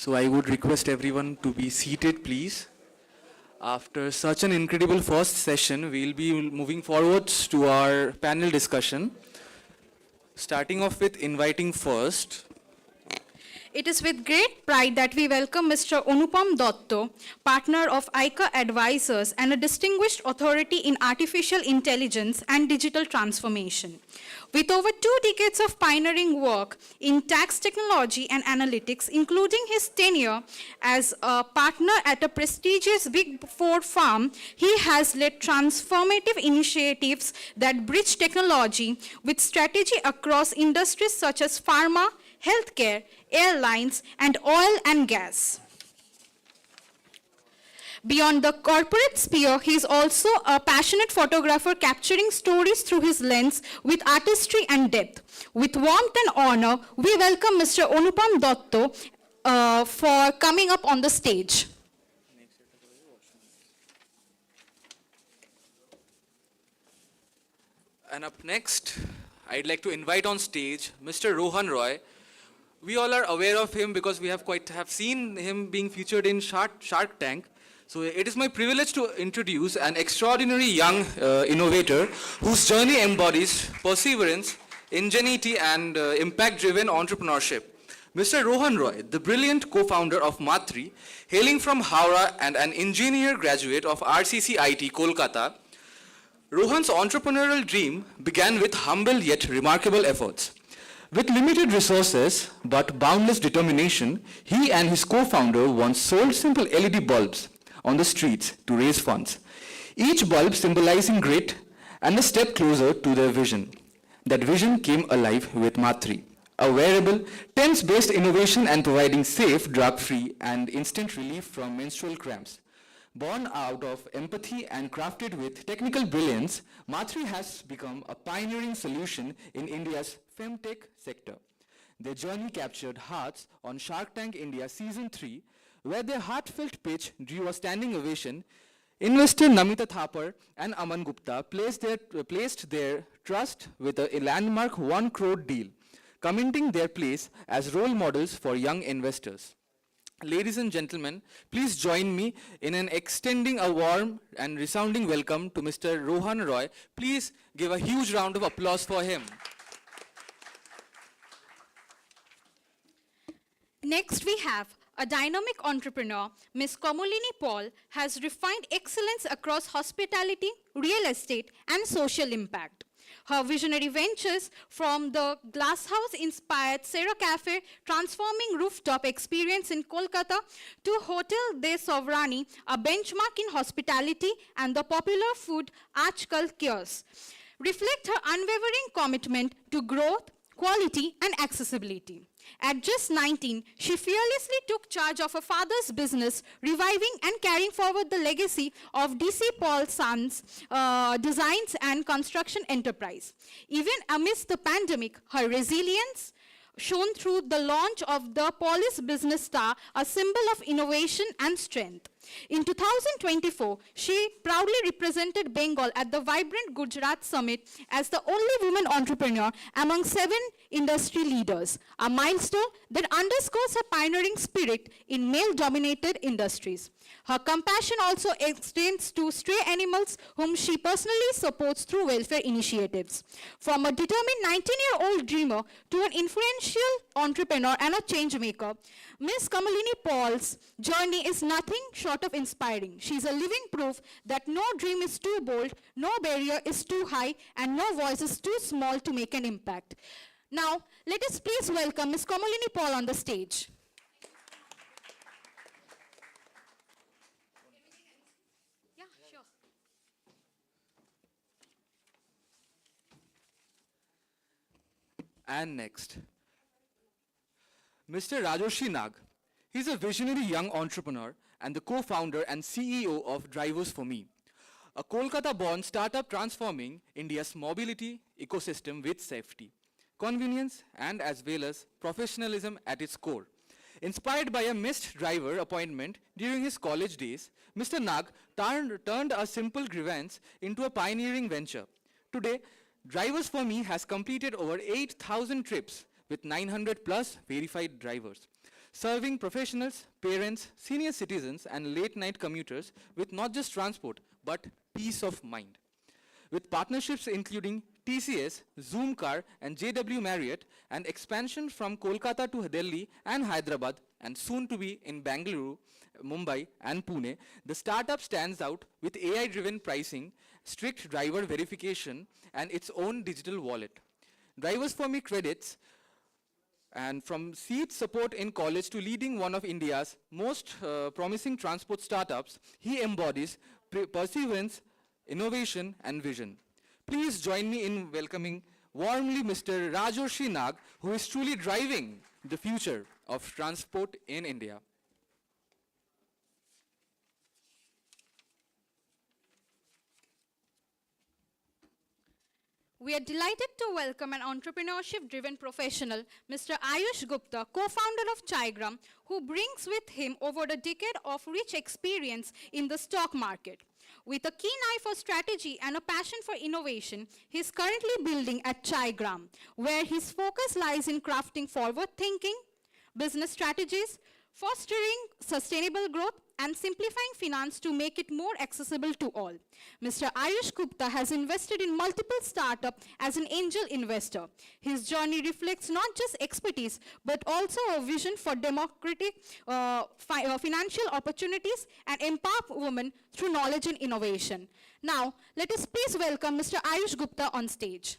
So I would request everyone to be seated, please. After such an incredible first session, we'll be moving forwards to our panel discussion. Starting off with inviting first. It is with great pride that we welcome Mr. Anupam Dotto, partner of ICA Advisors and a distinguished authority in artificial intelligence and digital transformation. With over 2 decades of pioneering work in tax technology and analytics, including his tenure as a partner at a prestigious Big Four firm, he has led transformative initiatives that bridge technology with strategy across industries such as pharma, healthcare, airlines, and oil and gas. Beyond the corporate sphere, he is also a passionate photographer capturing stories through his lens with artistry and depth. With warmth and honor, we welcome Mr. Anupam Dotto for coming up on the stage. And up next, I'd like to invite on stage Mr. Rohan Roy. We all are aware of him because we have seen him being featured in Shark Tank. So it is my privilege to introduce an extraordinary young innovator whose journey embodies perseverance, ingenuity, and impact-driven entrepreneurship. Mr. Rohan Roy, the brilliant co-founder of Matri, hailing from Howrah and an engineer graduate of RCC IT, Kolkata, Rohan's entrepreneurial dream began with humble yet remarkable efforts. With limited resources but boundless determination, he and his co-founder once sold simple LED bulbs on the streets to raise funds, each bulb symbolizing grit and a step closer to their vision. That vision came alive with Matri, a wearable, TENS-based innovation and providing safe, drug-free and instant relief from menstrual cramps. Born out of empathy and crafted with technical brilliance, Matri has become a pioneering solution in India's femtech sector. Their journey captured hearts on Shark Tank India Season 3, where their heartfelt pitch drew a standing ovation. Investor Namita Thapar and Aman Gupta placed their trust with a landmark 1 crore deal, commenting their place as role models for young investors. Ladies and gentlemen, please join me in extending a warm and resounding welcome to Mr. Rohan Roy. Please give a huge round of applause for him. Next, we have a dynamic entrepreneur, Ms. Kamolini Paul, has refined excellence across hospitality, real estate, and social impact. Her visionary ventures from the glasshouse-inspired Sarah Cafe, transforming rooftop experience in Kolkata, to Hotel de Sovrani, a benchmark in hospitality, and the popular food Aajkal Kiosk, reflect her unwavering commitment to growth, quality, and accessibility. At just 19, she fearlessly took charge of her father's business, reviving and carrying forward the legacy of DC Paul Sons designs and construction enterprise. Even amidst the pandemic, her resilience shone through the launch of the Polis Business Star, a symbol of innovation and strength. In 2024, she proudly represented Bengal at the vibrant Gujarat Summit as the only woman entrepreneur among 7 industry leaders, a milestone that underscores her pioneering spirit in male-dominated industries. Her compassion also extends to stray animals whom she personally supports through welfare initiatives. From a determined 19-year-old dreamer to an influential entrepreneur and a change maker, Ms. Kamalini Paul's journey is nothing short of inspiring. She is a living proof that no dream is too bold, no barrier is too high, and no voice is too small to make an impact. Now, let us please welcome Ms. Kamalini Paul on the stage. Yeah, sure. And next, Mr. Rajoshi Nag. He's a visionary young entrepreneur and the co-founder and CEO of Drivers for Me, a Kolkata-born startup transforming India's mobility ecosystem with safety, convenience, and as well as professionalism at its core. Inspired by a missed driver appointment during his college days, Mr. Nag turned a simple grievance into a pioneering venture. Today, Drivers for Me has completed over 8,000 trips with 900 plus verified drivers, serving professionals, parents, senior citizens, and late-night commuters with not just transport, but peace of mind. With partnerships including TCS, Zoomcar, and JW Marriott, and expansion from Kolkata to Delhi and Hyderabad, and soon to be in Bangalore, Mumbai, and Pune, the startup stands out with AI-driven pricing, strict driver verification, and its own digital wallet. Drivers for Me credits, and from seed support in college to leading one of India's most promising transport startups, he embodies perseverance, innovation, and vision. Please join me in welcoming warmly Mr. Rajoshi Nag, who is truly driving the future of transport in India. We are delighted to welcome an entrepreneurship-driven professional, Mr. Ayush Gupta, co-founder of Chaigram, who brings with him over a decade of rich experience in the stock market. With a keen eye for strategy and a passion for innovation, he is currently building at Chaigram, where his focus lies in crafting forward-thinking business strategies fostering sustainable growth, and simplifying finance to make it more accessible to all. Mr. Ayush Gupta has invested in multiple startups as an angel investor. His journey reflects not just expertise, but also a vision for democratic financial opportunities and empower women through knowledge and innovation. Now, let us please welcome Mr. Ayush Gupta on stage.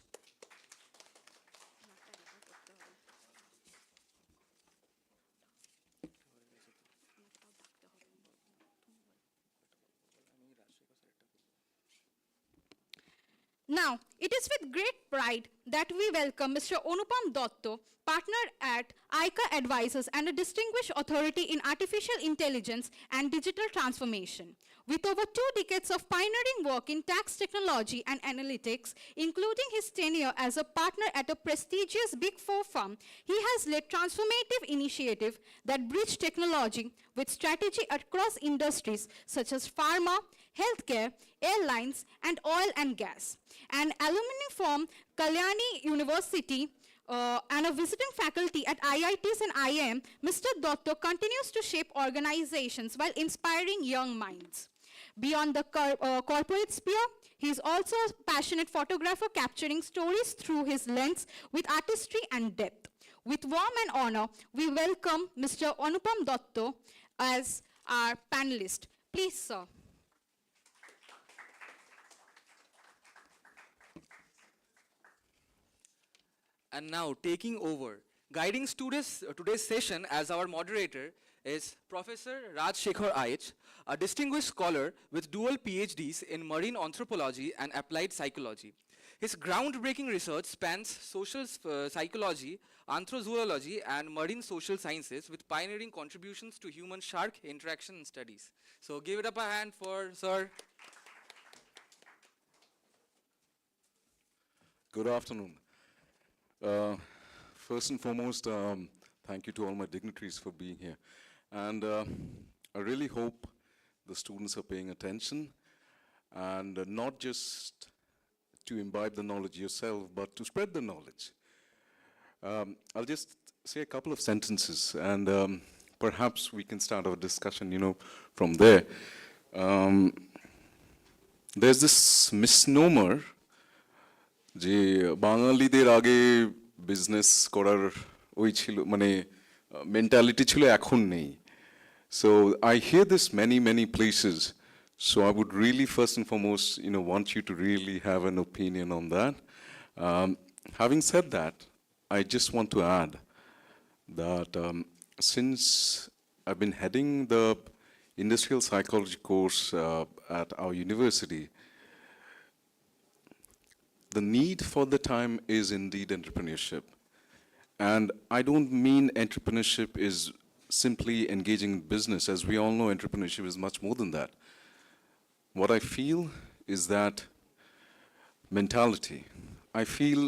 Now, it is with great pride that we welcome Mr. Anupam Dotto, partner at ICA Advisors and a distinguished authority in artificial intelligence and digital transformation. With over 2 decades of pioneering work in tax technology and analytics, including his tenure as a partner at a prestigious Big Four firm, he has led transformative initiatives that bridge technology with strategy across industries such as pharma, healthcare, airlines, and oil and gas. An alumni from Kalyani University and a visiting faculty at IITs and IIM, Mr. Dotto continues to shape organizations while inspiring young minds. Beyond the corporate sphere, he is also a passionate photographer capturing stories through his lens with artistry and depth. With warm and honor, we welcome Mr. Anupam Dotto as our panelist. Please, sir. And now, taking over, guiding students today's session as our moderator is Professor Raj Shekhar Aich, a distinguished scholar with dual PhDs in marine anthropology and applied psychology. His groundbreaking research spans social psychology, anthrozoology, and marine social sciences with pioneering contributions to human-shark interaction studies. So give it up a hand for Sir. Good afternoon. First and foremost, thank you to all my dignitaries for being here. And I really hope the students are paying attention and not just to imbibe the knowledge yourself, but to spread the knowledge. I'll just say a couple of sentences and perhaps we can start our discussion, from there. There's this misnomer যে বাঙালিদের আগে business করার ওই ছিল মানে mentality ছিল এখন নেই so I hear this many places so I would really first and foremost want you to really have an opinion on that. Having said that, I just want to add that since I've been heading the industrial psychology course at our university, the need for the time is indeed entrepreneurship. And I don't mean entrepreneurship is simply engaging in business. As we all know, entrepreneurship is much more than that. What I feel is that mentality. I feel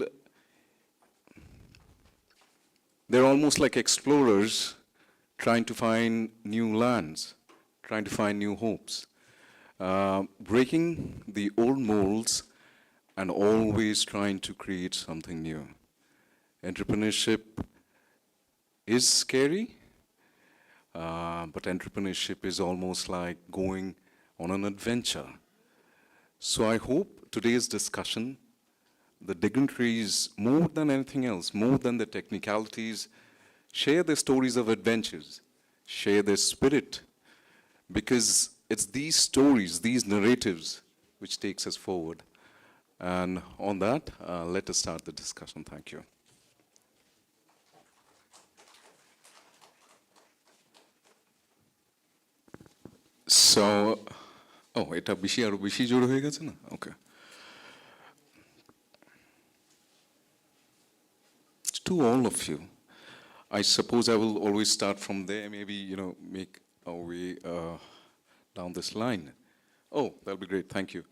they're almost like explorers trying to find new lands, trying to find new hopes, breaking the old molds and always trying to create something new. Entrepreneurship is scary, but entrepreneurship is almost like going on an adventure. So I hope today's discussion, the dignitaries, more than anything else, more than the technicalities, share their stories of adventures, share their spirit, because it's these stories, these narratives, which takes us forward. And on that, let us start the discussion. Thank you. So, এটা বেশি আরো বেশি জোর হয়ে গেছে না? Okay. To all of you, I suppose I will always start from there, maybe, make our way down this line. Oh, that'll be great, thank you.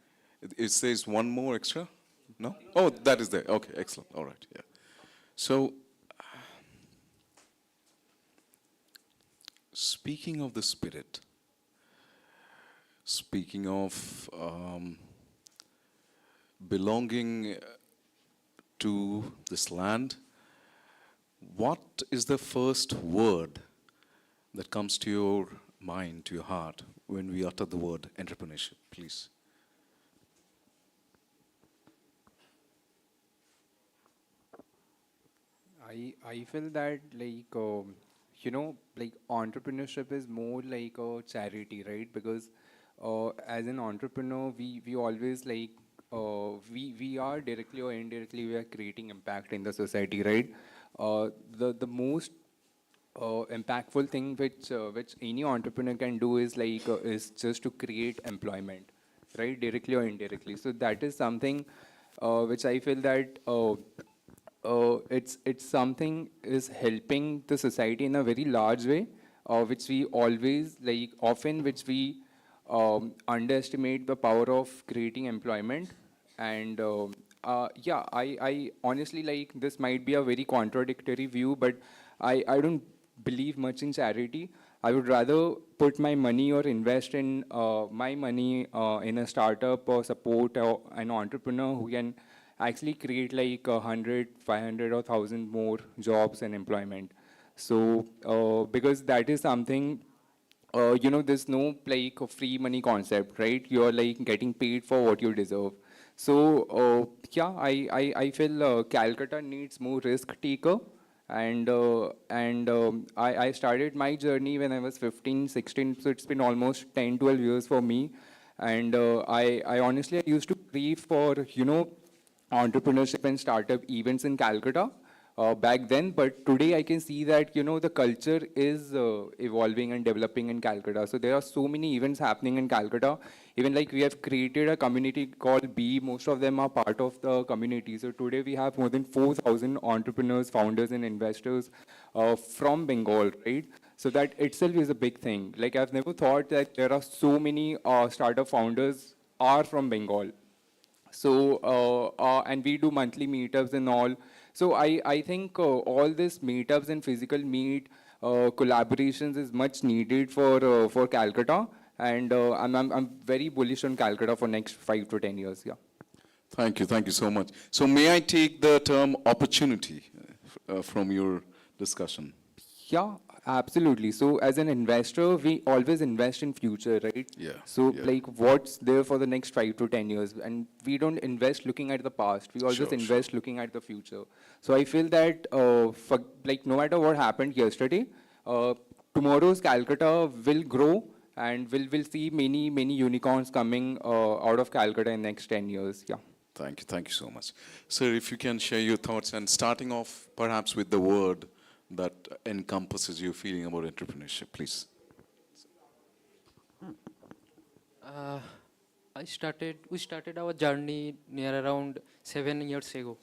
It says one more extra? No? Oh, that is there. Okay, excellent. All right, yeah. So, speaking of the spirit, speaking of belonging to this land, what is the first word that comes to your mind, to your heart, when we utter the word entrepreneurship, please? I feel that like like entrepreneurship is more like a charity, right? Because as an entrepreneur, we always like we are directly or indirectly we are creating impact in the society, right? The most impactful thing which any entrepreneur can do is just to create employment, right? Directly or indirectly. So that is something which I feel that it's something is helping the society in a very large way, which we always like often which we underestimate the power of creating employment. And yeah, I honestly like this might be a very contradictory view, but I don't believe much in charity. I would rather put my money or invest in my money in a startup or support an entrepreneur who can actually create like 100, 500 or 1,000 more jobs and employment. So because that is something, there's no like a free money concept, right? You're like getting paid for what you deserve. So yeah, I feel Calcutta needs more risk taker. And I started my journey when I was 15, 16, so it's been almost 10, 12 years for me. And I honestly I used to crave for, entrepreneurship and startup events in Calcutta back then. But today I can see that, the culture is evolving and developing in Calcutta. So there are so many events happening in Calcutta. Even like we have created a community called B. Most of them are part of the community. So today we have more than 4,000 entrepreneurs, founders, and investors from Bengal, right? So that itself is a big thing. Like I've never thought that there are so many startup founders are from Bengal. So, and we do monthly meetups and all. So I think all this meetups and physical meet collaborations is much needed for Calcutta. And I'm very bullish on Calcutta for next 5 to 10 years, yeah. Thank you so much. So may I take the term opportunity from your discussion? Yeah, absolutely. So as an investor, we always invest in future, right? Yeah. So yeah. like what's there for the next 5 to 10 years? And we don't invest looking at the past. We always Sure, invest looking at the future. So I feel that for like no matter what happened yesterday, tomorrow's Calcutta will grow and we'll see many unicorns coming out of Calcutta in next 10 years. Yeah. Thank you so much. Sir, if you can share your thoughts and starting off perhaps with the word that encompasses your feeling about entrepreneurship, please. We started our journey near around 7 years ago.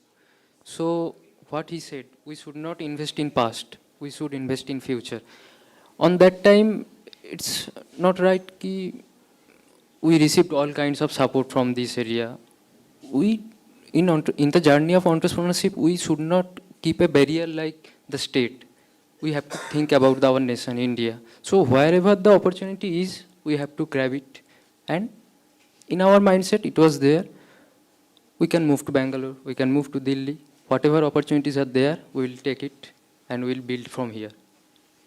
So what he said, we should not invest in past, we should invest in future. On that time, it's not right ki we received all kinds of support from this area. In the journey of entrepreneurship, we should not keep a barrier like the state. We have to think about our nation, India. So wherever the opportunity is, we have to grab it. And in our mindset, it was there. We can move to Bangalore, we can move to Delhi. Whatever opportunities are there, we will take it and we will build from here.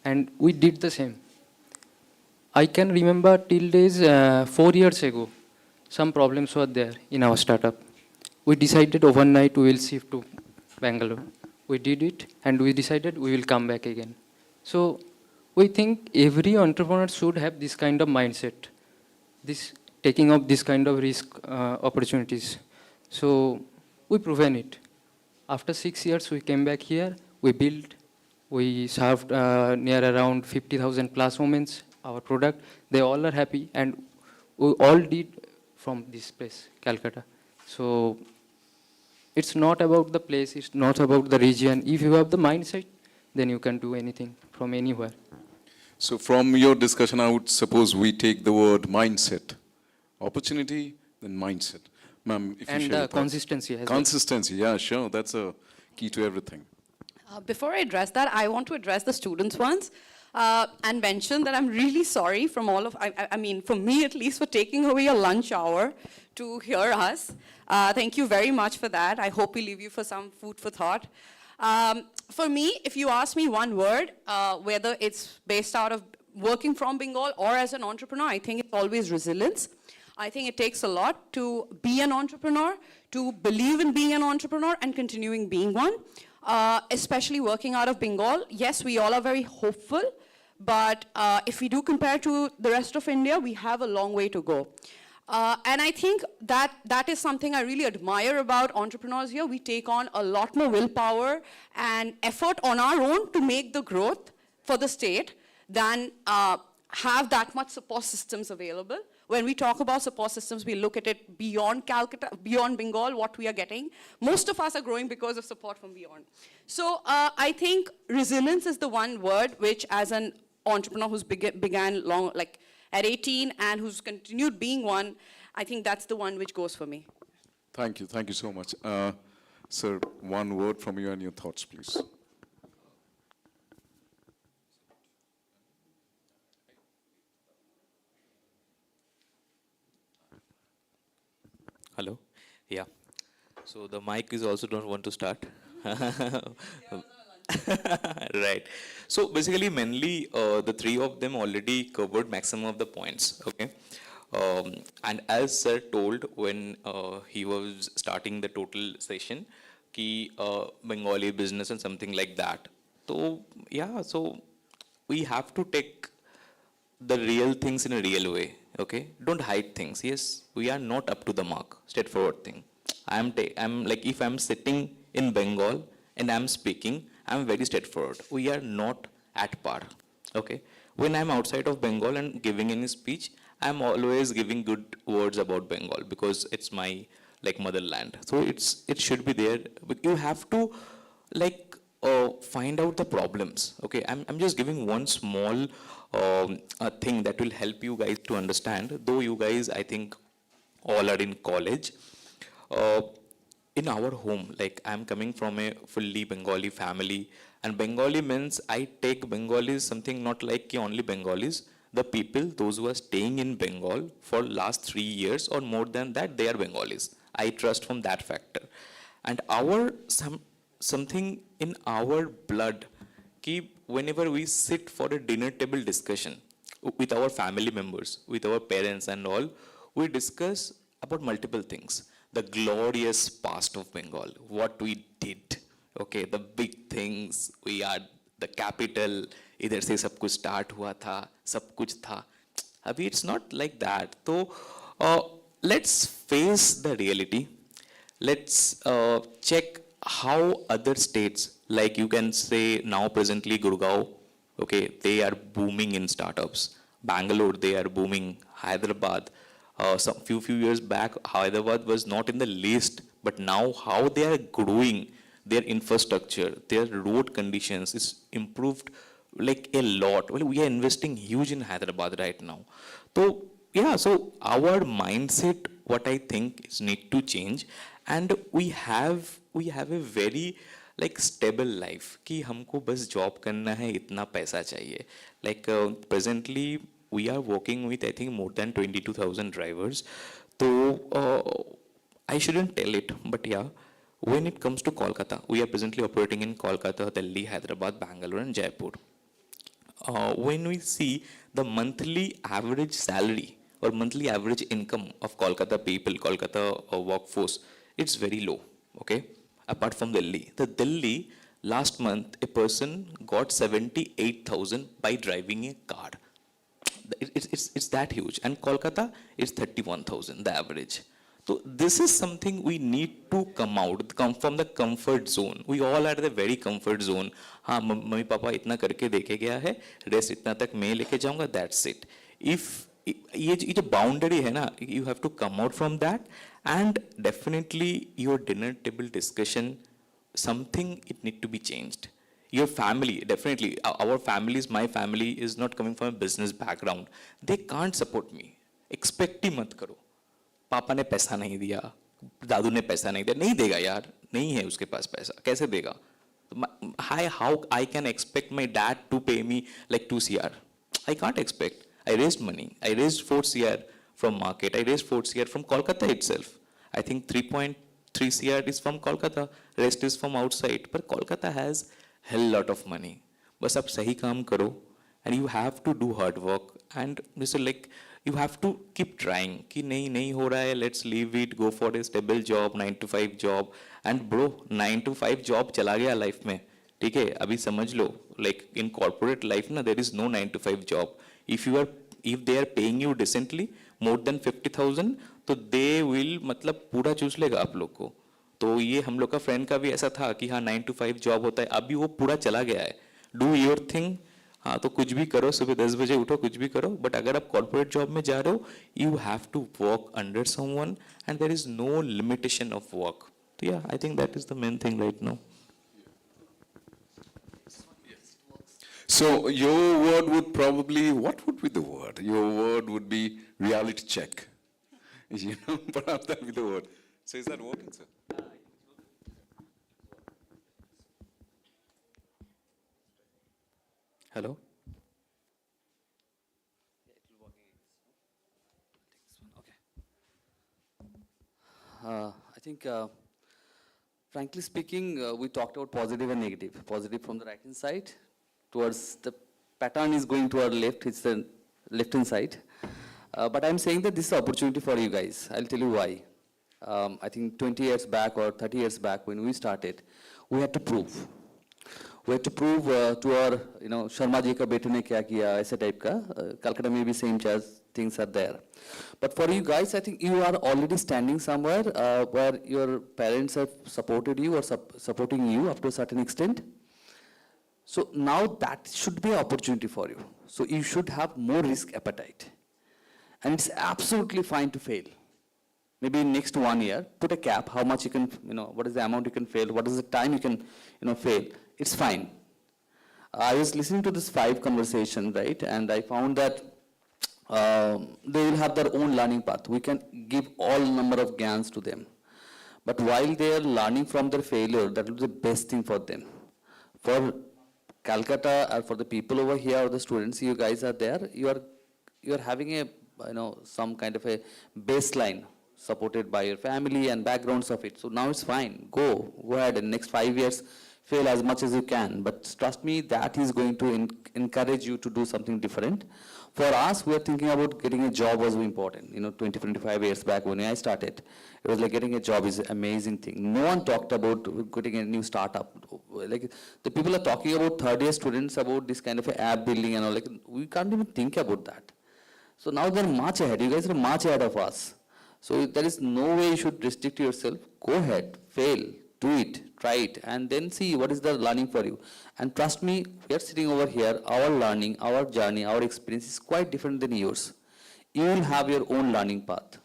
And we did the same. I can remember till days 4 years ago, some problems were there in our startup. We decided overnight we will shift to Bangalore. We did it and we decided we will come back again. So we think every entrepreneur should have this kind of mindset, this taking up this kind of risk opportunities. So we proven it. After 6 years we came back here, we built, we served near around 50,000 plus women our product. They all are happy and we all did from this place, Calcutta. So it's not about the place, it's not about the region. If you have the mindset, then you can do anything from anywhere. So from your discussion, I would suppose we take the word mindset. Opportunity, then mindset. Ma'am, if you share your thoughts. Consistency as well. Consistency, yeah, sure. That's a key to everything. Before I address that, I want to address the students ones and mention that I'm really sorry from all of, I mean, for me at least, for taking away your lunch hour to hear us. Thank you very much for that. I hope we leave you for some food for thought. For me, if you ask me one word, whether it's based out of working from Bengal or as an entrepreneur, I think it's always resilience. I think it takes a lot to be an entrepreneur, to believe in being an entrepreneur and continuing being one. Especially working out of Bengal, yes, we all are very hopeful, but if we do compare to the rest of India, we have a long way to go. And I think that is something I really admire about entrepreneurs here. We take on a lot more willpower and effort on our own to make the growth for the state than have that much support systems available. When we talk about support systems, we look at it beyond Calcutta, beyond Bengal, what we are getting. Most of us are growing because of support from beyond. So I think resilience is the one word which, as an entrepreneur who's began long, like at 18 and who's continued being one, I think that's the one which goes for me. Thank you so much. Sir, one word from you and your thoughts, please. Hello? Yeah. So the mic is also don't want to start. Right. So basically, mainly the three of them already covered maximum of the points. Okay. And as sir told when he was starting the total session, ki Bengali business and something like that. So yeah. So we have to take the real things in a real way. Okay. Don't hide things. Yes, we are not up to the mark. Straightforward thing. I'm like if I'm sitting in Bengal and I'm speaking, I'm very straightforward. We are not at par. Okay. When I'm outside of Bengal and giving any speech, I'm always giving good words about Bengal because it's my like motherland. So it should be there. But you have to like find out the problems. Okay. I'm just giving one small a thing that will help you guys to understand. Though you guys, I think, all are in college. In our home, like I'm coming from a fully Bengali family, and Bengali means I take Bengalis something not like only Bengalis. The people, those who are staying in Bengal for last 3 years or more than that, they are Bengalis. I trust from that factor, and something in our blood. Keep whenever we sit for a dinner table discussion with our family members, with our parents and all, we discuss about multiple things. The glorious past of Bengal, what we did, okay, the big things, we are the capital, idhar se sab kuch start hua tha, sab kuch tha. Abhi it's not like that. So let's face the reality. Let's check how other states, like you can say now presently Gurgaon, okay, they are booming in startups. Bangalore, they are booming. Hyderabad, some few years back, Hyderabad was not in the list, but now how they are growing, their infrastructure, their road conditions is improved like a lot. Well, we are investing huge in Hyderabad right now. So yeah, so our mindset, what I think is need to change, and we have a very like stable life कि हमको बस job करना है, इतना पैसा चाहिए. Like presently we are working with I think more than 22,000 drivers. So I shouldn't tell it, but yeah, when it comes to Kolkata, we are presently operating in Kolkata, Delhi, Hyderabad, Bangalore, and Jaipur. When we see the monthly average salary or monthly average income of Kolkata people, Kolkata workforce, it's very low. Okay. Apart from Delhi. The Delhi, last month, a person got 78,000 by driving a car. It's that huge. And Kolkata, it's 31,000, the average. So this is something we need to come from the comfort zone. We all are the very comfort zone. हाँ mummy papa इतना करके देखे गया है, rest इतना तक मैं लेके जाऊँगा, that's it. If ये जो boundary है ना, you have to come out from that. And definitely your dinner table discussion, something it need to be changed. Your family, definitely, our families, my family is not coming from a business background. They can't support me. Expect ही मत करो. पापा ने पैसा नहीं दिया, दादू ने पैसा नहीं दिया, नहीं देगा यार, नहीं है उसके पास पैसा, कैसे देगा? How I can expect my dad to pay me like 2 CR? I can't expect. I raised money. I raised 4 CR from market. I raised 4 CR from Kolkata itself. I think 3.3 3 CR is from Kolkata, rest is from outside. But Kolkata has hell lot of money. बस आप सही काम करो, and you have to do hard work, and like you have to keep trying कि नहीं हो रहा है, let's leave it, go for a stable job, 9 to 5 job. And bro, 9 to 5 job चला गया life में, ठीक है? अभी समझ लो, like in corporate life ना, there is no 9 to 5 job. If they are paying you decently more than 50,000, तो they will मतलब पूरा चूस लेगा आप लोग को. तो ये हम लोग का फ्रेंड का भी ऐसा था कि हाँ 9 to 5 जॉब होता है, अभी वो पूरा चला गया है. डू योर थिंग, हाँ तो कुछ भी करो, सुबह 10 बजे उठो, कुछ भी करो, बट अगर आप कॉर्पोरेट जॉब में जा रहे हो, you have to work under someone and there is no limitation of work. तो या I think that is the main thing right now. So your word would probably, what would be the word? Your word would be reality check. You know, perhaps that would be the word. So is that working, sir? Hello? I think, frankly speaking, we talked about positive and negative. Positive from the right hand side, towards the pattern is going to our left, it's the left hand side. But I'm saying that this is an opportunity for you guys. I'll tell you why. I think 20 years back or 30 years back when we started, we had to prove. We had to prove to our, Sharma ji ka bete ne kya kiya, aise type ka. Calcutta may be same things are there. But for you guys, I think you are already standing somewhere where your parents have supported you or supporting you up to a certain extent. So now that should be an opportunity for you. So you should have more risk appetite. And it's absolutely fine to fail. Maybe in next 1 year, put a cap, how much you can, what is the amount you can fail, what is the time you can, fail. It's fine. I was listening to this 5 conversation, right? And I found that they will have their own learning path. We can give all number of gyans to them. But while they are learning from their failure, that will be the best thing for them. For Calcutta or for the people over here or the students, you guys are there, you are having a, some kind of a baseline supported by your family and backgrounds of it. So now it's fine. Go ahead in next 5 years, fail as much as you can. But trust me, that is going to encourage you to do something different. For us, we are thinking about getting a job was important. 20, 25 years back when I started, it was like getting a job is an amazing thing. No one talked about getting a new startup. Like the people are talking about third year students about this kind of a app building and all. Like we can't even think about that. So now they're much ahead. You guys are much ahead of us. So there is no way you should restrict yourself. Go ahead, fail, do it, try it, and then see what is the learning for you. And trust me, we are sitting over here, our learning, our journey, our experience is quite different than yours. You will have your own learning path.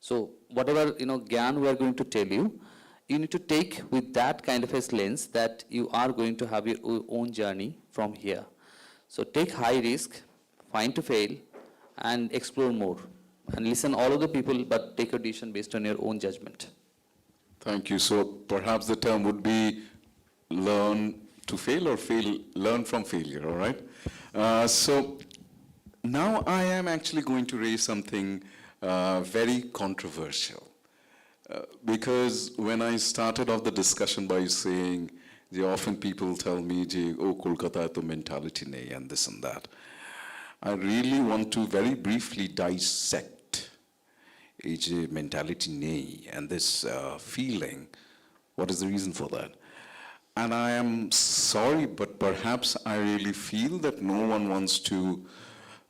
So whatever, gyan we are going to tell you, you need to take with that kind of a lens that you are going to have your own journey from here. So take high risk, find to fail, and explore more. And listen all of the people, but take a decision based on your own judgment. Thank you. So perhaps the term would be learn to fail or learn from failure, all right? So now I am actually going to raise something very controversial. Because when I started off the discussion by saying, often people tell me, oh, Kolkata to mentality nahi, and this and that. I really want to very briefly dissect mentality nahi and this feeling. What is the reason for that? And I am sorry, but perhaps I really feel that no one wants to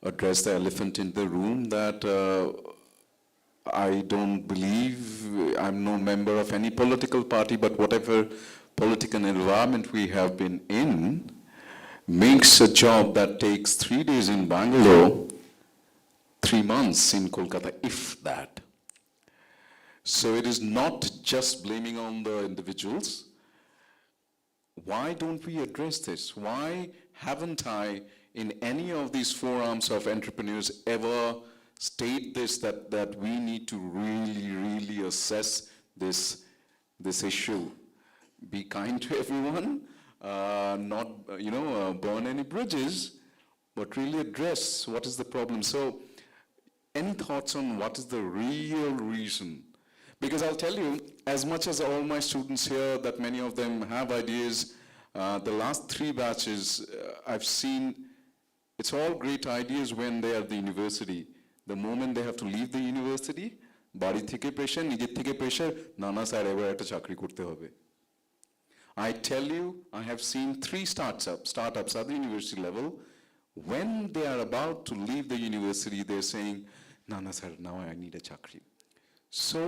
address the elephant in the room, that I don't believe, I'm no member of any political party, but whatever political environment we have been in makes a job that takes 3 days in Bangalore, 3 months in Kolkata, if that. So it is not just blaming on the individuals. Why don't we address this? Why haven't I, in any of these forums of entrepreneurs, ever state this, that we need to really, really assess this issue? Be kind to everyone, not, burn any bridges, but really address what is the problem. So, any thoughts on what is the real reason? Because I'll tell you, as much as all my students here, that many of them have ideas, the last 3 batches, I've seen, it's all great ideas when they are at the university. The moment they have to leave the university, বাড়ি থেকে pressure, নিজের থেকে pressure, না না sir এবার একটা চাকরি করতে হবে। I tell you, I have seen 3 startups at the university level. When they are about to leave the university, they're saying, no, no, sir, now I need a chakri. So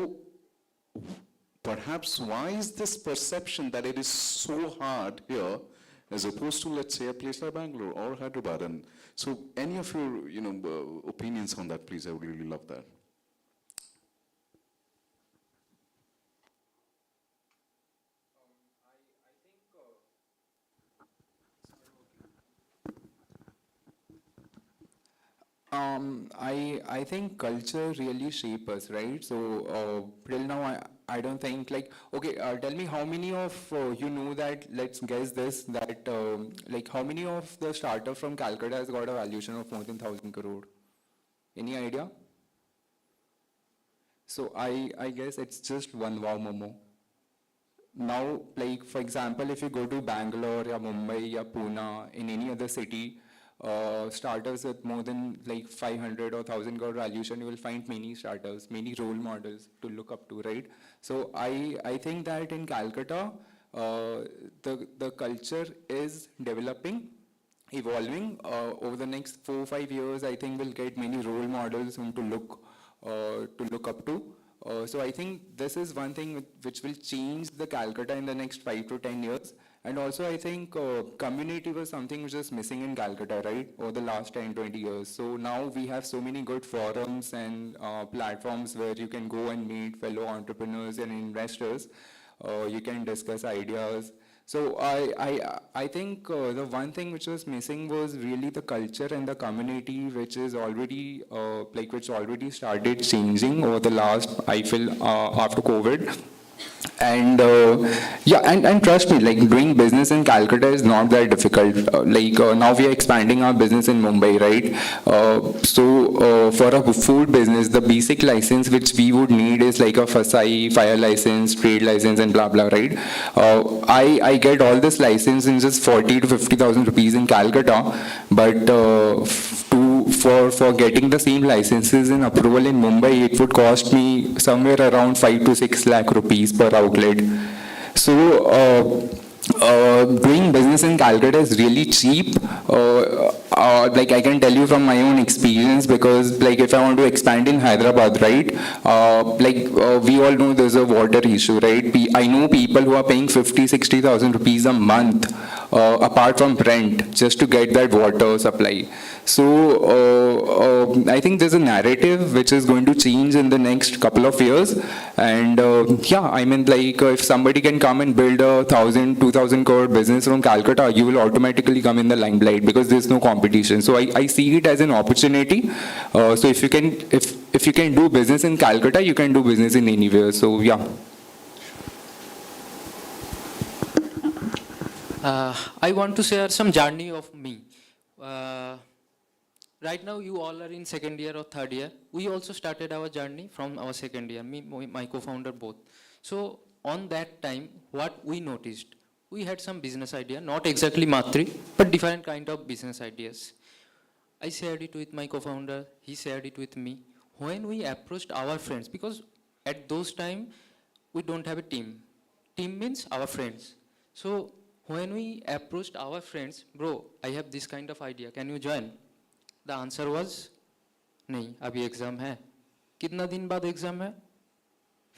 perhaps why is this perception that it is so hard here as opposed to, let's say, a place like Bangalore or Hyderabad? And so any of your opinions on that, please, I would really love that. I think culture really shape us, right? So till now, I don't think like, okay, tell me how many of you know that, let's guess this, that like how many of the startup from Calcutta has got a valuation of more than 1,000 crore? Any idea? So I guess it's just one wow momo. Now, like for example, if you go to Bangalore or Mumbai or Pune, in any other city, startups with more than like 500 or 1,000 crore valuation, you will find many startups, many role models to look up to, right? So I think that in Calcutta, the culture is developing, evolving. Over the next 4 or 5 years, I think we'll get many role models whom to look up to. So I think this is one thing which will change the Calcutta in the next 5 to 10 years. And also I think community was something which was missing in Calcutta, right, over the last 10, 20 years. So now we have so many good forums and platforms where you can go and meet fellow entrepreneurs and investors. You can discuss ideas. So I think the one thing which was missing was really the culture and the community, which is already which already started changing over the last, I feel, after COVID. And yeah, and trust me, like doing business in Calcutta is not that difficult. Now we are expanding our business in Mumbai, right? So for a food business, the basic license which we would need is like a FSI, fire license, trade license, and blah blah, right? I get all this license in just 40 to 50,000 rupees in Calcutta, but for getting the same licenses and approval in Mumbai, it would cost me somewhere around 5 to 6 lakh rupees per outlet. So doing business in Calcutta is really cheap. Like I can tell you from my own experience, because like if I want to expand in Hyderabad, right, we all know there's a water issue, right? I know people who are paying 50-60,000 rupees a month apart from rent just to get that water supply. So I think there's a narrative which is going to change in the next couple of years. And yeah, I mean, like if somebody can come and build a 1,000-2,000 crore business from Calcutta, you will automatically come in the limelight because there's no competition. So I see it as an opportunity. So if you can do business in Calcutta, you can do business in anywhere. So yeah. I want to share some journey of me. Right now, you all are in second year or third year. We also started our journey from our second year, me, my co-founder both. So on that time, what we noticed, we had some business idea, not exactly Matri, but different kind of business ideas. I shared it with my co-founder, he shared it with me. When we approached our friends, because at those time, we don't have a team. Team means our friends. So when we approached our friends, bro, I have this kind of idea, can you join? The answer was, नहीं, अभी exam है. कितना दिन बाद exam है?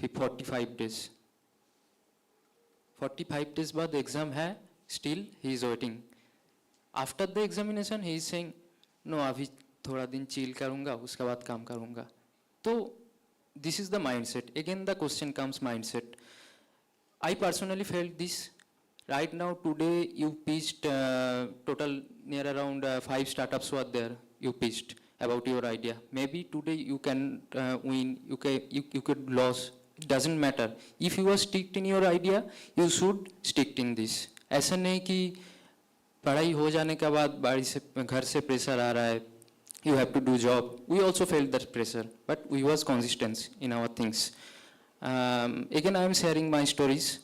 45 days. 45 days बाद exam है, still he is waiting. After the examination, he is saying, no, अभी थोड़ा दिन chill करूँगा, उसके बाद काम करूँगा. तो this is the mindset. Again, the question comes mindset. I personally felt this. Right now, today, you pitched total near around 5 startups were there. You pitched about your idea. Maybe today you can win, you could lose. It doesn't matter. If you are sticked in your idea, you should stick in this. ऐसा नहीं कि पढ़ाई हो जाने के बाद बाड़ी से घर से pressure आ रहा है. You have to do job. We also felt that pressure, but we was consistent in our things. Again, I am sharing my stories.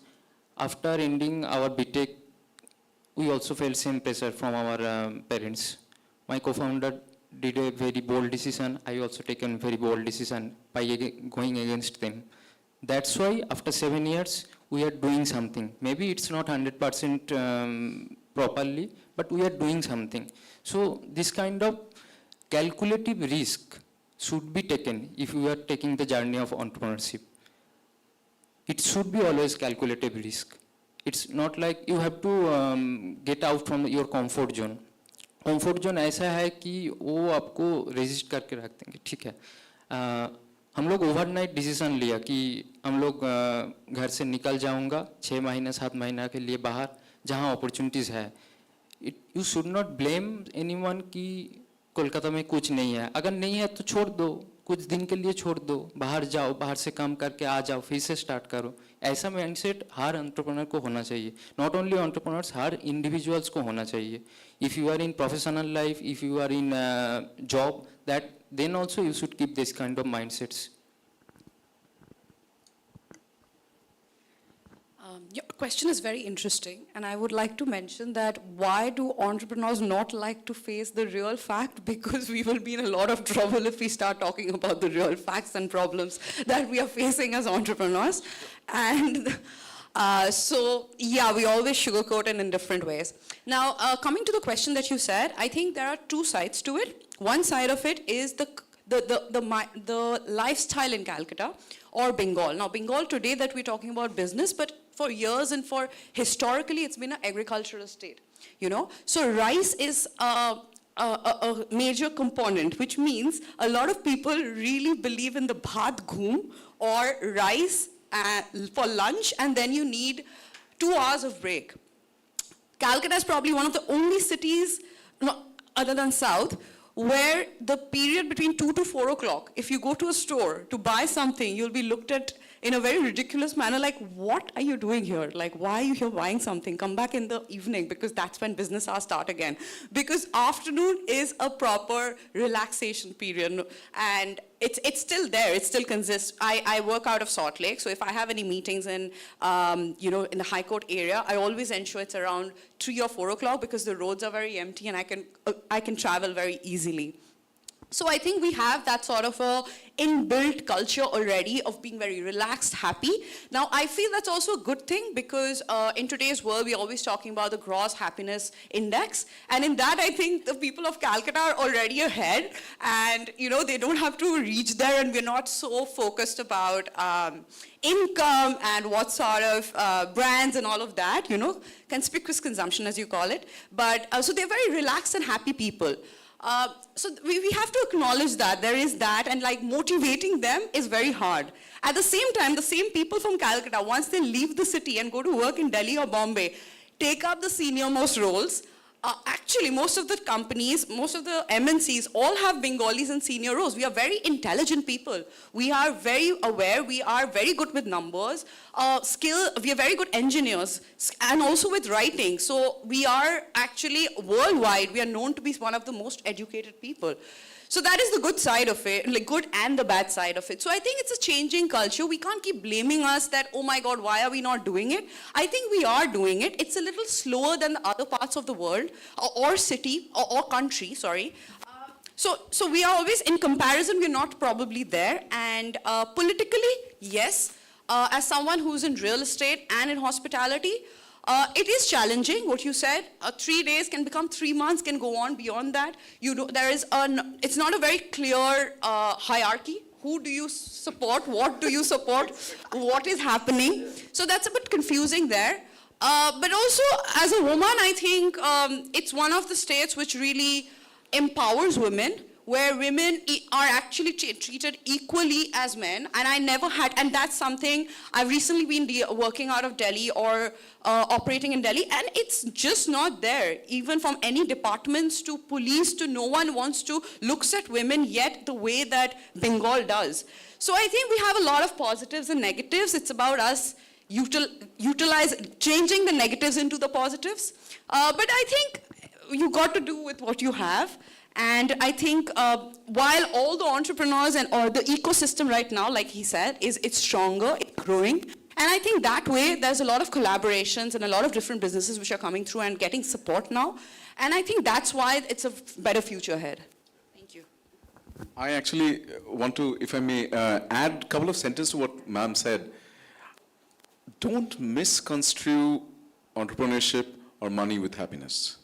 After ending our BTech, we also felt same pressure from our parents. My co-founder did a very bold decision. I also taken very bold decision by going against them. That's why after 7 years, we are doing something. Maybe it's not 100% properly, but we are doing something. So this kind of calculative risk should be taken if you are taking the journey of entrepreneurship. It should be always calculative risk. It's not like you have to get out from your comfort zone. Comfort zone ऐसा है कि वो आपको resist करके रख देंगे, ठीक है? हम लोग ओवरनाइट डिसीजन लिया कि हम लोग घर से निकल जाऊंगा 6 महीने 7 महीना के लिए बाहर जहां अपॉर्चुनिटीज़ है. You should not blame anyone कि कोलकाता में कुछ नहीं है. अगर नहीं है तो छोड़ दो, कुछ दिन के लिए छोड़ दो, बाहर जाओ, बाहर से काम करके आ जाओ, फिर से स्टार्ट करो. ऐसा माइंडसेट हर एंटरप्रेन्योर को होना चाहिए. नॉट ओनली एंटरप्रेन्योर्स, हर इंडिविजुअल्स को होना चाहिए. If you are in professional life, if you are in job, that then also you should keep this kind of mindsets. Your question is very interesting, and I would like to mention that why do entrepreneurs not like to face the real fact? Because we will be in a lot of trouble if we start talking about the real facts and problems that we are facing as entrepreneurs. And so, yeah, we always sugarcoat it in different ways. Now, coming to the question that you said, I think there are two sides to it. One side of it is the lifestyle in Calcutta or Bengal. Now, Bengal today that we're talking about business, but for years and for historically, it's been an agricultural state, you know. So rice is a major component, which means a lot of people really believe in the bhat ghum or rice for lunch, and then you need 2 hours of break. Calcutta is probably one of the only cities, other than South, where the period between 2 to 4 o'clock, if you go to a store to buy something, you'll be looked at in a very ridiculous manner, like, what are you doing here? Like, why are you here buying something? Come back in the evening, because that's when business hours start again. Because afternoon is a proper relaxation period, and it's still there, it still consists. I work out of Salt Lake, so if I have any meetings in, in the High Court area, I always ensure it's around 3 or 4 o'clock, because the roads are very empty and I can travel very easily. So I think we have that sort of a inbuilt culture already of being very relaxed, happy. Now, I feel that's also a good thing, because in today's world, we're always talking about the gross happiness index. And in that, I think the people of Calcutta are already ahead. And, they don't have to reach there, and we're not so focused about income and what sort of brands and all of that, conspicuous consumption, as you call it. But so they're very relaxed and happy people. So we have to acknowledge that there is that, and like motivating them is very hard. At the same time, the same people from Calcutta, once they leave the city and go to work in Delhi or Bombay, take up the senior most roles. Actually, most of the companies, most of the MNCs all have Bengalis in senior roles. We are very intelligent people. We are very aware. We are very good with numbers. We are very good engineers, and also with writing. So we are actually worldwide, we are known to be one of the most educated people. So that is the good side of it, like good and the bad side of it. So I think it's a changing culture. We can't keep blaming us that, oh my God, why are we not doing it? I think we are doing it. It's a little slower than the other parts of the world, or city, or country, sorry. So we are always, in comparison, we're not probably there. And politically, yes, as someone who's in real estate and in hospitality, it is challenging, what you said. 3 days can become 3 months, can go on beyond that. It's not a very clear hierarchy. Who do you support? What do you support? What is happening? So that's a bit confusing there. But also, as a woman, I think it's one of the states which really empowers women, where women are actually treated equally as men. And I never had, and that's something I've recently been working out of Delhi or operating in Delhi, and it's just not there. Even from any departments to police to no one wants to looks at women yet the way that Bengal does. So I think we have a lot of positives and negatives. It's about us changing the negatives into the positives. But I think you got to do with what you have. And I think while all the entrepreneurs and the ecosystem right now, like he said, it's stronger, it's growing. And I think that way there's a lot of collaborations and a lot of different businesses which are coming through and getting support now. And I think that's why it's a better future ahead. Thank you. I actually want to, if I may, add a couple of sentences to what ma'am said. Don't misconstrue entrepreneurship or money with happiness.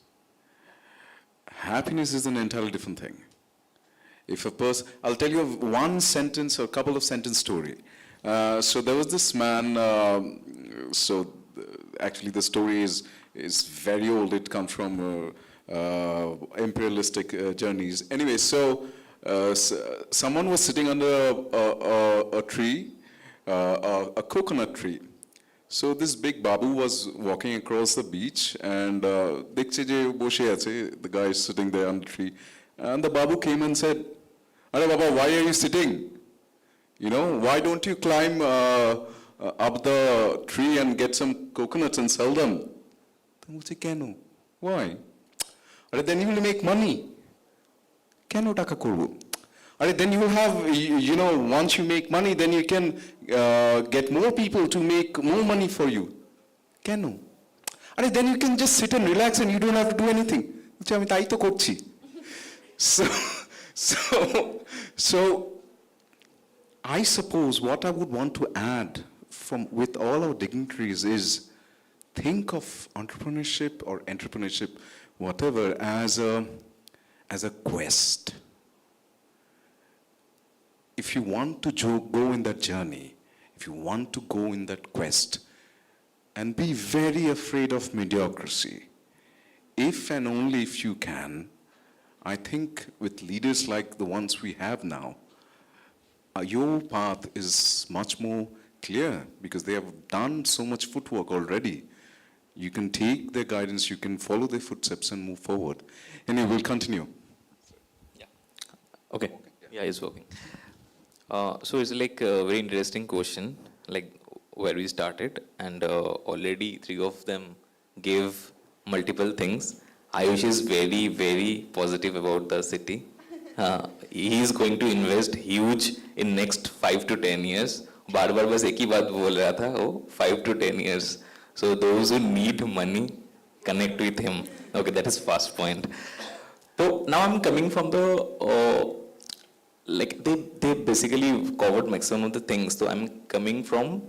Happiness is an entirely different thing. If a person, I'll tell you one sentence or a couple of sentence story. So there was this man, actually the story is very old. It comes from imperialistic journeys. Anyway, so someone was sitting under a tree, a coconut tree. So this big babu was walking across the beach, and the guy is sitting there on the tree. And the babu came and said, "Arey Baba, why are you sitting? You know, why don't you climb up the tree and get some coconuts and sell them?" Why? Then you will make money. Keno taka korbo? Then you will have, you know, once you make money, then you can get more people to make more money for you. Keno? Then you can just sit and relax and you don't have to do anything. So I suppose what I would want to add with all our dignitaries is think of entrepreneurship or entrepreneurship, whatever, as a quest. If you want to go in that journey, if you want to go in that quest, and be very afraid of mediocrity, if and only if you can, I think with leaders like the ones we have now, your path is much more clear because they have done so much footwork already. You can take their guidance, you can follow their footsteps and move forward. Anyway, we'll continue. Yeah. Okay. Yeah, it's working. So it's like a very interesting question, like where we started, and already three of them gave multiple things. Ayush is very, very positive about the city. He is going to invest huge in next 5 to 10 years. बार-बार बस एक ही बात बोल रहा था, वो 5 to 10 years. So those who need money, connect with him. Okay, that is first point. So now I'm coming from the like they basically covered maximum of the things. So I'm coming from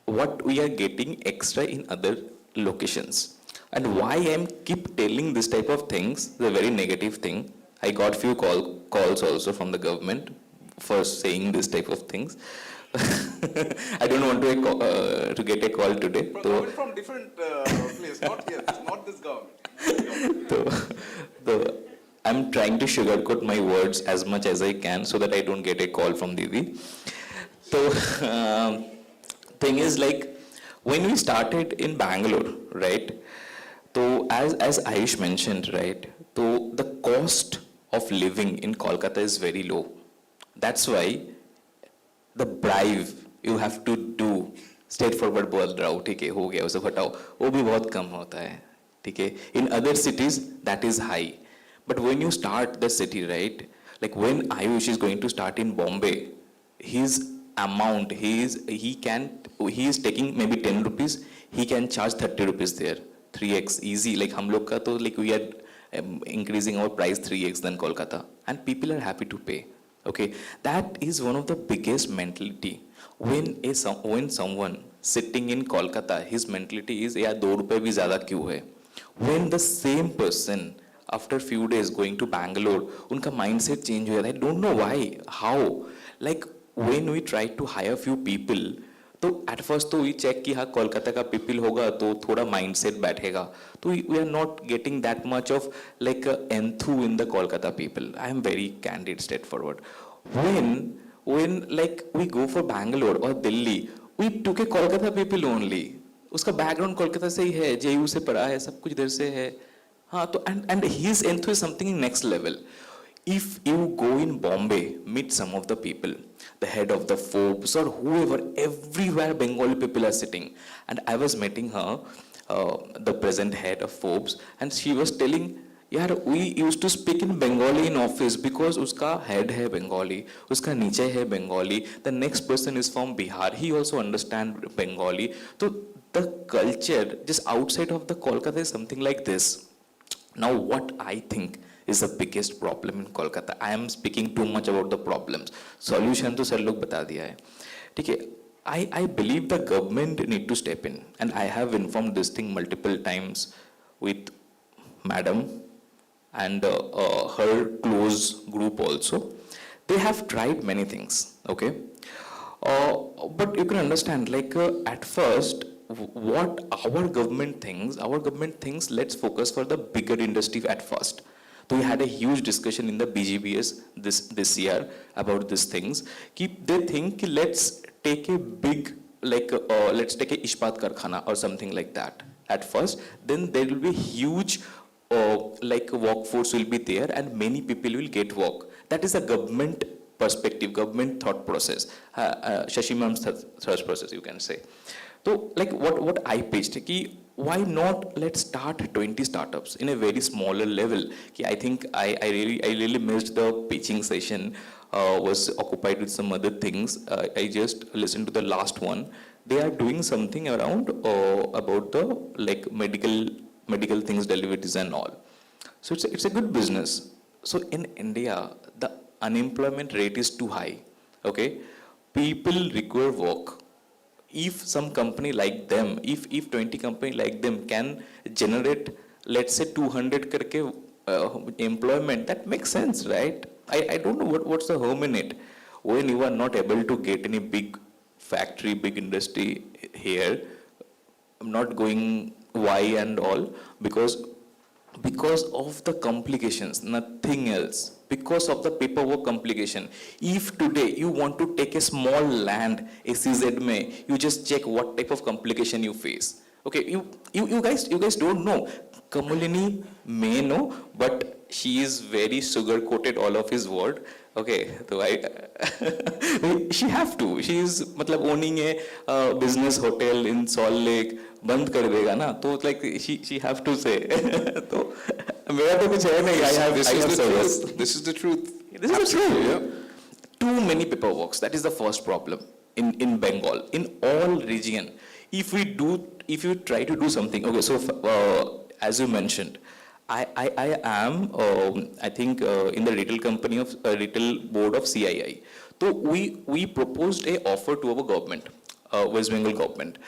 what we are getting extra in other locations. And why I'm keep telling this type of things, the very negative thing. I got few calls also from the government for saying this type of things. I don't want to get a call today. From different place, not here, not this government. So I'm trying to sugarcoat my words as much as I can so that I don't get a call from Didi. So thing is, like, when we started in Bangalore, right? So as Ayush mentioned, right? So the cost of living in Kolkata is very low. That's why the bribe you have to do straightforward बोल रहा हूँ, ठीक है, हो गया उसे हटाओ, वो भी बहुत कम होता है, ठीक है. In other cities that is high, but when you start the city, right? Like when Ayush is going to start in Bombay, his amount he is taking maybe 10 rupees, he can charge 30 rupees there, 3x easy. Like हम लोग का तो like we are increasing our price 3x than Kolkata, and people are happy to pay. Okay, that is one of the biggest mentality. When someone sitting in Kolkata, his mentality is यार 2 रुपए भी ज़्यादा क्यों है? When the same person after few days going to Bangalore, उनका mindset change हो जाता है. I don't know why, how. Like when we try to hire few people, तो at first तो we check कि हाँ कोलकाता का people होगा तो थोड़ा mindset बैठेगा. तो we are not getting that much of like enthu in the Kolkata people. I am very candid, straightforward. When like we go for Bangalore or Delhi, we took a Kolkata people only. उसका background Kolkata से ही है, JU से पढ़ा है, सब कुछ इधर से है. हाँ तो and his enthu is something next level. If you go in Bombay, meet some of the people, the head of the Forbes or whoever, everywhere Bengali people are sitting. And I was meeting her, the present head of Forbes, and she was telling, यार we used to speak in Bengali in office because उसका head है Bengali, उसका नीचे है Bengali, the next person is from Bihar, he also understand Bengali. So the culture just outside of the Kolkata is something like this. Now what I think is the biggest problem in Kolkata, I am speaking too much about the problems. Solution तो sir लोग बता दिया है, ठीक है. I believe the government need to step in, and I have informed this thing multiple times with Madam and her close group also. They have tried many things, okay? But you can understand, like at first, what our government thinks, let's focus for the bigger industry at first. So we had a huge discussion in the BGBS this year about these things. They think let's take a big, like let's take a Ishpat Karkhana or something like that at first. Then there will be huge like workforce will be there and many people will get work. That is a government perspective, government thought process, Shashi Ma'am's thought process, you can say. So like what I pitched, why not let's start 20 startups in a very smaller level. I think I really missed the pitching session, was occupied with some other things. I just listened to the last one. They are doing something around about the like medical things, deliveries and all. So it's a good business. So in India, the unemployment rate is too high, okay? People require work. If some company like them, if 20 company like them can generate, let's say 200 karke employment, that makes sense, right? I don't know what's the harm in it. When you are not able to get any big factory, big industry here, I'm not going why and all, because of the complications, nothing else. Because of the paperwork complication. If today you want to take a small land, SEZ mein, you just check what type of complication you face. Okay, you guys don't know. Kamulini may know, but she is very sugar-coated all of his word. Okay, so she have to. She is matlab owning a business hotel in Salt Lake. बंद कर देगा ना, तो like she have to say. तो मेरा तो कुछ है नहीं. I have service. This is the truth. This is the truth. Yeah. Too many paperworks. That is the first problem in Bengal, in all region. If you try to do something, okay. So as you mentioned, I am I think in the retail company of retail board of CII. So we proposed a offer to our government, West Bengal government.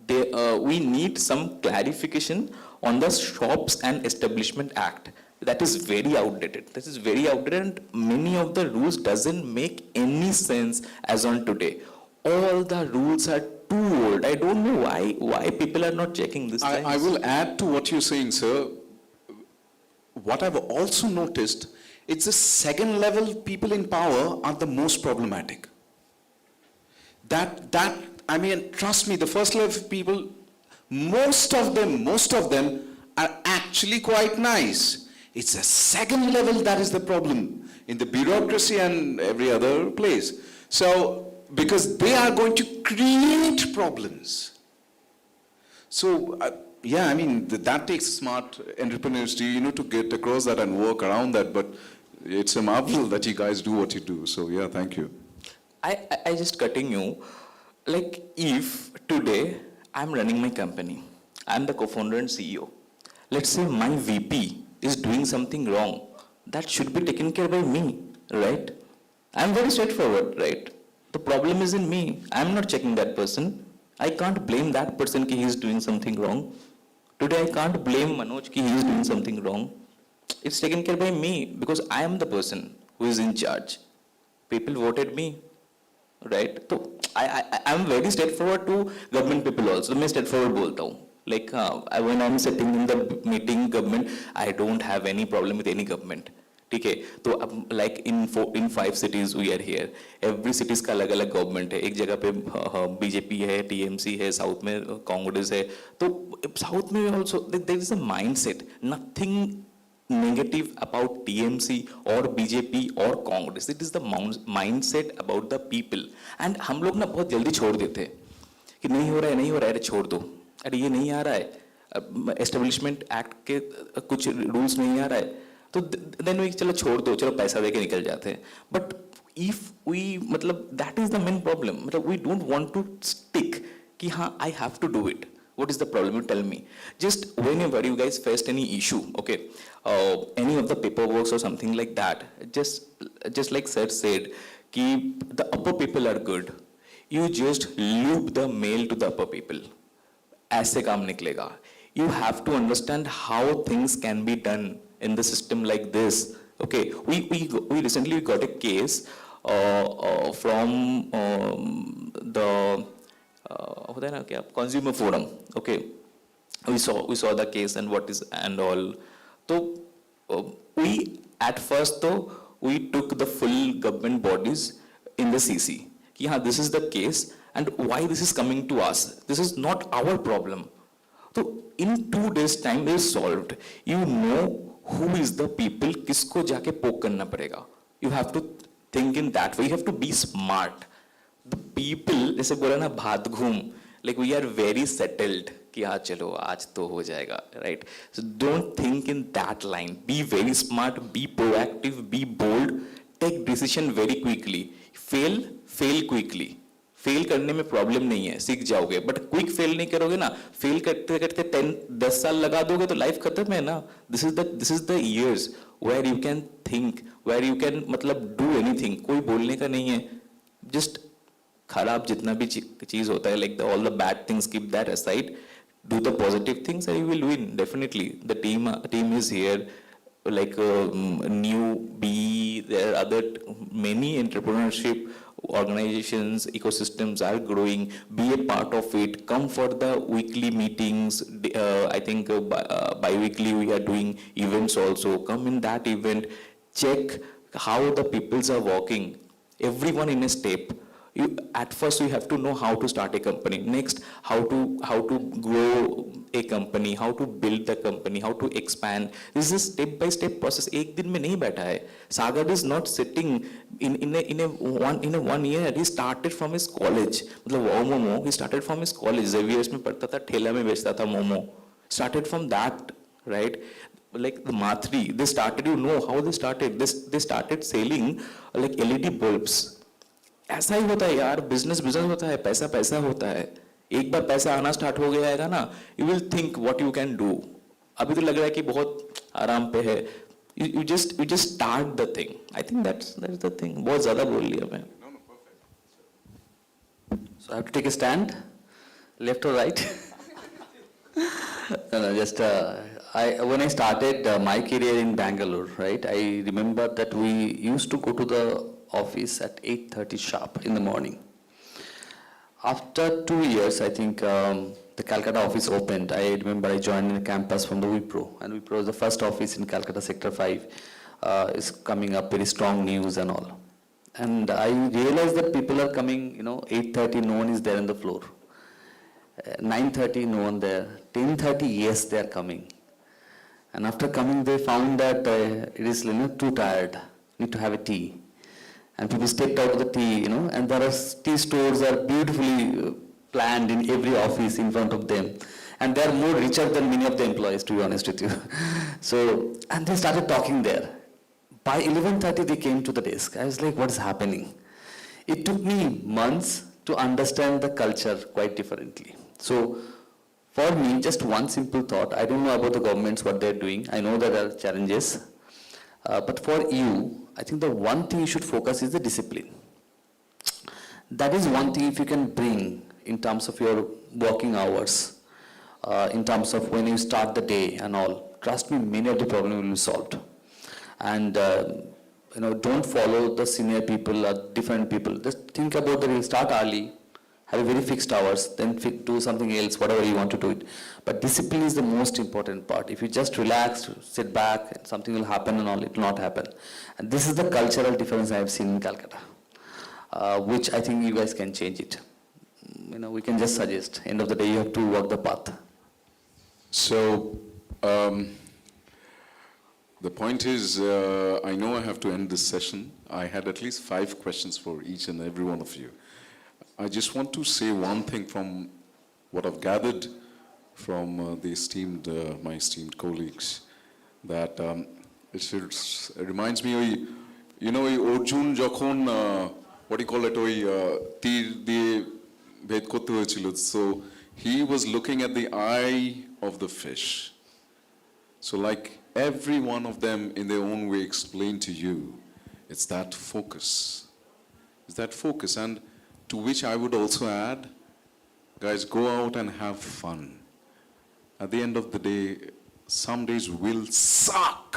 We need some clarification on the Shops and Establishment Act. That is very outdated. This is very outdated, and many of the rules doesn't make any sense as on today. All the rules are too old. I don't know why people are not checking this. I will add to what you're saying, sir. What I've also noticed, it's the second level people in power are the most problematic. I mean, trust me, the first level people, most of them are actually quite nice. It's the second level that is the problem in the bureaucracy and every other place. So, because they are going to create problems. So, yeah, I mean, that takes smart entrepreneurs to get across that and work around that, but it's a marvel that you guys do what you do. So, yeah, thank you. I just cutting you. Like if today I'm running my company, I'm the co-founder and CEO. Let's say my VP is doing something wrong. That should be taken care by me, right? I'm very straightforward, right? The problem is in me. I'm not checking that person. I can't blame that person that he is doing something wrong. Today I can't blame Manoj that he is doing something wrong. It's taken care by me because I am the person who is in charge. People voted me. Right? So I am very straightforward to government people also. मैं straightforward बोलता हूँ. Like when I'm sitting in the meeting government, I don't have any problem with any government. ठीक है? तो like in 5 cities we are here. Every cities का अलग-अलग government है. एक जगह पे BJP है, TMC है, South में Congress है. तो South में also there is a mindset. Nothing negative about TMC or BJP or Congress. It is the mindset about the people. And हम लोग ना बहुत जल्दी छोड़ देते हैं कि नहीं हो रहा है, छोड़ दो. अरे ये नहीं आ रहा है, एस्टेब्लिशमेंट एक्ट के कुछ रूल्स नहीं आ रहा है, तो देन वी चलो छोड़ दो, चलो पैसा दे के निकल जाते हैं. बट इफ वी मतलब that is the main problem, मतलब we don't want to stick कि हाँ I have to do it. What is the problem? You tell me. Just whenever you guys faced any issue, okay, any of the paperwork or something like that, just like sir said, कि the upper people are good. You just loop the mail to the upper people. ऐसे काम निकलेगा. You have to understand how things can be done in the system like this. Okay, we recently got a case from the होता है ना क्या consumer forum. Okay, we saw the case and what is and all. So we at first though we took the full government bodies in the CC. कि हाँ this is the case and why this is coming to us. This is not our problem. So in 2 days time it is solved. You know who is the people, किसको जाके poke करना पड़ेगा. You have to think in that way. You have to be smart. The people, जैसे बोला ना भात घूम, like we are very settled कि हाँ चलो आज तो हो जाएगा, right? So don't think in that line. Be very smart, be proactive, be bold, take decision very quickly. Fail quickly. Fail करने में प्रॉब्लम नहीं है, सीख जाओगे. बट क्विक फेल नहीं करोगे ना, फेल करते करते 10 साल लगा दोगे तो लाइफ खत्म है ना. This is the years where you can think, where you can मतलब डू एनीथिंग. कोई बोलने का नहीं है. जस्ट खराब जितना भी चीज होता है, like all the bad things, keep that aside, do the positive things and you will win definitely. The team is here, like new B, there are other many entrepreneurship organizations, ecosystems are growing. Be a part of it. Come for the weekly meetings. I think bi-weekly we are doing events also. Come in that event. Check how the peoples are working. Everyone in a step. At first you have to know how to start a company. Next, how to grow a company, how to build the company, how to expand. This is a step-by-step process. एक दिन में नहीं बैठा है. Sagar is not sitting in a one year. He started from his college. मतलब momo. He started from his college. Xavier's में पढ़ता था, ठेला में बेचता था momo. Started from that, right? Like the Mathri, they started. You know how they started. They started selling like LED bulbs. ऐसा ही होता है यार. बिजनेस होता है, पैसा होता है. एक बार पैसा आना स्टार्ट हो गया है ना, you will think what you can do. अभी तो लग रहा है कि बहुत आराम पे है. You just start the thing. I think that's the thing. बहुत ज्यादा बोल लिया मैं. So I have to take a stand, left or right? No, just when I started my career in Bangalore, right? I remember that we used to go to the office at 8:30 sharp in the morning. After 2 years, I think the Calcutta office opened. I remember I joined in a campus from the Wipro, and Wipro is the first office in Calcutta Sector 5. Is coming up, very strong news and all. And I realized that people are coming, 8:30, no one is there on the floor. 9:30, no one there. 10:30, yes, they are coming. And after coming, they found that it is too tired, need to have a tea. And people stepped out of the tea, and there are tea stores are beautifully planned in every office in front of them. And they are more richer than many of the employees, to be honest with you. So, and they started talking there. By 11:30, they came to the desk. I was like, what is happening? It took me months to understand the culture quite differently. So, for me, just one simple thought. I don't know about the governments, what they're doing. I know there are challenges. But for you, I think the one thing you should focus is the discipline. That is one thing if you can bring in terms of your working hours, in terms of when you start the day and all. Trust me, many of the problems will be solved. And don't follow the senior people or different people. Just think about that. You start early, have a very fixed hours, then do something else, whatever you want to do it. But discipline is the most important part. If you just relax, sit back, and something will happen and all, it will not happen. And this is the cultural difference I have seen in Calcutta, which I think you guys can change it. We can just suggest. End of the day, you have to walk the path. So, the point is, I know I have to end this session. I had at least 5 questions for each and every one of you. I just want to say one thing from what I've gathered from my esteemed colleagues that it reminds me, ওই অর্জুন যখন what do you call it, তীর দিয়ে ভেদ করতে হয়েছিল, so he was looking at the eye of the fish. So like every one of them in their own way explained to you, it's that focus. It's that focus, and to which I would also add, guys, go out and have fun. At the end of the day, some days will suck.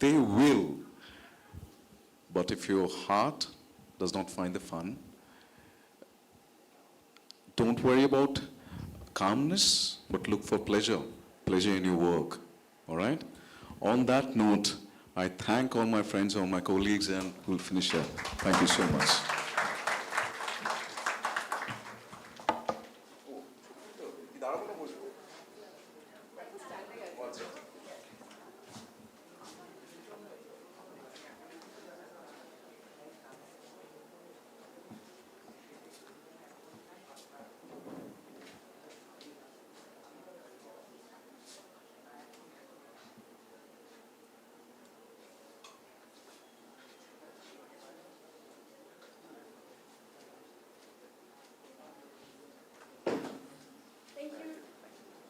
They will. But if your heart does not find the fun, don't worry about calmness, but look for pleasure in your work. All right? On that note, I thank all my friends, all my colleagues, and we'll finish here. Thank you so much.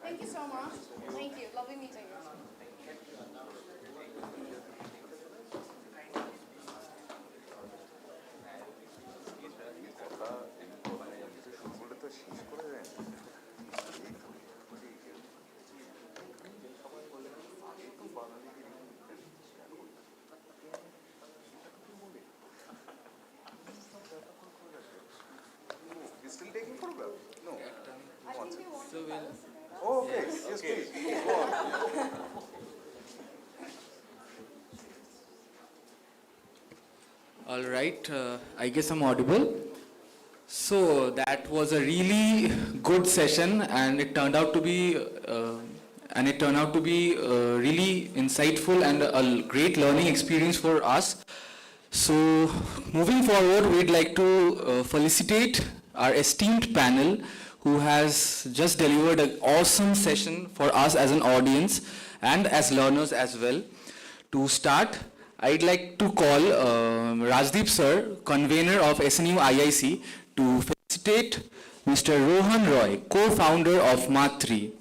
Thank you so much. Thank you. Lovely meeting you. Still taking photograph? No. I think they want So to we'll- tell us. Oh, okay. Yes, please. Go on. All right, I guess I'm audible. So that was a really good session, and it turned out to be really insightful and a great learning experience for us. So moving forward, we'd like to felicitate our esteemed panel who has just delivered an awesome session for us as an audience and as learners as well. To start, I'd like to call Rajdeep sir, convener of SNU IIC, to felicitate Mr. Rohan Roy, co-founder of Matri.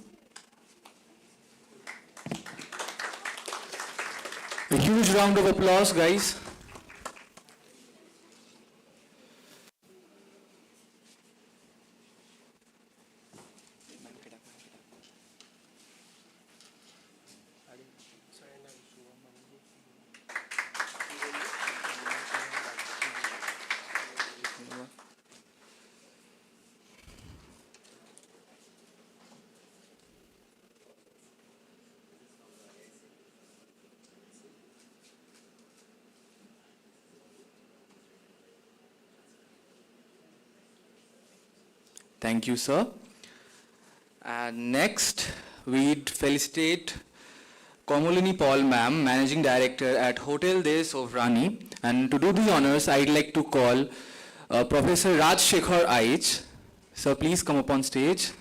A huge round of applause, guys. Thank you, sir. And next, we'd felicitate Komolini Paul ma'am, Managing Director at Hotel de Sovrani. And to do the honors, I'd like to call Professor Raj Shekhar Aich. Sir, please come up on stage.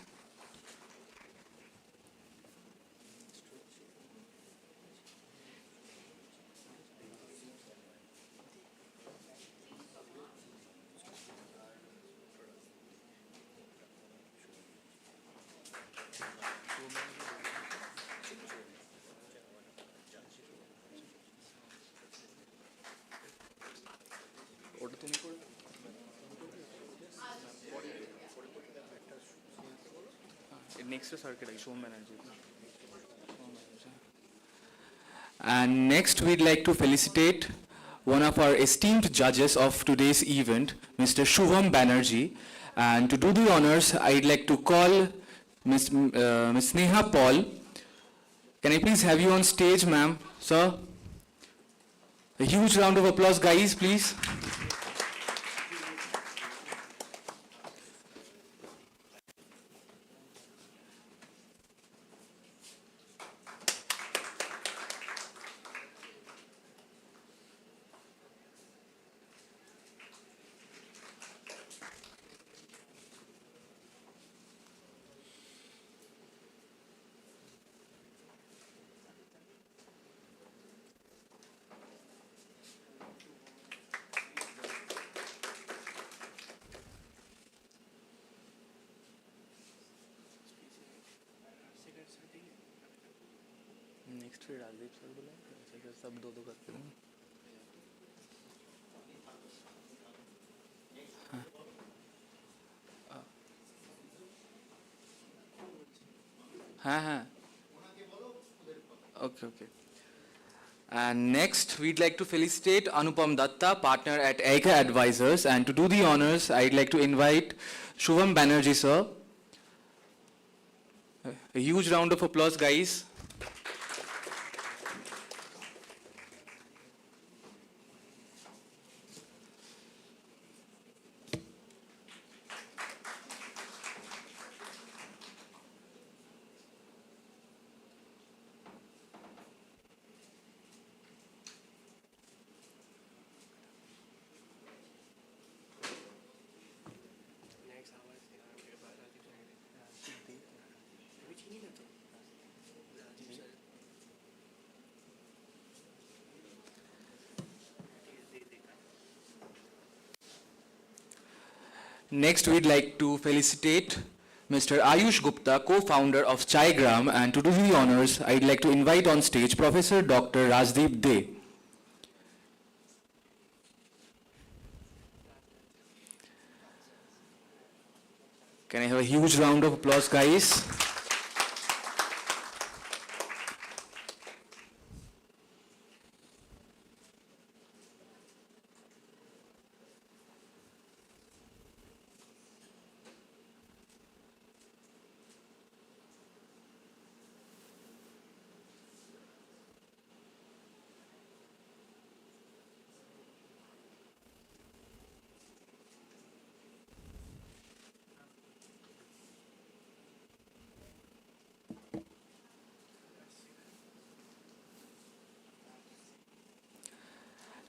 And next, we'd like to felicitate one of our esteemed judges of today's event, Mr. Shubham Banerjee. And to do the honors, I'd like to call Ms. Sneha Paul. Can I please have you on stage, ma'am, sir? A huge round of applause, guys, please. Shri Rajdeep sir बोला सब दो दो करके दें। हाँ हाँ okay okay. And next, we'd like to felicitate Anupam Datta, partner at AIATER Advisors. And to do the honors, I'd like to invite Shubham Banerjee, sir. A huge round of applause, guys. Next, we'd like to felicitate Mr. Ayush Gupta, co-founder of Chaigram, and to do the honors, I'd like to invite on stage Professor Dr. Rajdeep De. Can I have a huge round of applause, guys?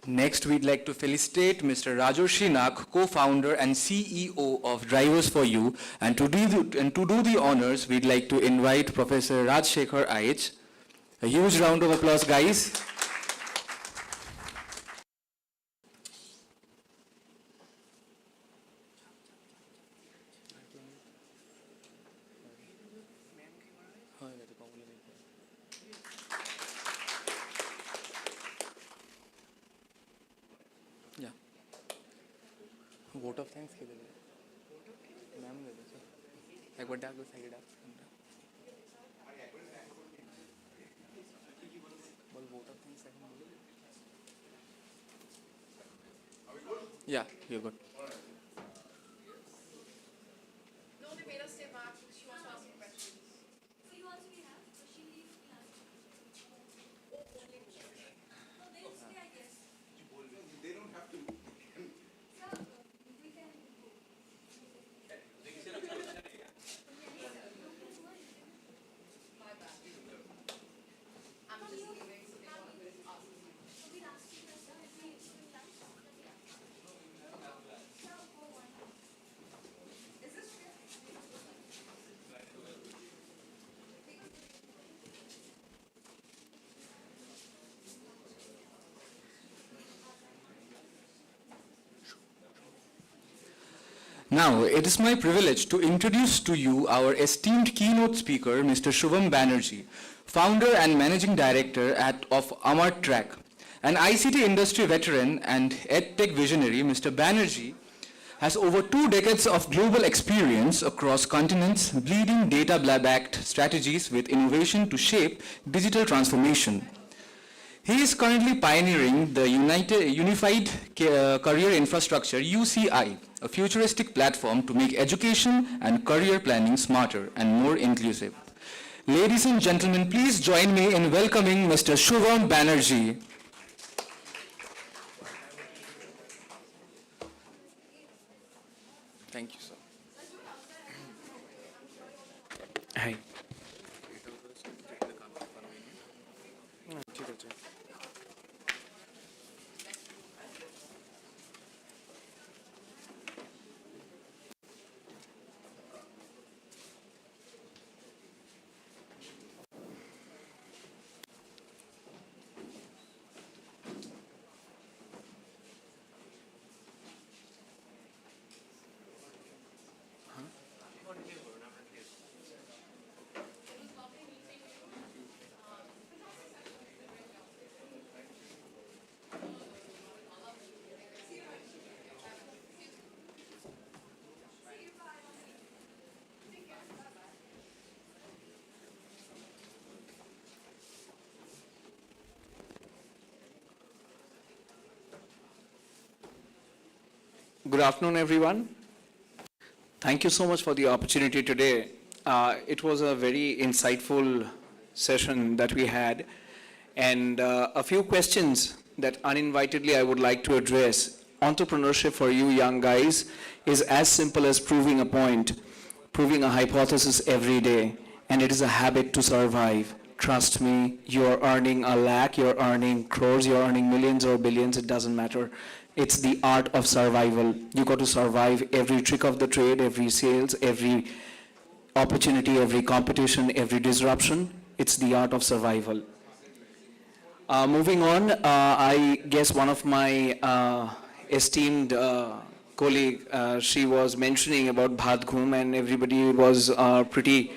Next, we'd like to felicitate Mr. Rajoshi Nak, co-founder and CEO of Drivers for You. And to do the honors, we'd like to invite Professor Rajshekhar IH. A huge round of applause, guys. Yeah. Vote of thanks के लिए ma'am ले लो sir एक बार डाक दो side डाक बोल vote of thanks second बोलो yeah you're good. No, they made us stay back because she wants to ask you questions. So you also we have, so she leaves class. Oh, only no, they'll stay, I guess. They don't have to. Sir, we can go. My bad. I'm just leaving, so they want to ask me. So we'll ask you guys, sir, if we lunch. Is this fair? Now, it is my privilege to introduce to you our esteemed keynote speaker, Mr. Shubham Banerjee, founder and managing director of Amar Track. An ICT industry veteran and EdTech visionary, Mr. Banerjee has over 2 decades of global experience across continents, leading data-backed strategies with innovation to shape digital transformation. He is currently pioneering the Unified Career Infrastructure, UCI, a futuristic platform to make education and career planning smarter and more inclusive. Ladies and gentlemen, please join me in welcoming Mr. Shubham Banerjee. Thank you, sir. Hi. ঠিক আছে Good afternoon, everyone. Thank you so much for the opportunity today. It was a very insightful session that we had, and a few questions that uninvitedly I would like to address. Entrepreneurship for you young guys is as simple as proving a point, proving a hypothesis every day, and it is a habit to survive. Trust me, you're earning a lakh, you're earning crores, you're earning millions or billions, it doesn't matter. It's the art of survival. You got to survive every trick of the trade, every sales, every opportunity, every competition, every disruption. It's the art of survival. Moving on, I guess one of my esteemed colleague, she was mentioning about Bhat Ghum, and everybody was pretty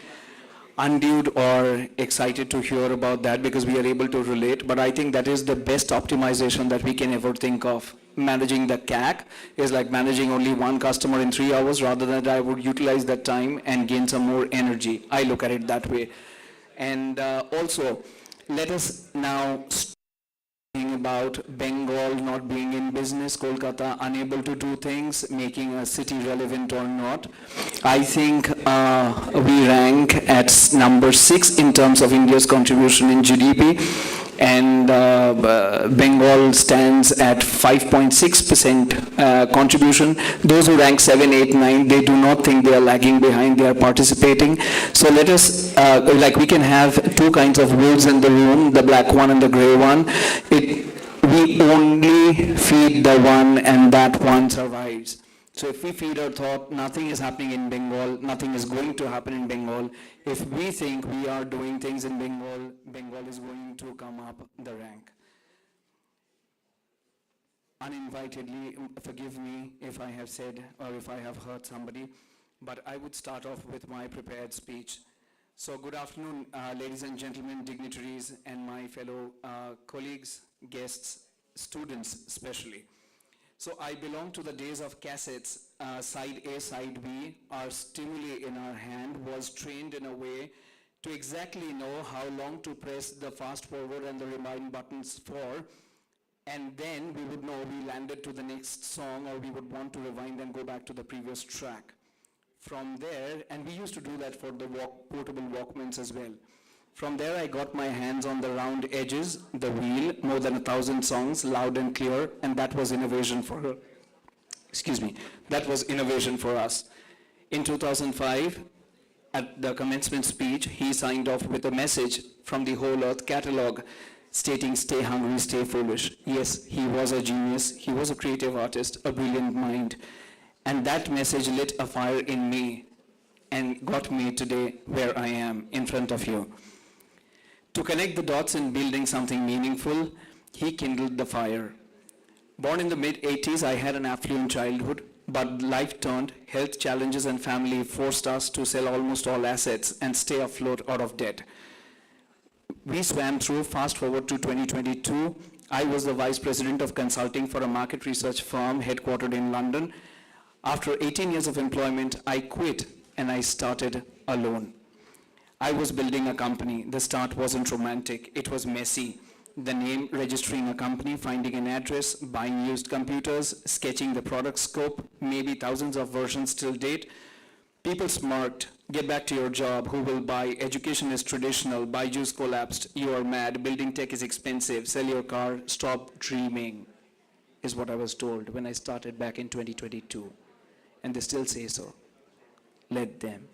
undue or excited to hear about that because we are able to relate. But I think that is the best optimization that we can ever think of. Managing the CAC is like managing only one customer in 3 hours. Rather than that, I would utilize that time and gain some more energy. I look at it that way. And also, let us now about Bengal not being in business, Kolkata unable to do things, making a city relevant or not. I think we rank at number 6 in terms of India's contribution in GDP, and Bengal stands at 5.6% contribution. Those who rank 7, 8, 9, they do not think they are lagging behind, they are participating. So let us, we can have two kinds of wolves in the room, the black one and the gray one. We only feed the one and that one survives. So if we feed our thought, nothing is happening in Bengal, nothing is going to happen in Bengal. If we think we are doing things in Bengal, Bengal is going to come up the rank. Uninvitedly, forgive me if I have said or if I have hurt somebody, but I would start off with my prepared speech. So good afternoon, ladies and gentlemen, dignitaries, and my fellow colleagues, guests, students especially. So I belong to the days of cassettes, side A, side B. Our stimuli in our hand was trained in a way to exactly know how long to press the fast forward and the rewind buttons for, and then we would know we landed to the next song, or we would want to rewind and go back to the previous track. From there, and we used to do that for the portable Walkmans as well. From there, I got my hands on the round edges, the wheel, more than 1,000 songs, loud and clear, and that was innovation for her. Excuse me, that was innovation for us. In 2005, at the commencement speech, he signed off with a message from the Whole Earth catalog stating, "Stay hungry, stay foolish." Yes, he was a genius, he was a creative artist, a brilliant mind. And that message lit a fire in me and got me today where I am in front of you. To connect the dots in building something meaningful, he kindled the fire. Born in the mid-80s, I had an affluent childhood, but life turned, health challenges and family forced us to sell almost all assets and stay afloat out of debt. We swam through, fast forward to 2022. I was the vice president of consulting for a market research firm headquartered in London. After 18 years of employment, I quit and I started alone. I was building a company. The start wasn't romantic. It was messy. The name, registering a company, finding an address, buying used computers, sketching the product scope, maybe thousands of versions till date. People smirked. Get back to your job. Who will buy? Education is traditional. Byju's collapsed. You are mad. Building tech is expensive. Sell your car. Stop dreaming, is what I was told when I started back in 2022. And they still say so. Let them.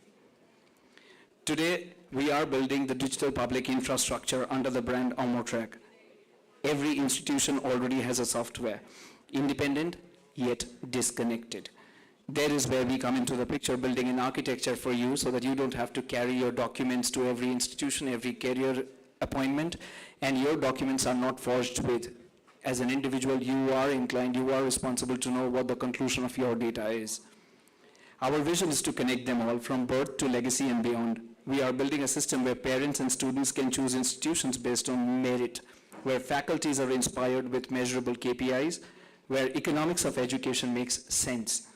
Today, we are building the digital public infrastructure under the brand Omotrak. Every institution already has a software. Independent, yet disconnected. There is where we come into the picture, building an architecture for you so that you don't have to carry your documents to every institution, every career appointment, and your documents are not forged with. As an individual, you are inclined, you are responsible to know what the conclusion of your data is. Our vision is to connect them all from birth to legacy and beyond. We are building a system where parents and students can choose institutions based on merit, where faculties are inspired with measurable KPIs, where economics of education makes sense.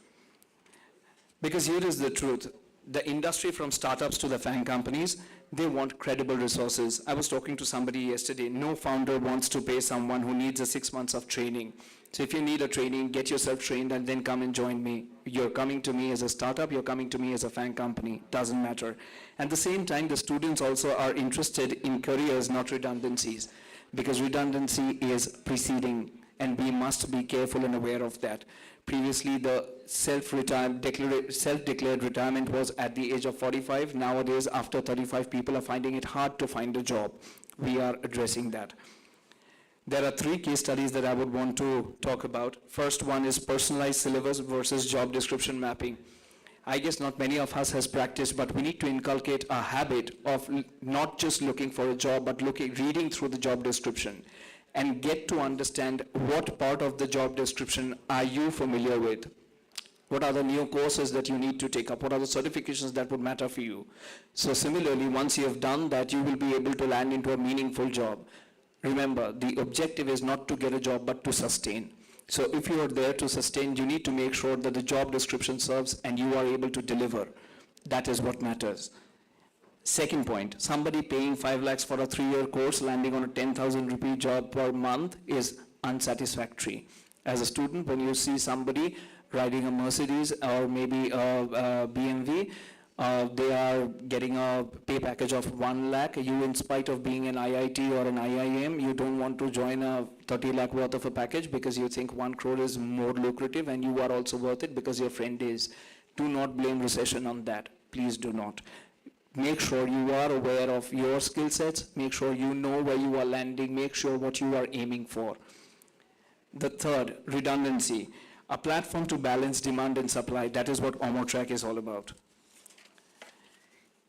Because here is the truth. the industry from startups to the FANG companies, they want credible resources. I was talking to somebody yesterday. No founder wants to pay someone who needs a 6 months of training. So if you need a training, get yourself trained and then come and join me. You're coming to me as a startup, you're coming to me as a FANG company, doesn't matter. At the same time, the students also are interested in careers, not redundancies, because redundancy is preceding, and we must be careful and aware of that. Previously, the self-declared retirement was at the age of 45. Nowadays, after 35, people are finding it hard to find a job. We are addressing that. There are 3 case studies that I would want to talk about. First one is personalized syllabus versus job description mapping. I guess not many of us has practiced, but we need to inculcate a habit of not just looking for a job, but reading through the job description and get to understand what part of the job description are you familiar with. What are the new courses that you need to take up? What are the certifications that would matter for you? So similarly, once you have done that, you will be able to land into a meaningful job. Remember, the objective is not to get a job, but to sustain. So if you are there to sustain, you need to make sure that the job description serves and you are able to deliver. That is what matters. Second point, somebody paying 5 lakhs for a 3-year course, landing on a 10,000 rupee job per month is unsatisfactory. As a student, when you see somebody riding a Mercedes or maybe a BMW, they are getting a pay package of 1 lakh. You, in spite of being an IIT or an IIM, you don't want to join a 30 lakh worth of a package because you think 1 crore is more lucrative and you are also worth it because your friend is. Do not blame recession on that. Please do not. Make sure you are aware of your skill sets. Make sure you know where you are landing. Make sure what you are aiming for. The third, redundancy. A platform to balance demand and supply. That is what OMOTRACK is all about.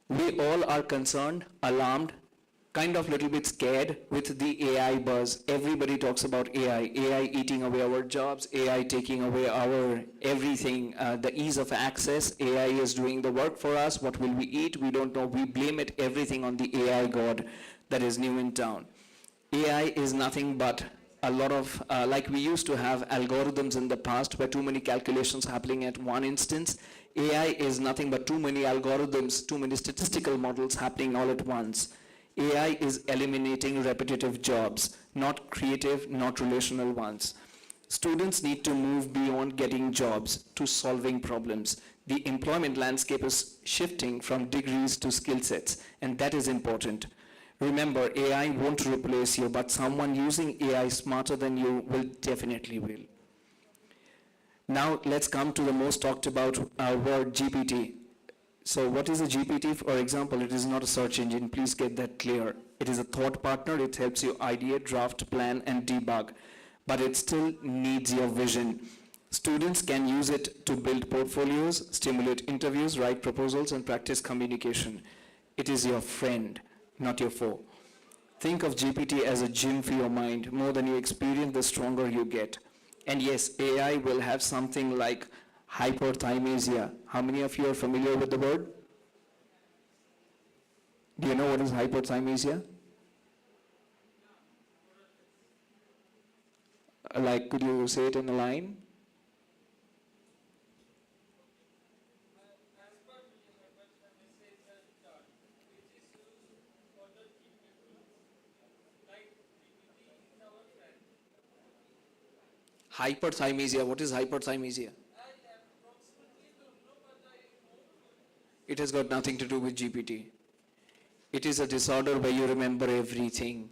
We all are concerned, alarmed, kind of little bit scared with the AI buzz. Everybody talks about AI. AI eating away our jobs, AI taking away our everything, the ease of access. AI is doing the work for us. What will we eat? We don't know. We blame it everything on the AI god that is new in town. AI is nothing but a lot of, like we used to have algorithms in the past where too many calculations happening at one instance. AI is nothing but too many algorithms, too many statistical models happening all at once. AI is eliminating repetitive jobs, not creative, not relational ones. Students need to move beyond getting jobs to solving problems. The employment landscape is shifting from degrees to skill sets, and that is important. Remember, AI won't replace you, but someone using AI smarter than you will definitely will. Now let's come to the most talked about word, GPT. So what is a GPT? For example, it is not a search engine. Please get that clear. It is a thought partner. It helps you ideate, draft, plan, and debug. But it still needs your vision. Students can use it to build portfolios, stimulate interviews, write proposals, and practice communication. It is your friend, not your foe. Think of GPT as a gym for your mind. More than you experience, the stronger you get. And yes, AI will have something like hyperthymesia. How many of you are familiar with the word? Do you know what is hyperthymesia? Like, could you say it in a line? Hyperthymesia. What is hyperthymesia? It has got nothing to do with GPT. It is a disorder where you remember everything.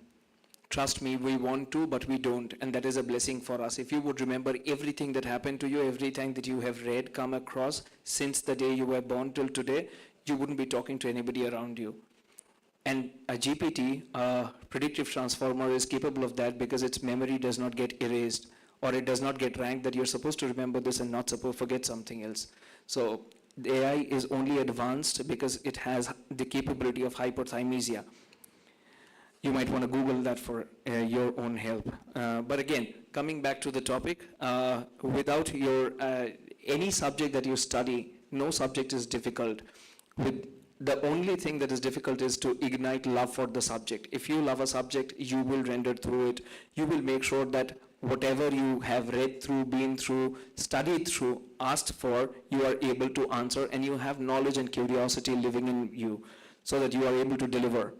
Trust me, we want to, but we don't, and that is a blessing for us. If you would remember everything that happened to you, everything that you have read, come across, since the day you were born till today, you wouldn't be talking to anybody around you. And a GPT, a predictive transformer, is capable of that because its memory does not get erased, or it does not get ranked that you're supposed to remember this and not supposed to forget something else. So the AI is only advanced because it has the capability of hyperthymesia. You might want to Google that for your own help. But again, coming back to the topic, without your any subject that you study, no subject is difficult. The only thing that is difficult is to ignite love for the subject. If you love a subject, you will render through it. You will make sure that whatever you have read through, been through, studied through, asked for, you are able to answer, and you have knowledge and curiosity living in you so that you are able to deliver.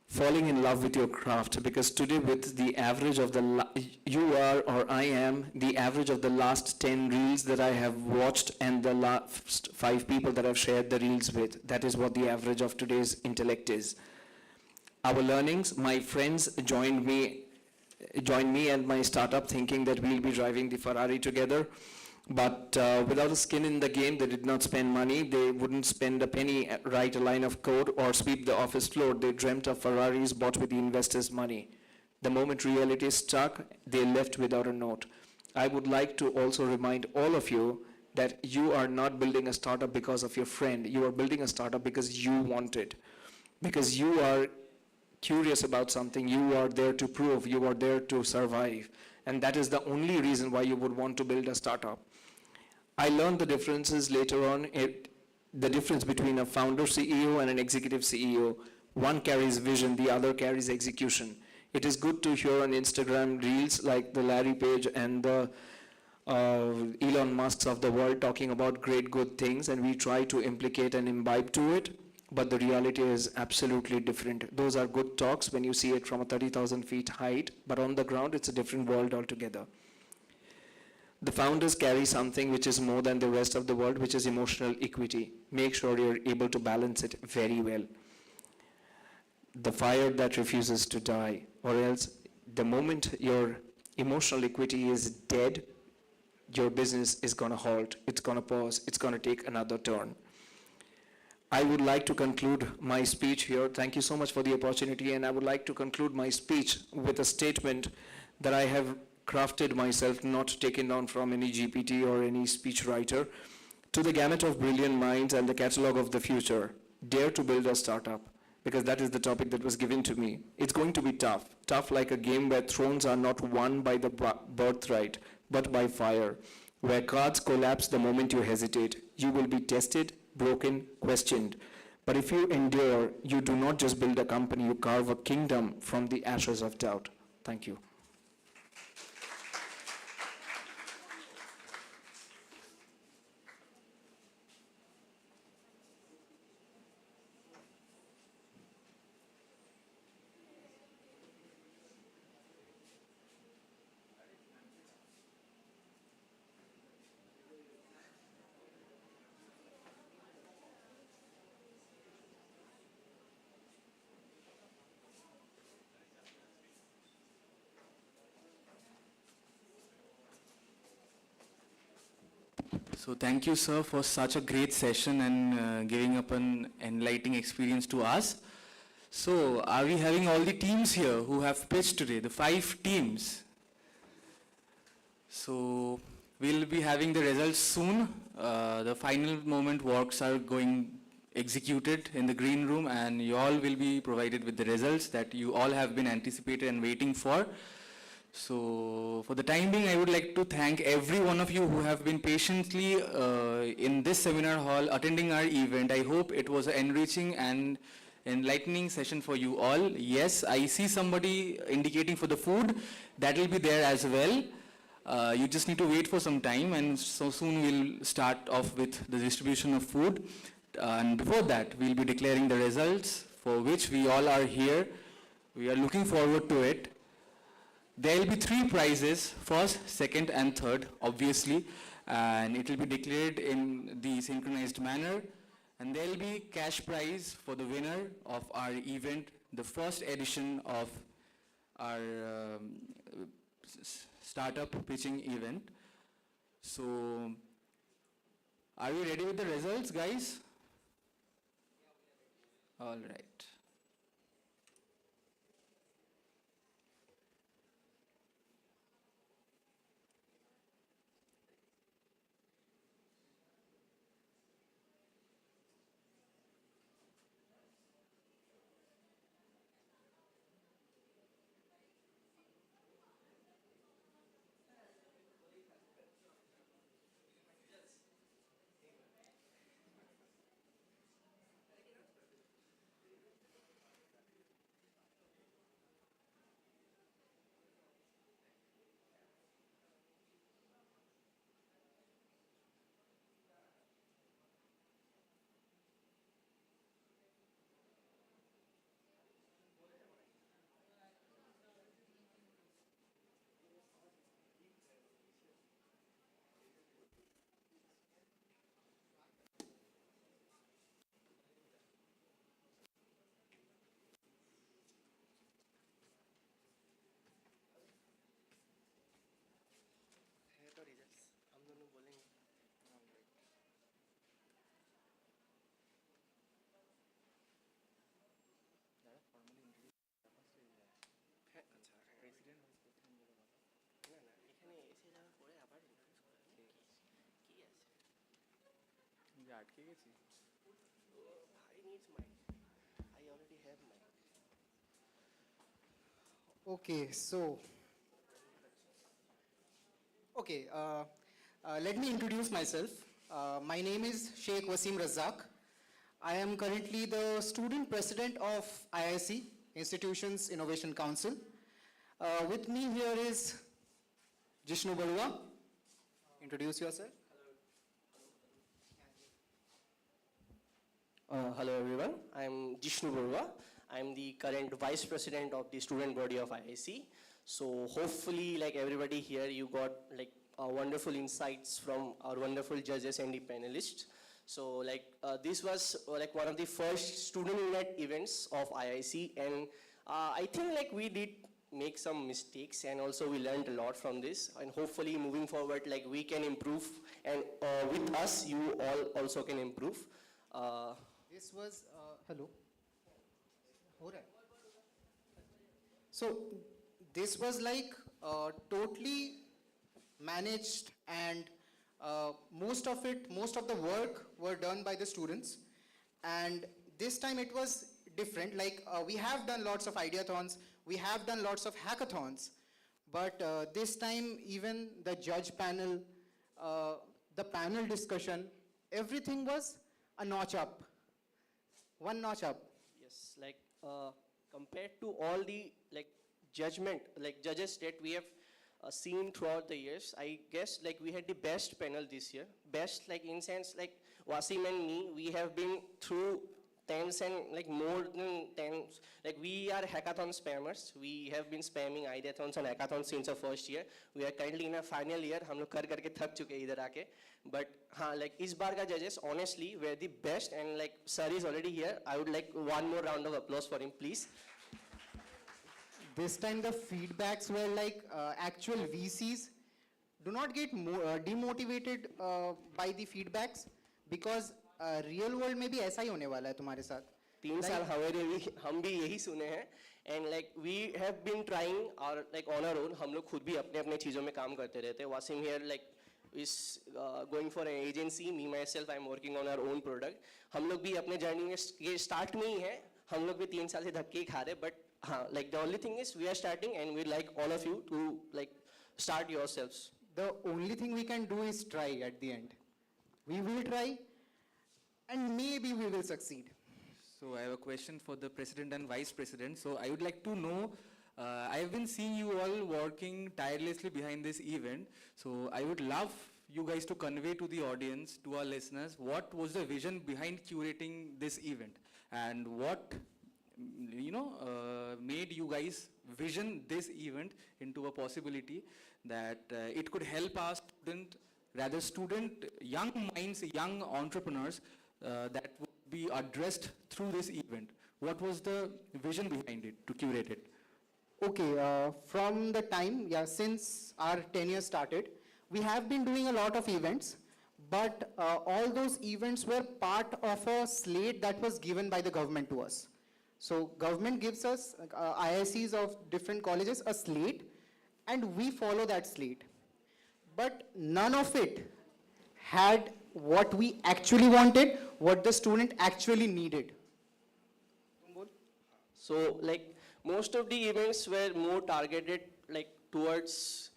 Falling in love with your craft, because today with the average of you are or I am the average of the last 10 reels that I have watched and the last 5 people that I've shared the reels with. That is what the average of today's intellect is. Our learnings, my friends joined me and my startup thinking that we'll be driving the Ferrari together. But without a skin in the game, they did not spend money. They wouldn't spend a penny, write a line of code, or sweep the office floor. They dreamt of Ferraris bought with the investors' money. The moment reality struck, they left without a note. I would like to also remind all of you that you are not building a startup because of your friend. You are building a startup because you want it. Because you are curious about something, you are there to prove, you are there to survive. And that is the only reason why you would want to build a startup. I learned the differences later on, the difference between a founder CEO and an executive CEO. One carries vision, the other carries execution. It is good to hear on Instagram reels like the Larry Page and the Elon Musks of the world talking about great good things, and we try to implicate and imbibe to it, but the reality is absolutely different. Those are good talks when you see it from a 30,000 feet height, but on the ground it's a different world altogether. The founders carry something which is more than the rest of the world, which is emotional equity. Make sure you're able to balance it very well. The fire that refuses to die, or else the moment your emotional equity is dead, your business is going to halt, it's going to pause, it's going to take another turn. I would like to conclude my speech here. Thank you so much for the opportunity, and I would like to conclude my speech with a statement that I have crafted myself, not taken down from any GPT or any speech writer. To the gamut of brilliant minds and the catalog of the future, dare to build a startup, because that is the topic that was given to me. It's going to be tough like a game where thrones are not won by the birthright, but by fire, where cards collapse the moment you hesitate. You will be tested, broken, questioned. But if you endure, you do not just build a company, you carve a kingdom from the ashes of doubt. Thank you. So thank you, sir, for such a great session and giving up an enlightening experience to us. So are we having all the teams here who have pitched today, the 5 teams? So we'll be having the results soon. The final moment works are going executed in the green room, and you all will be provided with the results that you all have been anticipated and waiting for. So for the time being, I would like to thank every one of you who have been patiently in this seminar hall attending our event. I hope it was an enriching and enlightening session for you all. Yes, I see somebody indicating for the food. That will be there as well. You just need to wait for some time, and so soon we'll start off with the distribution of food. And before that, we'll be declaring the results for which we all are here. We are looking forward to it. There will be 3 prizes, first, second, and third, obviously, and it will be declared in the synchronized manner. And there will be cash prize for the winner of our event, the first edition of our startup pitching event. So, are we ready with the results, guys? All right. Okay, so, let me introduce myself. My name is Sheikh Wasim Razak. I am currently the student president of IIC, Institutions Innovation Council. With me here is Jishnu Barua. Introduce yourself. Hello everyone, I'm Jishnu Barua. I'm the current Vice President of the student body of IIC. So hopefully like everybody here, you got like wonderful insights from our wonderful judges and the panelists. So like this was like one of the first student-led events of IIC, and I think like we did make some mistakes, and also we learned a lot from this, and hopefully moving forward like we can improve, and with us you all also can improve. This was, hello. So this was like totally managed, and most of the work were done by the students. And this time it was different. Like we have done lots of ideathons, we have done lots of hackathons, but this time even the judge panel, the panel discussion, everything was a notch up, one notch up. Yes, like compared to all the like judges that we have seen throughout the years, I guess like we had the best panel this year. Best like in sense like Wasim and me, we have been through tens and like more than tens. Like we are hackathon spammers. We have been spamming ideathons and hackathons since our first year. We are currently in our final year. हम लोग कर करके थक चुके हैं इधर आके. But हाँ, like इस बार का judges honestly were the best, and like sir is already here. I would like one more round of applause for him, please. This time the feedbacks were like actual VCs do not get demotivated by the feedbacks, because real world में भी ऐसा ही होने वाला है तुम्हारे साथ. 3 साल हम भी यही सुने हैं, and like we have been trying our like on our own. हम लोग खुद भी अपने अपने चीजों में काम करते रहते हैं. Wasim here like is going for an agency. Me myself I'm working on our own product. हम लोग भी अपने जर्नी में स्टार्ट में ही हैं. हम लोग भी 3 साल से धक्के खा रहे, but हाँ, like the only thing is we are starting, and we like all of you to like start yourselves. The only thing we can do is try at the end. We will try, and maybe we will succeed. So I have a question for the president and vice president. So I would like to know, I have been seeing you all working tirelessly behind this event. So I would love you guys to convey to the audience, to our listeners, what was the vision behind curating this event, and what made you guys vision this event into a possibility that it could help our young minds, young entrepreneurs that would be addressed through this event. What was the vision behind it to curate it? Okay, from the time, since our tenure started, we have been doing a lot of events, but all those events were part of a slate that was given by the government to us. So government gives us, IICs of different colleges, a slate, and we follow that slate. But none of it had what we actually wanted, what the student actually needed. So like most of the events were more targeted like towards,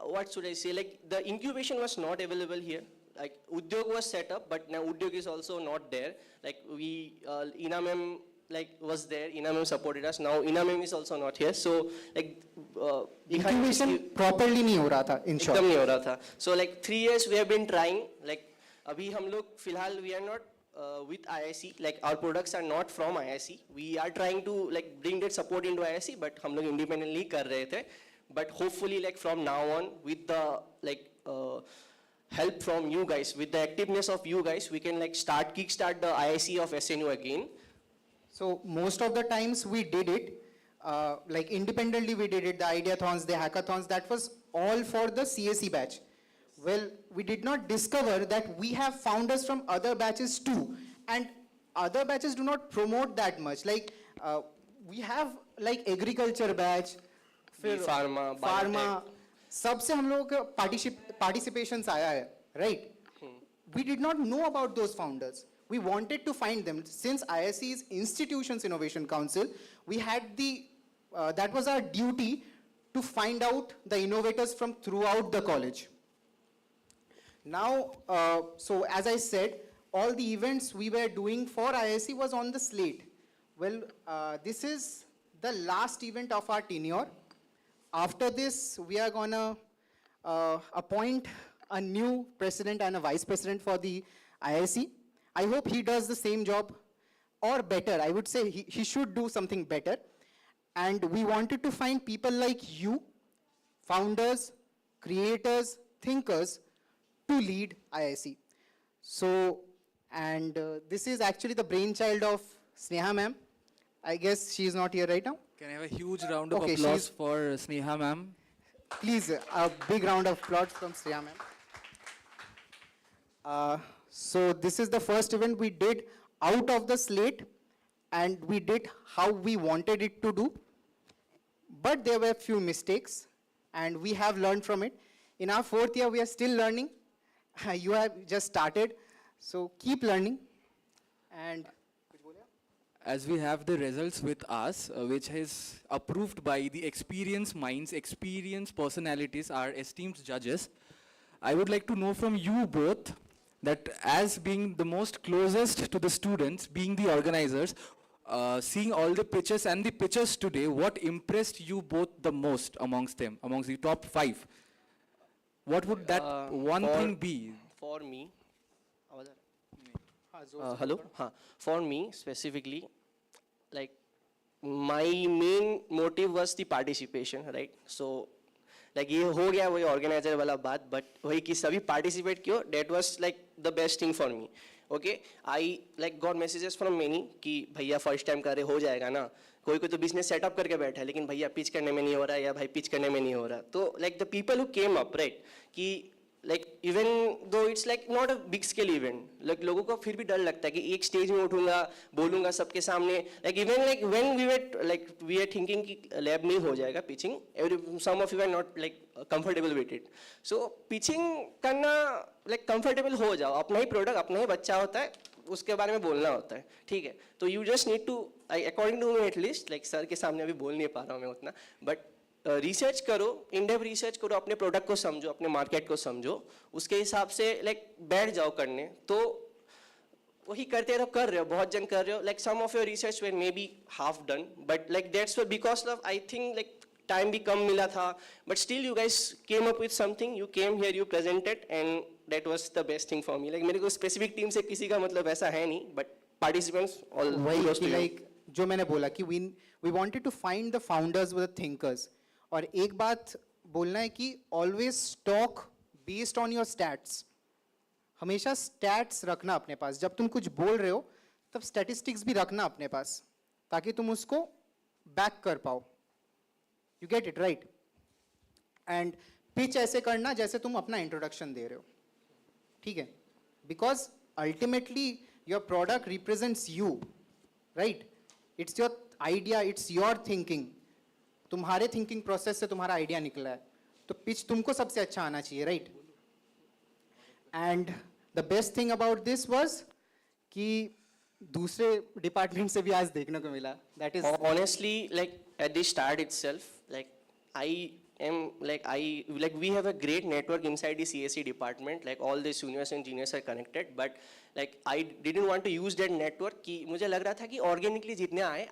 what should I say, like the incubation was not available here. Like Udyog was set up, but now Udyog is also not there. Like we, Inamem like was there, Inamem supported us. Now Inamem is also not here. So like incubation properly नहीं हो रहा था, in short. एकदम नहीं हो रहा था. So like 3 years we have been trying. Like अभी हम लोग फिलहाल we are not with IIC. Like our products are not from IIC. We are trying to like bring that support into IIC, but हम लोग independently कर रहे थे. But hopefully like from now on, with the like help from you guys, with the activeness of you guys, we can like kickstart the IIC of SNU again. So most of the times we did it, like independently we did it, the ideathons, the hackathons, that was all for the CSE batch. Well, we did not discover that we have founders from other batches too, and other batches do not promote that much. Like we have like agriculture batch, pharma, सबसे हम लोगों का participations आया है, right? we did not know about those founders. We wanted to find them. Since ISC is Institutions Innovation Council, we had that was our duty to find out the innovators from throughout the college. Now, so as I said, all the events we were doing for ISC was on the slate. Well, this is the last event of our tenure. After this, we are gonna appoint a new president and a vice president for the ISC. I hope he does the same job or better. I would say he should do something better. And we wanted to find people like you, founders, creators, thinkers, to lead IIC. So, and this is actually the brainchild of Sneha ma'am. I guess she is not here right now. Can I have a huge round of Okay, applause she's- for Sneha ma'am? Please, a big round of applause from Sneha ma'am. So this is the first event we did out of the slate, and we did how we wanted it to do. But there were a few mistakes, and we have learned from it. In our 4th year, we are still learning. You have just started, so keep learning. And As we have the results with us, which is approved by the experienced minds, experienced personalities, our esteemed judges, I would like to know from you both that as being the most closest to the students, being the organizers, seeing all the pitches and the pitches today, what impressed you both the most amongst them, amongst the top 5? What would that one thing be? For me, hello. For me specifically, like my main motive was the participation, right? So, like ये हो गया वही organizer वाला बात, but वही कि सभी participate कियो, that was like the best thing for me. Okay, I like got messages from many कि भैया first time कर रहे हो जाएगा ना, कोई कोई तो business setup करके बैठा है लेकिन भैया pitch करने में नहीं हो रहा या भाई pitch करने में नहीं हो रहा. तो like the people who came up, right, कि like even though it's like not a big scale event, like लोगों को फिर भी डर लगता है कि एक stage में उठूंगा, बोलूंगा सबके सामने, like even like when we were thinking कि lab में हो जाएगा pitching, some of you are not like comfortable with it. So pitching करना like comfortable हो जाओ, अपना ही product, अपना ही बच्चा होता है, उसके बारे में बोलना होता है, ठीक है? तो you just need to, according to me at least, like sir के सामने अभी बोल नहीं पा रहा हूँ मैं उतना, but रिसर्च करो, इन-डेप्थ रिसर्च करो, अपने प्रोडक्ट को समझो, अपने मार्केट को समझो, उसके हिसाब से लाइक बैठ जाओ करने. तो वही करते रहो, कर रहे हो, बहुत जन कर रहे हो. Like some of your research were may be half done, but like that's because of I think like time भी कम मिला था, but still you guys came up with something, you came here, you presented, and that was the best thing for me. Like मेरे को specific team से किसी का मतलब ऐसा है नहीं, बट पार्टिसिपेंट्स ऑल वही लाइक जो मैंने बोला कि we wanted to find the founders with the thinkers. और एक बात बोलना है कि always talk based on your stats. हमेशा stats रखना अपने पास. जब तुम कुछ बोल रहे हो तब statistics भी रखना अपने पास ताकि तुम उसको back कर पाओ. You get it right? And pitch ऐसे करना जैसे तुम अपना introduction दे रहे हो. ठीक है? Because ultimately your product represents you, right? It's your idea, it's your thinking. तुम्हारे थिंकिंग प्रोसेस से तुम्हारा आइडिया निकला है, तो पिच तुमको सबसे अच्छा आना चाहिए, right? And the best thing about this was कि दूसरे डिपार्टमेंट से भी आज देखने को मिला. That is honestly like at the start itself, like we have a great network inside the CSE department, like all the juniors and juniors are connected, but like I didn't want to use that network कि मुझे लग रहा था कि organically जितने आए,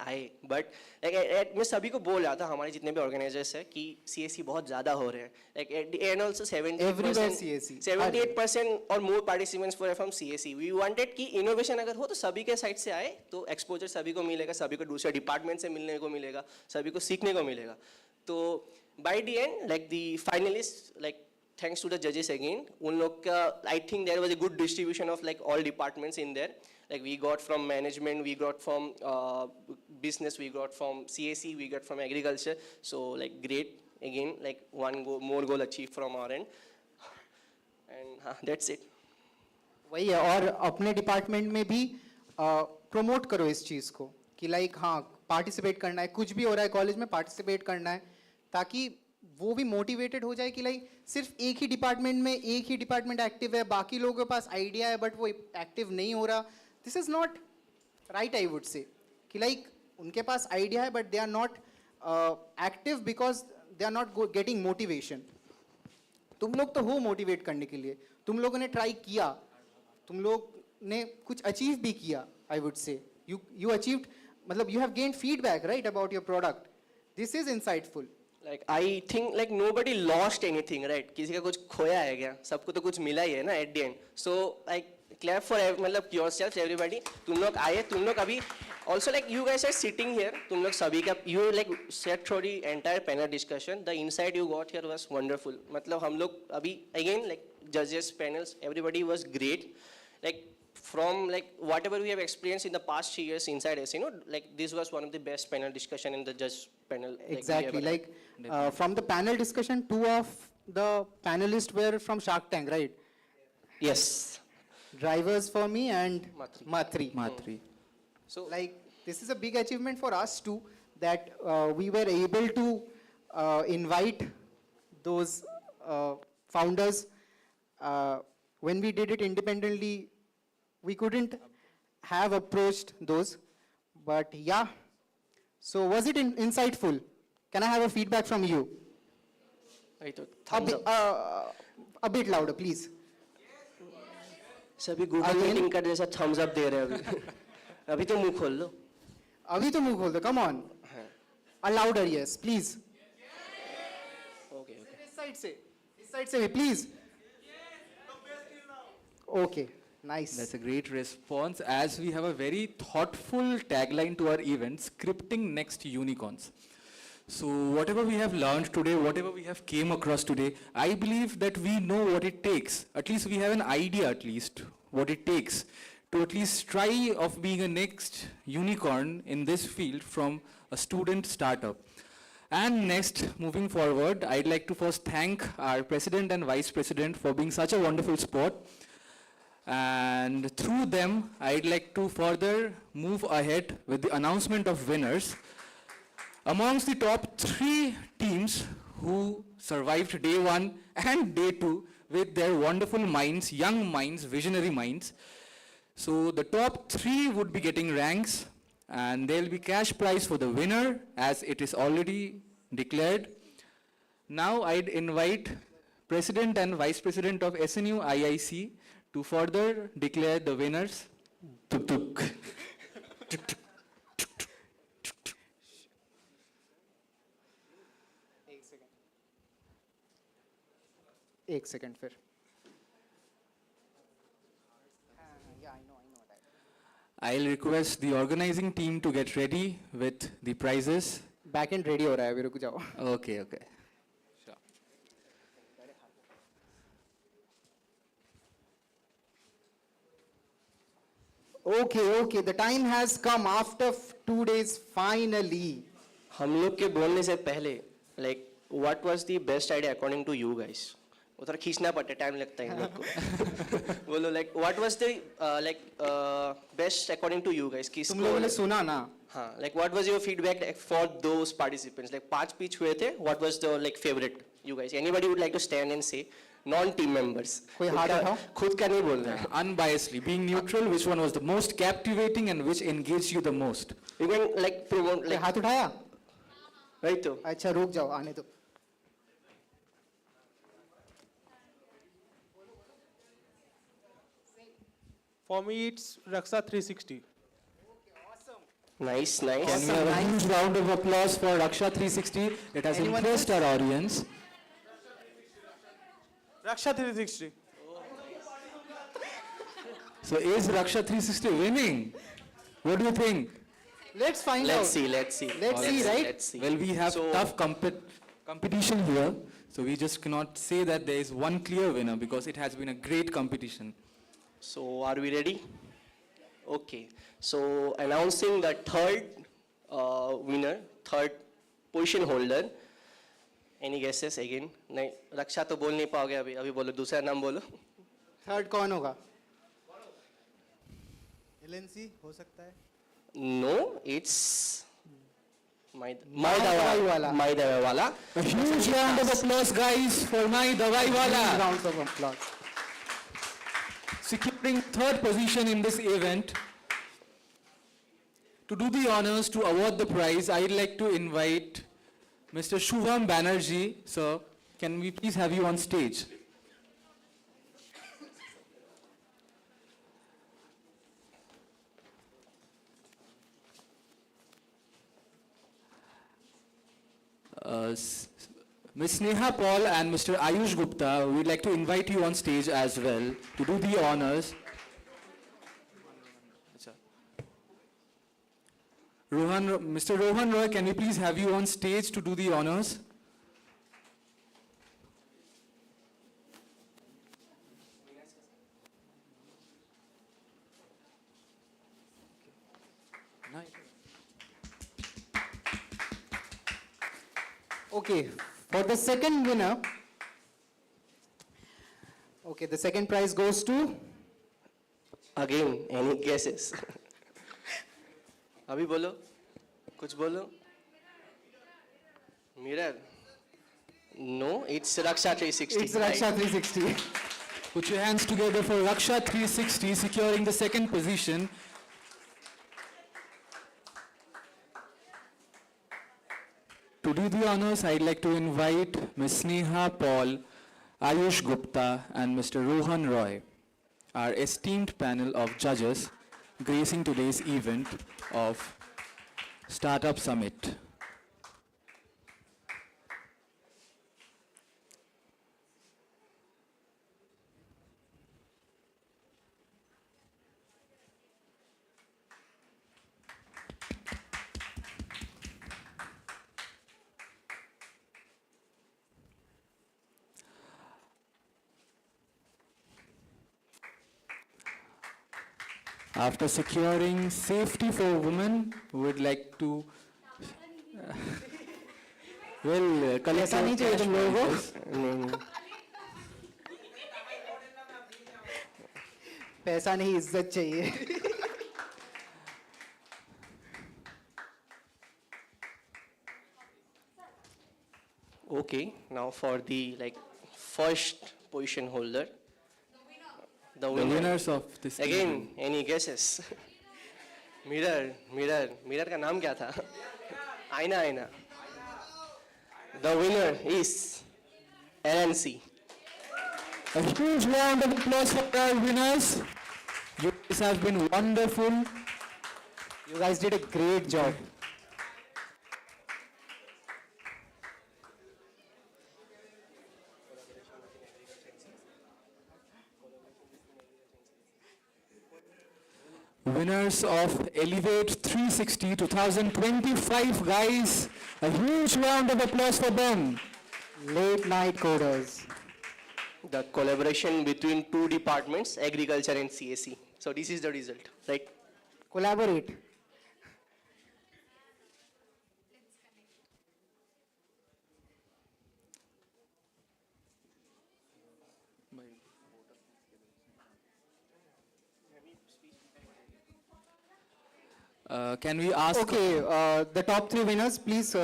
but like मैं सभी को बोल रहा था, हमारे जितने भी organizers हैं कि CSE बहुत ज़्यादा हो रहे हैं, like at the end also 78% or more participants were from CSE. We wanted कि innovation अगर हो तो सभी के साइड से आए, तो exposure सभी को मिलेगा, सभी को दूसरे department से मिलने को मिलेगा, सभी को सीखने को मिलेगा. तो by the end, like the finalists, like thanks to the judges again, उन लोग का I think there was a good distribution of like all departments in there. Like we got from management, we got from business, we got from CSE, we got from agriculture. So like great again, like more goal achieved from our end, and that's it. वही है. और अपने department में भी promote करो इस चीज़ को कि लाइक हाँ पार्टिसिपेट करना है, कुछ भी हो रहा है कॉलेज में पार्टिसिपेट करना है, ताकि वो भी मोटिवेटेड हो जाए कि लाइक सिर्फ एक ही डिपार्टमेंट एक्टिव है, बाकी लोगों के पास आइडिया है बट वो एक्टिव नहीं हो रहा. This is not right, I would say, कि लाइक उनके पास आइडिया है but they are not active because they are not getting motivation. तुम लोग तो हो मोटिवेट करने के लिए, तुम लोगों ने ट्राई किया, तुम लोग ने कुछ अचीव भी किया. आई वुड से यू अचीव्ड, मतलब you have gained feedback, right, about your product. This is insightful. Like I think like nobody lost anything, right? किसी का कुछ खोया है क्या? सबको तो कुछ मिला ही है ना at the end. So like clap for मतलब yourselves, everybody. तुम लोग आए, तुम लोग अभी also like you guys are sitting here. तुम लोग सभी का you like sat through the entire panel discussion. The insight you got here was wonderful. मतलब हम लोग अभी again like judges panels, everybody was great. Like from like whatever we have experienced in the past 3 years inside us, you know, like this was one of the best panel discussion in the judge panel. Exactly. Like from the panel discussion, 2 of the panelists were from Shark Tank, right? Yes. Drivers for me and Matri. So like this is a big achievement for us too, that we were able to invite those founders. When we did it independently, we couldn't have approached those, but yeah. So was it insightful? Can I have a feedback from you? A bit louder, please. सभी Google meeting का जैसा thumbs up दे रहे हैं अभी. अभी तो मुंह खोल लो. अभी तो मुंह खोल दो. Come on. A louder yes, please. Okay. This side से, please. Okay. Nice. That's a great response, as we have a very thoughtful tagline to our event, scripting next unicorns. So whatever we have learned today, whatever we have came across today, I believe that we know what it takes. At least we have an idea, at least, what it takes to at least try of being a next unicorn in this field from a student startup. And next, moving forward, I'd like to first thank our President and Vice President for being such a wonderful sport. And through them, I'd like to further move ahead with the announcement of winners. Amongst the top 3 teams who survived day 1 and day 2 with their wonderful minds, young minds, visionary minds. So the top 3 would be getting ranks, and there will be cash prize for the winner, as it is already declared. Now I'd invite President and Vice President of SNU IIC to further declare the winners. Tuk tuk. एक second फिर. Yeah, I know that. I'll request the organizing team to get ready with the prizes. Back end ready हो रहा है, अभी रुक जाओ. Okay. Sure. Okay. The time has come after 2 days, finally. हम लोग के बोलने से पहले like what was the best idea according to you guys? उधर खींचना पड़ता है, टाइम लगता है इन लोग को. बोलो like what was the best according to you guys? तुम लोगों ने सुना ना? हाँ, like what was your feedback like, for those participants? Like 5 pitch हुए थे. What was the like favorite you guys? Anybody would like to stand and say? Non-team members. कोई हाथ उठाओ. खुद का नहीं बोलना है. Unbiasedly, being neutral, which one was the most captivating and which engaged you the most? You can like promote like. हाथ उठाया? Right तो. अच्छा रुक जाओ, आने दो. For me, it's Raksha 360. Nice. Can we have a huge round of applause for Raksha 360? It has impressed our audience. Raksha 360. So is Raksha 360 winning? What do you think? Let's find out. Let's see, right? Let's see. Well, we have tough competition here, so we just cannot say that there is one clear winner because it has been a great competition. So are we ready? Okay. So announcing the third winner, third position holder. Any guesses again? नहीं, रक्षा तो बोल नहीं पाओगे अभी. अभी बोलो, दूसरा नाम बोलो. थर्ड कौन होगा? LNC हो सकता है? No, it's My Dawaiwala. A huge round of applause, guys, for My Dawaiwala. Rounds of applause. Securing third position in this event. To do the honors to award the prize, I'd like to invite Mr. Shubham Banerjee. Sir, can we please have you on stage? Ms. Sneha Paul and Mr. Ayush Gupta, we'd like to invite you on stage as well to do the honors. Mr. Rohan Roy, can we please have you on stage to do the honors? Okay, for the second winner, the second prize goes to? Again, any guesses? अभी बोलो, कुछ बोलो. Mirror. No, it's Raksha 360. It's Raksha 360. Put your hands together for Raksha 360 securing the second position. To do the honors, I'd like to invite Ms. Sneha Paul, Ayush Gupta and Mr. Rohan Roy, our esteemed panel of judges gracing today's event of Startup Summit. After securing safety for women, we would like to collect ऐसा नहीं चाहिए तुम लोगों को? पैसा नहीं, इज्जत चाहिए. Okay, now for the first position holder. The winners of this again, evening. any guesses? Mirror का नाम क्या था? आईना. The winner is LNC. A huge round of applause for our winners. You guys have been wonderful. You guys did a great job. Winners of Elevate 360 2025, guys. A huge round of applause for them. Late night coders. The collaboration between two departments, agriculture and CSE. So this is the result, right? Collaborate. Can we ask? Okay, the top three winners, please.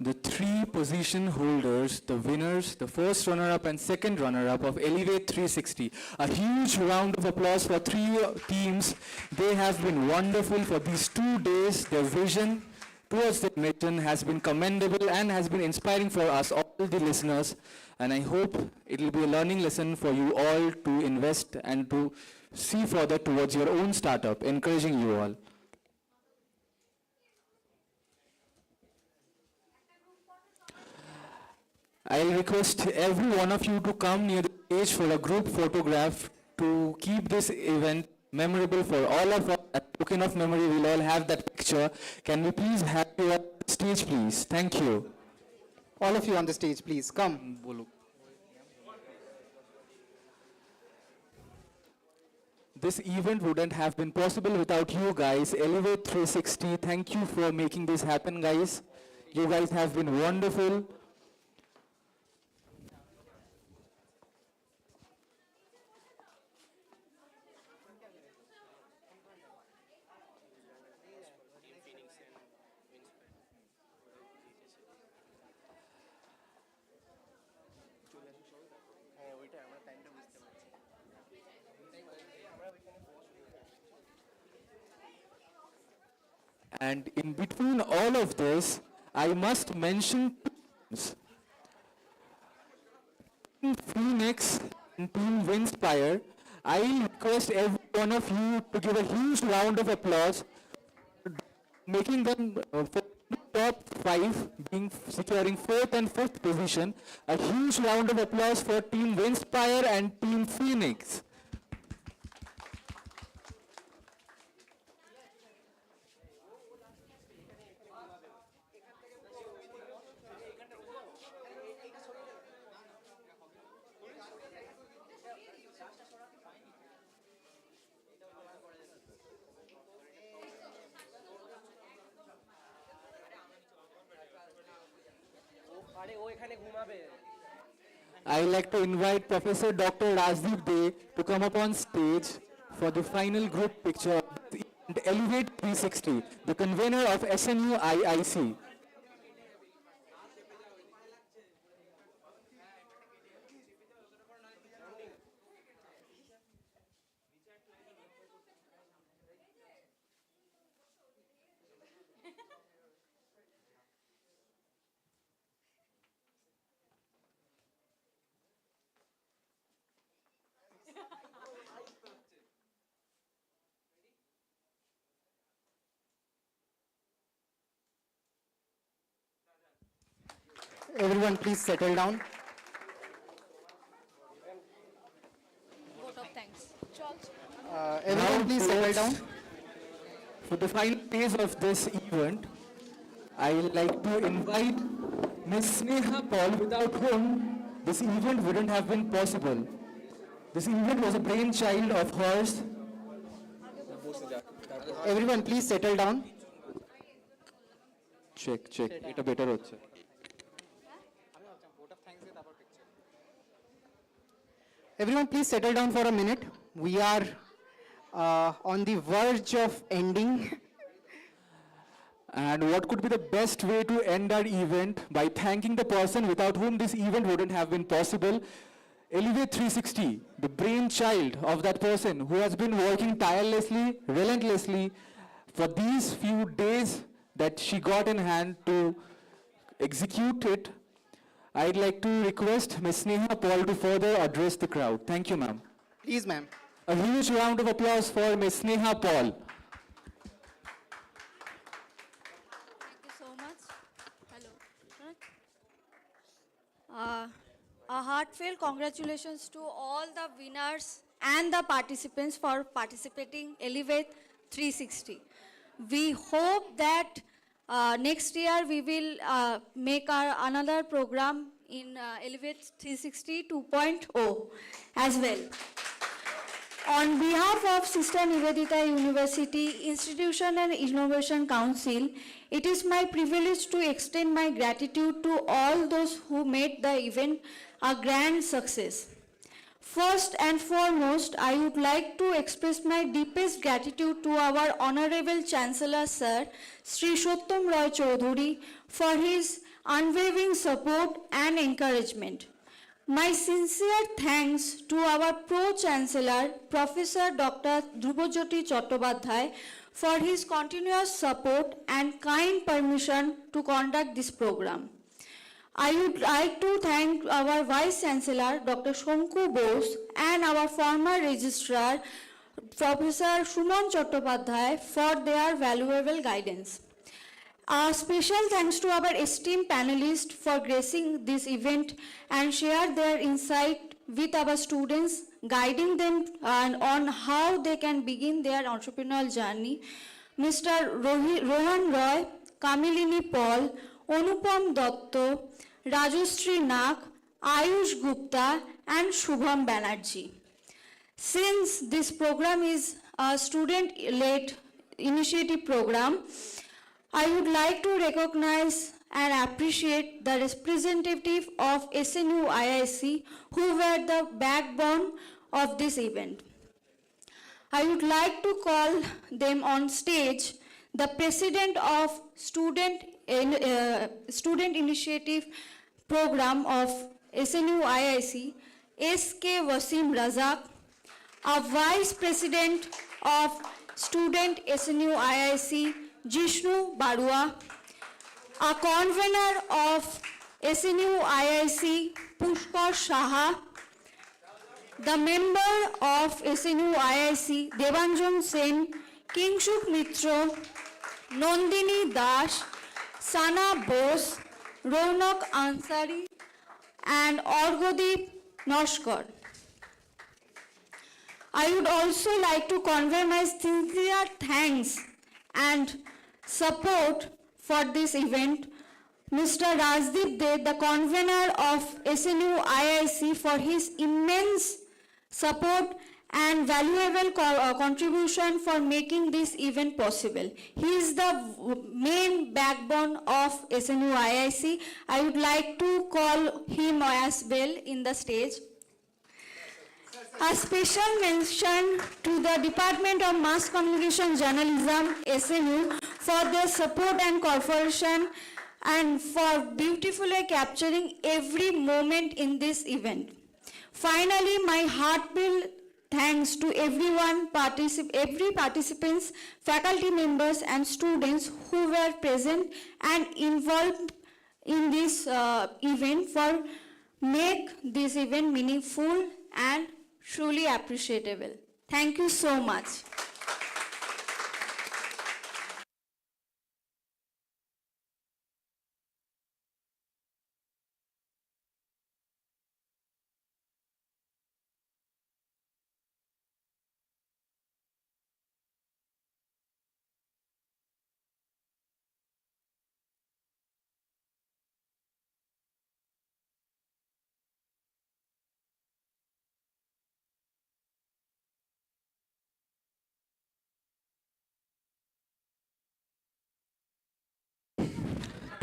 The three position holders, the winners, the first runner-up and second runner-up of Elevate 360. A huge round of applause for three teams. They have been wonderful for these 2 days. Their vision towards the mission has been commendable and has been inspiring for us, all the listeners. And I hope it will be a learning lesson for you all to invest and to see further towards your own startup, encouraging you all. I'll request every one of you to come near the stage for a group photograph to keep this event memorable for all of us. As a token of memory, we'll all have that picture. Can we please have you on the stage, please? Thank you. All of you on the stage, please, come. this event wouldn't have been possible without you guys. Elevate 360, thank you for making this happen, guys. You guys have been wonderful. And in between all of this, I must mention Team Phoenix and Team Winspire. I request every one of you to give a huge round of applause, making them for top 5, being securing 4th and 5th position. A huge round of applause for Team Winspire and Team Phoenix. I like to invite Professor Dr. Rajdeep Dey to come up on stage for the final group picture of the event Elevate 360, the convener of SNU IIC. Everyone, please settle down. Vote of thanks. Everyone, please settle down. For the final phase of this event, I would like to invite Ms. Sneha Paul, without whom this event wouldn't have been possible. This event was a brainchild of hers. Everyone, please settle down. Check. It's better. Everyone, please settle down for a minute. We are on the verge of ending. And what could be the best way to end our event by thanking the person without whom this event wouldn't have been possible? Elevate 360, the brainchild of that person who has been working tirelessly, relentlessly for these few days that she got in hand to execute it. I'd like to request Ms. Sneha Paul to further address the crowd. Thank you, ma'am. Please, ma'am. A huge round of applause for Ms. Sneha Paul. Thank you so much. Hello. A heartfelt congratulations to all the winners and the participants for participating Elevate 360. We hope that next year we will make another program in Elevate 360 2.0 as well. On behalf of Sister Nivedita University Institution and Innovation Council, it is my privilege to extend my gratitude to all those who made the event a grand success. First and foremost, I would like to express my deepest gratitude to our Honorable Chancellor Sir, Sri Sottam Roy Chaudhuri, for his unwavering support and encouragement. My sincere thanks to our Pro-Chancellor, Professor Dr. Dhrubajyoti Chattopadhyay, for his continuous support and kind permission to conduct this program. I would like to thank our Vice Chancellor, Dr. Shonku Bose, and our former Registrar, Professor Suman Chattopadhyay, for their valuable guidance. A special thanks to our esteemed panelists for gracing this event and share their insight with our students, guiding them on how they can begin their entrepreneurial journey. Mr. Rohan Roy, Kamilini Paul, Anupam Dotto, Rajashri Nag, Ayush Gupta, and Shubham Banerjee. Since this program is a student-led initiative program, I would like to recognize and appreciate the representative of SNU IIC who were the backbone of this event. I would like to call them on stage, the president of Student Initiative Program of SNU IIC, SK Wasim Razak, a vice president of Student SNU IIC, Jishnu Barua, a convener of SNU IIC, Pushkar Shaha, the member of SNU IIC, Devanjan Sen, Kingshuk Mitra, Nandini Das, Sana Bose, Ronak Ansari, and Orgodeep Noshkar. I would also like to convey my sincere thanks and support for this event, Mr. Rajdeep De, the convener of SNU IIC, for his immense support and valuable contribution for making this event possible. He is the main backbone of SNU IIC. I would like to call him as well in the stage. A special mention to the Department of Mass Communication Journalism, SNU, for their support and cooperation and for beautifully capturing every moment in this event. Finally, my heartfelt thanks to every participants, faculty members and students who were present and involved in this event for make this event meaningful and truly appreciable. Thank you so much.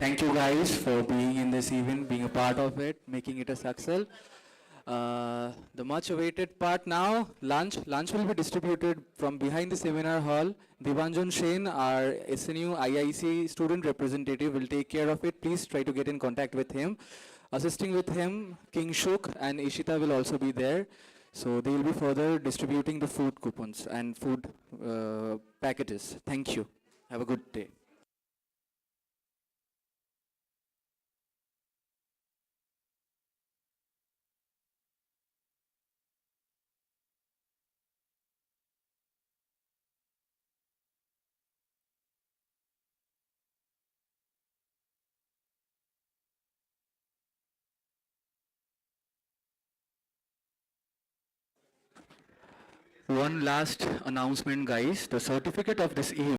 Thank you guys for being in this event, being a part of it, making it a success. The much awaited part now, lunch. Lunch will be distributed from behind the seminar hall. Divanjan Sen, our SNU IIC student representative, will take care of it. Please try to get in contact with him. Assisting with him, King Shuk and Ishita will also be there. So they will be further distributing the food coupons and food packages. Thank you. Have a good day. One last announcement, guys. The certificate of this event